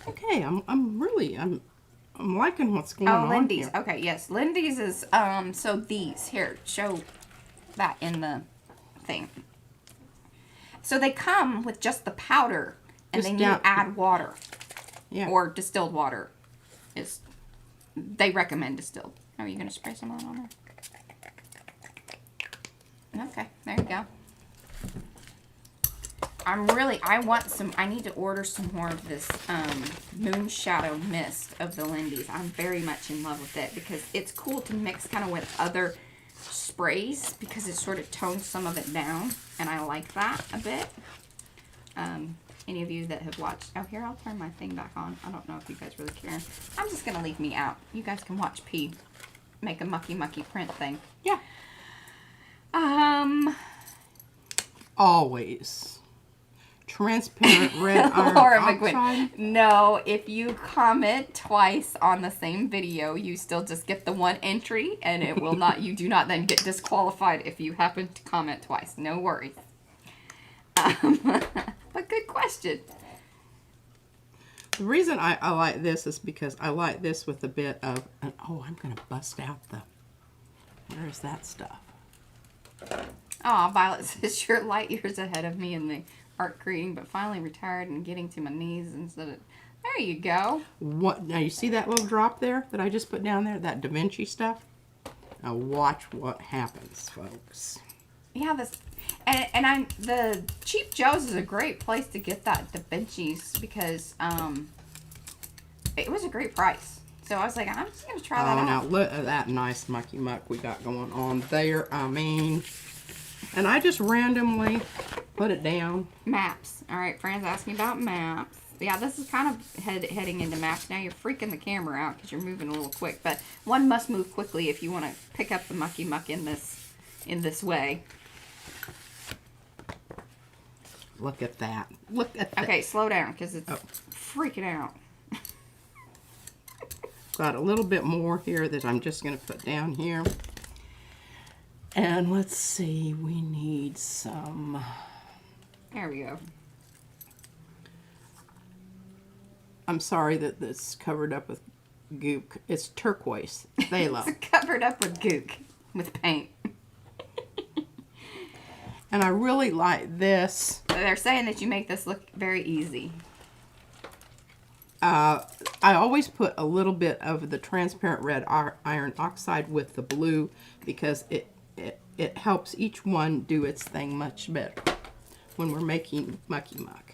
Okay, I'm liking what's going on. Oh, Lindy's. Here. Okay, yes. Lindy's is, so these. Here, show that in the thing. So they come with just the powder, and then you add water. Yeah. Or distilled water. They recommend distilled. Are you going to spray some of that on there? Okay, there you go. I need to order some more of this Moon Shadow Mist of the Lindy's. I'm very much in love with it because it's cool to mix kind of with other sprays because it sort of tones some of it down, and I like that a bit. Any of you that have watched... Oh, here, I'll turn my thing back on. I don't know if you guys really care. I'm just going to leave me out. You guys can watch P make a mucky print thing. Yeah. Always. Transparent red iron Laura oxide. McQuinn. No, if you comment twice on the same video, you still just get the 1 entry, and it will not. You do not then get disqualified if you happen to comment twice. No worries. But good question. The reason I like this is because I like this with a bit of... oh, I'm going to bust out the... Where's that stuff? Oh, Violet says you're light years ahead of me in the art creating, but finally retired and getting to my knees instead of... There you go. What? Now, you see that little drop there that I just put down there? That Da Vinci stuff? Now, watch what happens, folks. Yeah, the Cheap Joe's is a great place to get that Da Vinci's because it was a great price. So I was like, I'm just gonna try that out. Now look at that nice mucky muck we got going on there. I mean, and I just randomly put it down. Maps. All right, Fran's asking about maps. Yeah, this is kind of heading into maps. Now you're freaking the camera out because you're moving a little quick, but one must move quickly if you want to pick up the mucky muck in this way. Look at that. Look at that. Okay, slow down because it's freaking out. Got a little bit more here that I'm just going to put down here. And let's see, we need some... There we go. I'm sorry that this is covered up with gook. It's turquoise. Phthalo. It's covered up with gook, with paint. And I really like this. They're saying that you make this look very easy. I always put a little bit of the transparent red iron oxide with the blue because it helps each one do its thing much better when we're making mucky muck.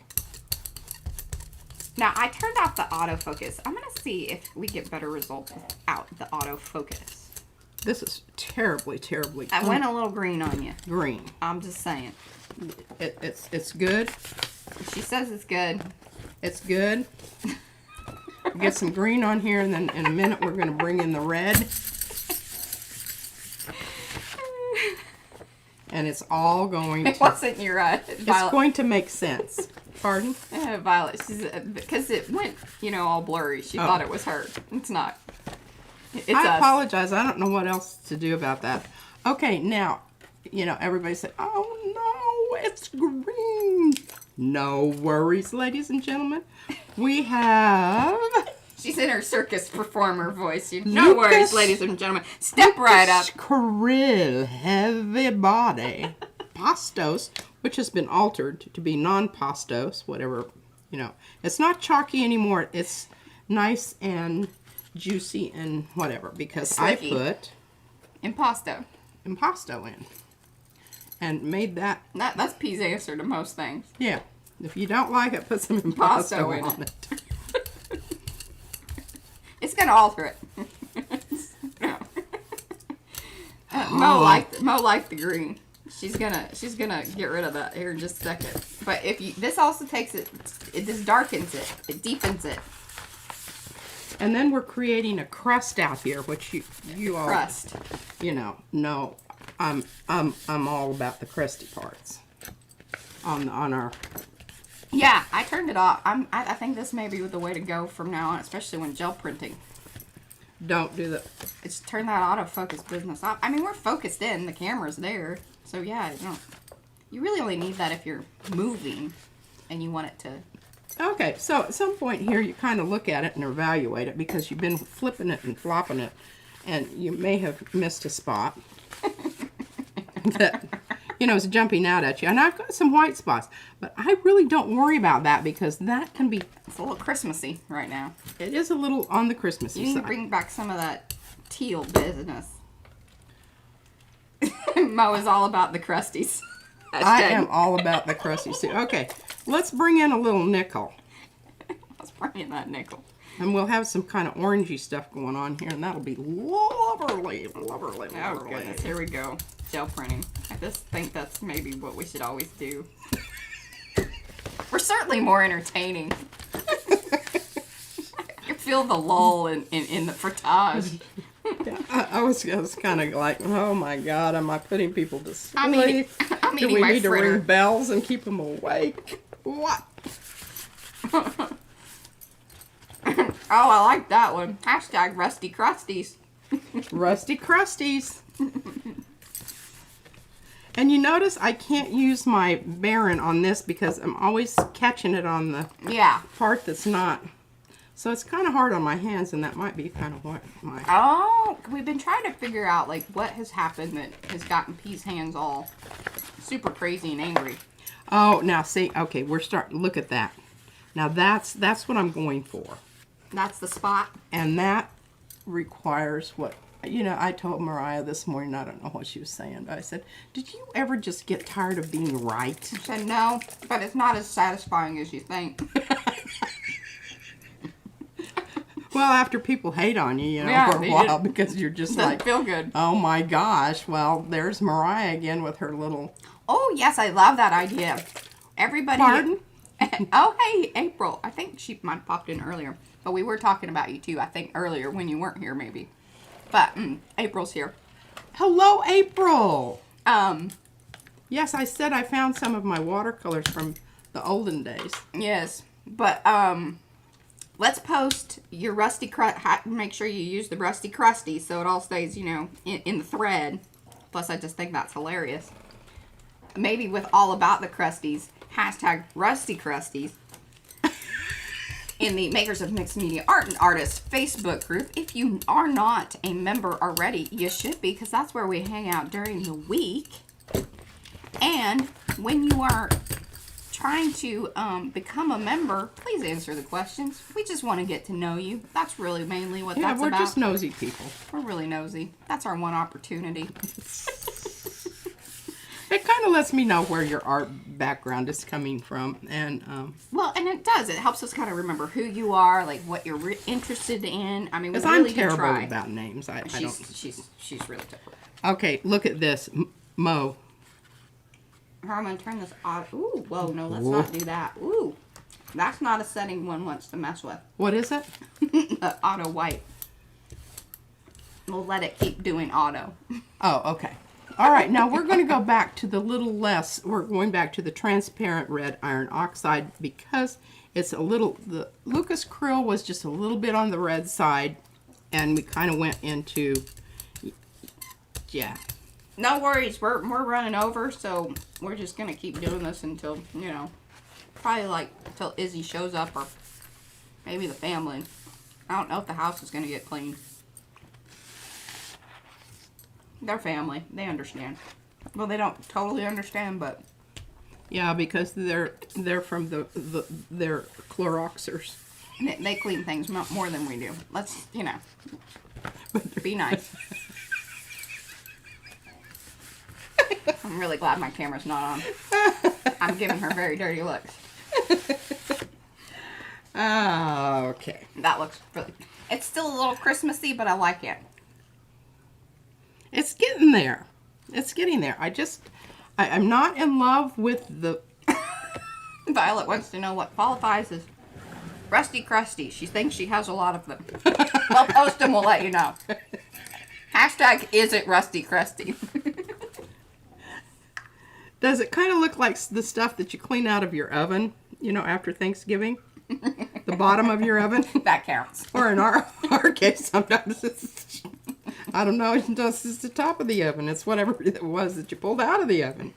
Now, I turned off the autofocus. I'm going to see if we get better results without the autofocus. This is terribly, terribly I went a little green on you. green. I'm just saying. It's good. She says it's good. It's good. Get some green on here, and then in a minute we're going to bring in the red. And it's all going It to... wasn't your It's Violet. going to make sense. Pardon? Violet. She's because it went, all blurry. She thought it was her. It's not. It's I us. apologize. I don't know what else to do about that. Okay, now, everybody said, oh no, it's green. No worries, ladies and gentlemen. We have... She's in her circus performer voice. No worries, ladies and gentlemen. Step right up. Krill, heavy body. Pastels, which has been altered to be non-pastos, whatever, It's not chalky anymore. It's nice and juicy and whatever, because Slicky. I put Impasto. impasto in. And made that, That's P's answer to most things. yeah. If you don't like it, put some Impasto impasto in on it. It's gonna alter it. No. Mo liked the green. She's gonna get rid of that here in just a second. But this also takes it just darkens it. It deepens it. And then we're creating a crust out here, which you all Crust. know. I'm all about the crusty parts on our. Yeah, I turned it off. I think this may be the way to go from now on, especially when gel printing. Don't do that. It's turn that autofocus business off. I mean, we're focused in. The camera's there. So, yeah, you really only need that if you're moving and you want it to... Okay, so at some point here, you kind of look at it and evaluate it because you've been flipping it and flopping it, and you may have missed a spot that, is jumping out at you. And I've got some white spots, but I really don't worry about that because that can be... It's a little Christmassy right now. It is a little on the Christmassy You need side. to bring back some of that teal business. Mo is all about the crusties. I am all about the crusty soup. Okay, let's bring in a little nickel. Let's bring in that nickel. And we'll have some kind of orangey stuff going on here, and that'll be lovely. Oh, goodness. Here we go. Gel printing. I just think that's maybe what we should always do. We're certainly more entertaining. You feel the lull in the frotage. Yeah, I was kind of like, oh my God, am I putting people to sleep? I'm eating Do we my need to fritter. ring bells and keep them awake? What? Oh, I like that one. Hashtag Rusty Crusties. Rusty Crusties. And you notice I can't use my Baron on this because I'm always catching it on the part that's not. So it's kind of hard on my hands, and that might be kind of what my... Oh, we've been trying to figure out, like, what has happened that has gotten P's hands all super crazy and angry. Oh, now see, okay, we're starting, look at that. Now that's what I'm going for. That's the spot. And that requires what, I told Mariah this morning, I don't know what she was saying, but I said, did you ever just get tired of being right? She said, no, but it's not as satisfying as you think. Well, after people hate on you, Yeah, for a while, because you're just Doesn't like, feel good. oh my gosh, well, there's Mariah again with her little... Oh, yes, I love that idea. Everybody... Pardon? Oh, hey, April. I think she might have popped in earlier. But we were talking about you, too, I think, earlier when you weren't here, maybe. But April's here. Hello, April! Yes, I said I found some of my watercolors from the olden days. Yes, but let's post your rusty make sure you use the rusty crusty so it all stays, in the thread. Plus, I just think that's hilarious. Maybe with all about the crusties, hashtag rusty crusties. In the Makers of Mixed Media Art and Artists Facebook group. If you are not a member already, you should be, because that's where we hang out during the week. And when you are trying to become a member, please answer the questions. We just want to get to know you. That's really mainly what that's about. Yeah, we're just nosy people. We're really nosy. That's our one opportunity. It kind of lets me know where your art background is coming from, and well, and it does. It helps us kind of remember who you are, like what you're interested in. I mean, we because really I'm terrible do try. about names. I don't. She's really terrible. Okay, look at this, Mo. I'm gonna turn this off. Ooh, whoa, no, let's not do that. Ooh, that's not a setting one wants to mess with. What is it? Auto white. We'll let it keep doing auto. Oh, okay. All right, now we're going to go back to the little less. We're going back to the transparent red iron oxide because it's a little, the Lucas Krill was just a little bit on the red side, and we kind of went into, yeah. No worries, we're running over, so we're just going to keep doing this until, you know, probably like until Izzy shows up or maybe the family. I don't know if the house is going to get clean. They're family. They understand. Well, they don't totally understand, but Yeah, because they're from they're Cloroxers. they clean things more than we do. Let's, you know, be nice. I'm really glad my camera's not on. I'm giving her very dirty looks. Okay. That looks really... It's still a little Christmassy, but I like it. It's getting there. It's getting there. I'm not in love with the... Violet wants to know what qualifies as rusty crusty. She thinks she has a lot of them. We'll post them, we'll let you know. Hashtag is it rusty crusty? Does it kind of look like the stuff that you clean out of your oven, you know, after Thanksgiving? The bottom of your oven? That counts. Or in our case, sometimes it's, I don't know, it's the top of the oven. It's whatever it was that you pulled out of the oven.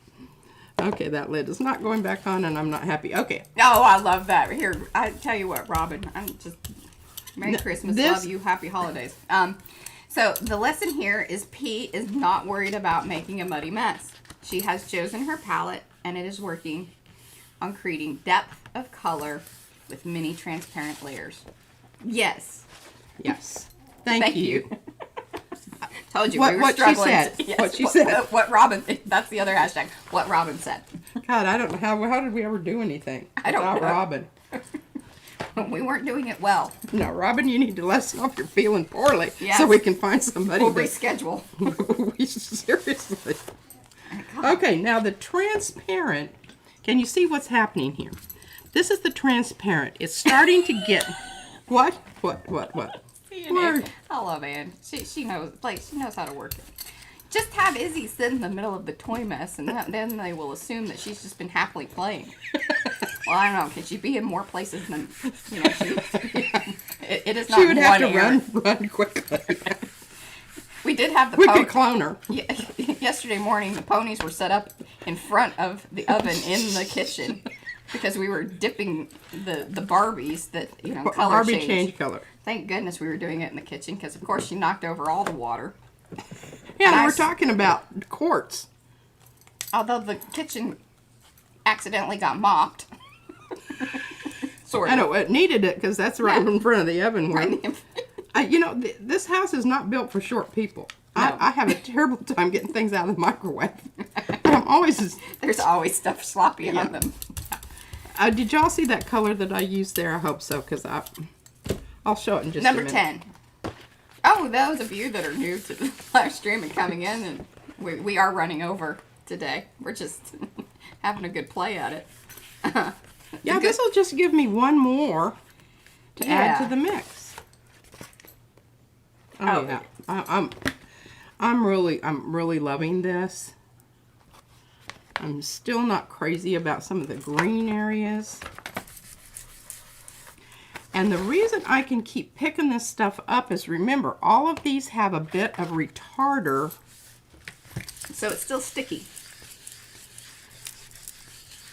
Okay, that lid is not going back on, and I'm not happy. Okay. Oh, I love that. Here, I tell you what, Robin, I'm just... Merry Christmas, love you, happy holidays. So the lesson here is P is not worried about making a muddy mess. She has chosen her palette, and it is working on creating depth of color with many transparent layers. Yes. Yes. Thank you. Told you we were struggling. She said. Yes, what she said. What Robin, that's the other hashtag, what Robin said. God, I don't know how did we ever do anything I don't without know. Robin? We weren't doing it well. No, Robin, you need to let us know if you're feeling poorly Yes. so we can find somebody. We'll reschedule. We seriously. Okay, now the transparent, can you see what's happening here? This is the transparent. It's starting to get, what? Word. I love Ann. She knows, like, she knows how to work it. Just have Izzy sit in the middle of the toy mess, and then they will assume that she's just been happily playing. Well, I don't know. Can she be in more places than, you know, it is not She would have to area. run quickly. We did have the We could clone her. Yesterday morning, the ponies were set up in front of the oven in the kitchen because we were dipping the Barbies that, you know, color Barbie change. change color. Thank goodness we were doing it in the kitchen because, of course, she knocked over all the water. Yeah, And we're talking about quartz. Although the kitchen accidentally got mopped. Sort of. I know, it needed it because that's right in front of the oven. Right. You know, this house is not built for short people. No. I have a terrible time getting things out of the microwave. I'm always... There's always stuff sloppy Yeah. on them. Did y'all see that color that I used there? I hope so, because I'll show it in just Number a minute. 10. Oh, those of you that are new to the live stream and coming in, and we are running over today. We're just having a good play at it. Yeah, this will just give me one more to add to the mix. Oh yeah, I'm really loving this. I'm still not crazy about some of the green areas. And the reason I can keep picking this stuff up is, remember, all of these have a bit of retarder. So it's still sticky.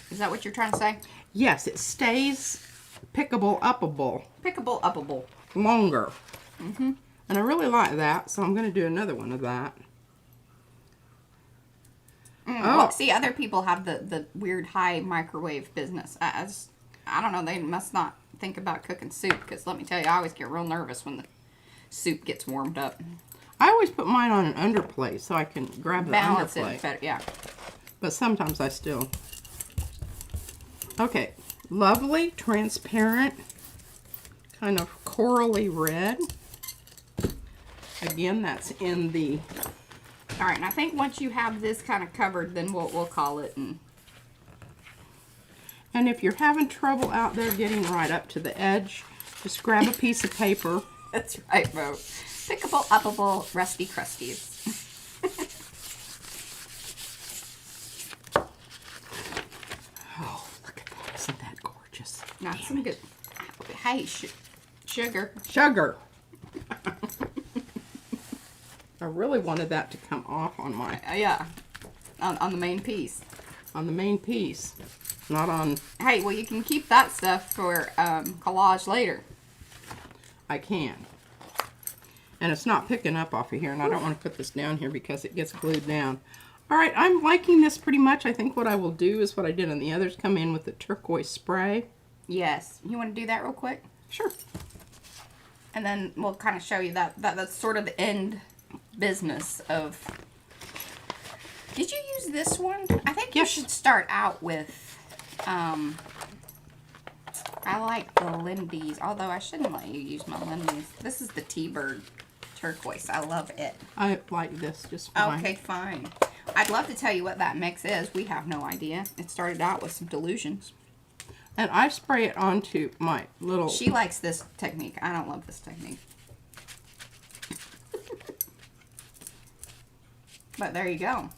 Is that what you're trying to say? Yes, it stays pickable, upable. Pickable, upable. Longer. Mm-hmm. And I really like that, so I'm going to do another one of that. Well, see, other people have the weird high microwave business. I don't know, they must not think about cooking soup, because let me tell you, I always get real nervous when the soup gets warmed up. I always put mine on an underplate so I can grab the Balance underplate. it better, yeah. But sometimes I still... Okay, lovely, transparent, kind of corally red. Again, that's in the... All right, and I think once you have this kind of covered, then we'll call it. And if you're having trouble out there getting right up to the edge, just grab a piece of paper. That's right, Bo. Pickable, upable, rusty crusties. some good. Hey, sugar. Sugar. I really wanted that to come off on my Yeah, on the main piece. on the main piece, not on. Hey, well, you can keep that stuff for collage later. I can. And it's not picking up off of here, and I don't want to put this down here because it gets glued down. All right, I'm liking this pretty much. I think what I will do is what I did on the others, come in with the turquoise spray. Yes. You want to do that real quick? Sure. And then we'll kind of show you that's sort of the end business of... Did you use this one? I think you should start out with... I like the Lindy's, although I shouldn't let you use my Lindy's. This is the T-Bird turquoise. I love it. I like this just fine. Okay, fine. I'd love to tell you what that mix is. We have no idea. It started out with some Delusions. And I spray it onto my little... She likes this technique. I don't love this technique. But there you go.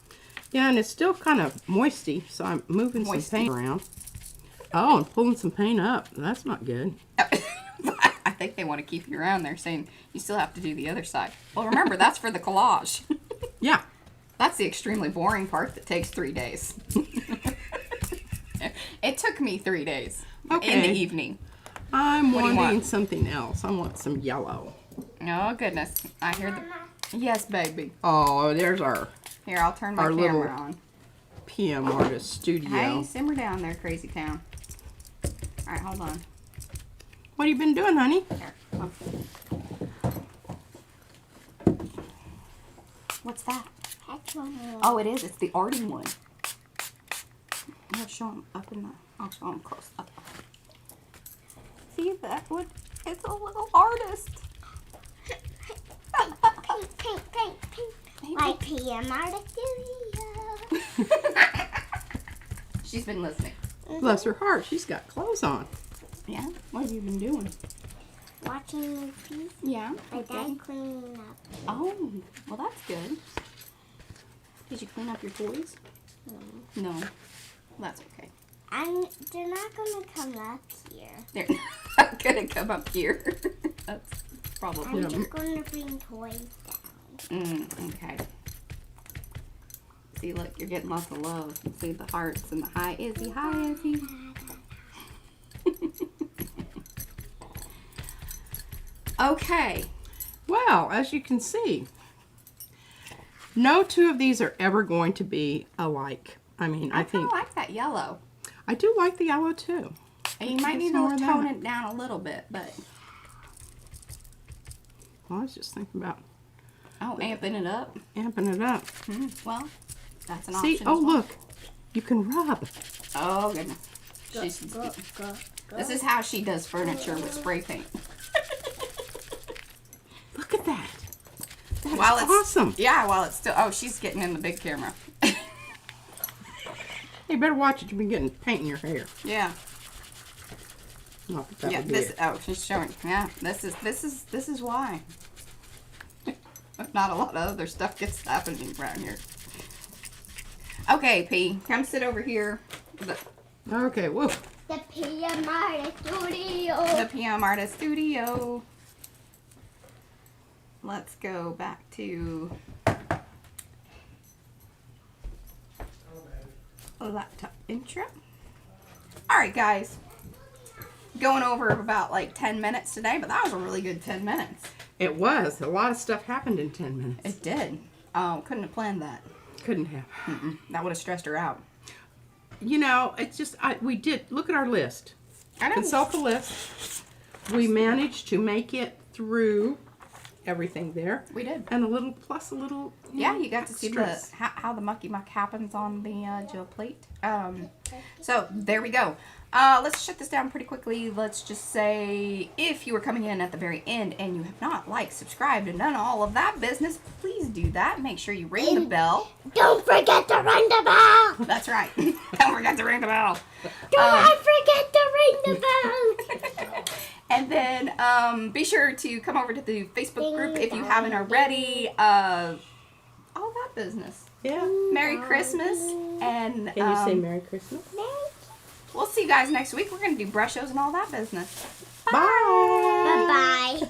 Yeah, and it's still kind of moisty, so I'm moving some paint around. Oh, and pulling some paint up. That's not good. I think they want to keep you around there saying you still have to do the other side. Well, remember, that's for the collage. Yeah. That's the extremely boring part that takes 3 days. It took me 3 days in the evening. I'm wanting something else. I want some yellow. Oh, goodness. I hear the... Yes, baby. Oh, there's our... Here, I'll turn my camera on. PM Artist Studio. Hey, simmer down there, Crazy Town. All right, hold on. What have you been doing, honey? Here, come on. What's that? Oh, it is. It's the arting one. I'll show them up in the... I'll show them close up. See that one? It's a little artist. Paint. Like PM Artist Studio. She's been listening. Bless her heart. She's got clothes on. Yeah? What have you been doing? Watching movies. Yeah. My dad cleaning up. Oh, well, that's good. Did you clean up your toys? No. Well, that's okay. They're not going to come up here. They're not going to come up here. That's probably... I'm just going to bring toys down. Okay. See, look, you're getting lots of love. See the hearts and the hi Izzy. Hi, Izzy. Okay. Well, as you can see, no two of these are ever going to be alike. I mean, I think... I like that yellow. I do like the yellow, too. And you might need to tone it down a little bit, but... Well, I was just thinking about... Oh, amping it up? Amping it up. Well, that's an See? option. Oh, look. You can rub. Oh, goodness. This is how she does furniture with spray paint. Look at that. That's awesome. Yeah, while it's still... Oh, she's getting in the big camera. You better watch it. You've been getting paint in your hair. Yeah. Not that that Yeah, would be this... it. Oh, she's showing... Yeah, this is why. Not a lot of other stuff gets happening around here. Okay, P. Come sit over here. Okay, whoa. The PM Artist Studio. The PM Artist Studio. Let's go back to laptop intro. Alright, guys. Going over about like 10 minutes today, but that was a really good 10 minutes. It was. A lot of stuff happened in 10 minutes. It did. Couldn't have planned that. Couldn't have. That would have stressed her out. You know, it's just, we did, look at our list. I know. Consult the list. We managed to make it through everything there. We did. And a little, plus a little, Yeah, you got to see extras. how the mucky muck happens on the gel plate. So there we go. Let's shut this down pretty quickly. Let's just say, if you are coming in at the very end and you have not liked, subscribed, and done all of that business, please do that. Make sure you ring the bell. Don't forget to ring the bell. That's right. Don't forget to ring the bell. Don't forget to ring the bell. And then be sure to come over to the Facebook group if you haven't already. All that business. Yeah. Merry Christmas. And Can you say Merry Christmas? We'll see you guys next week. We're going to do brush shows and all that business. Bye. Bye-bye.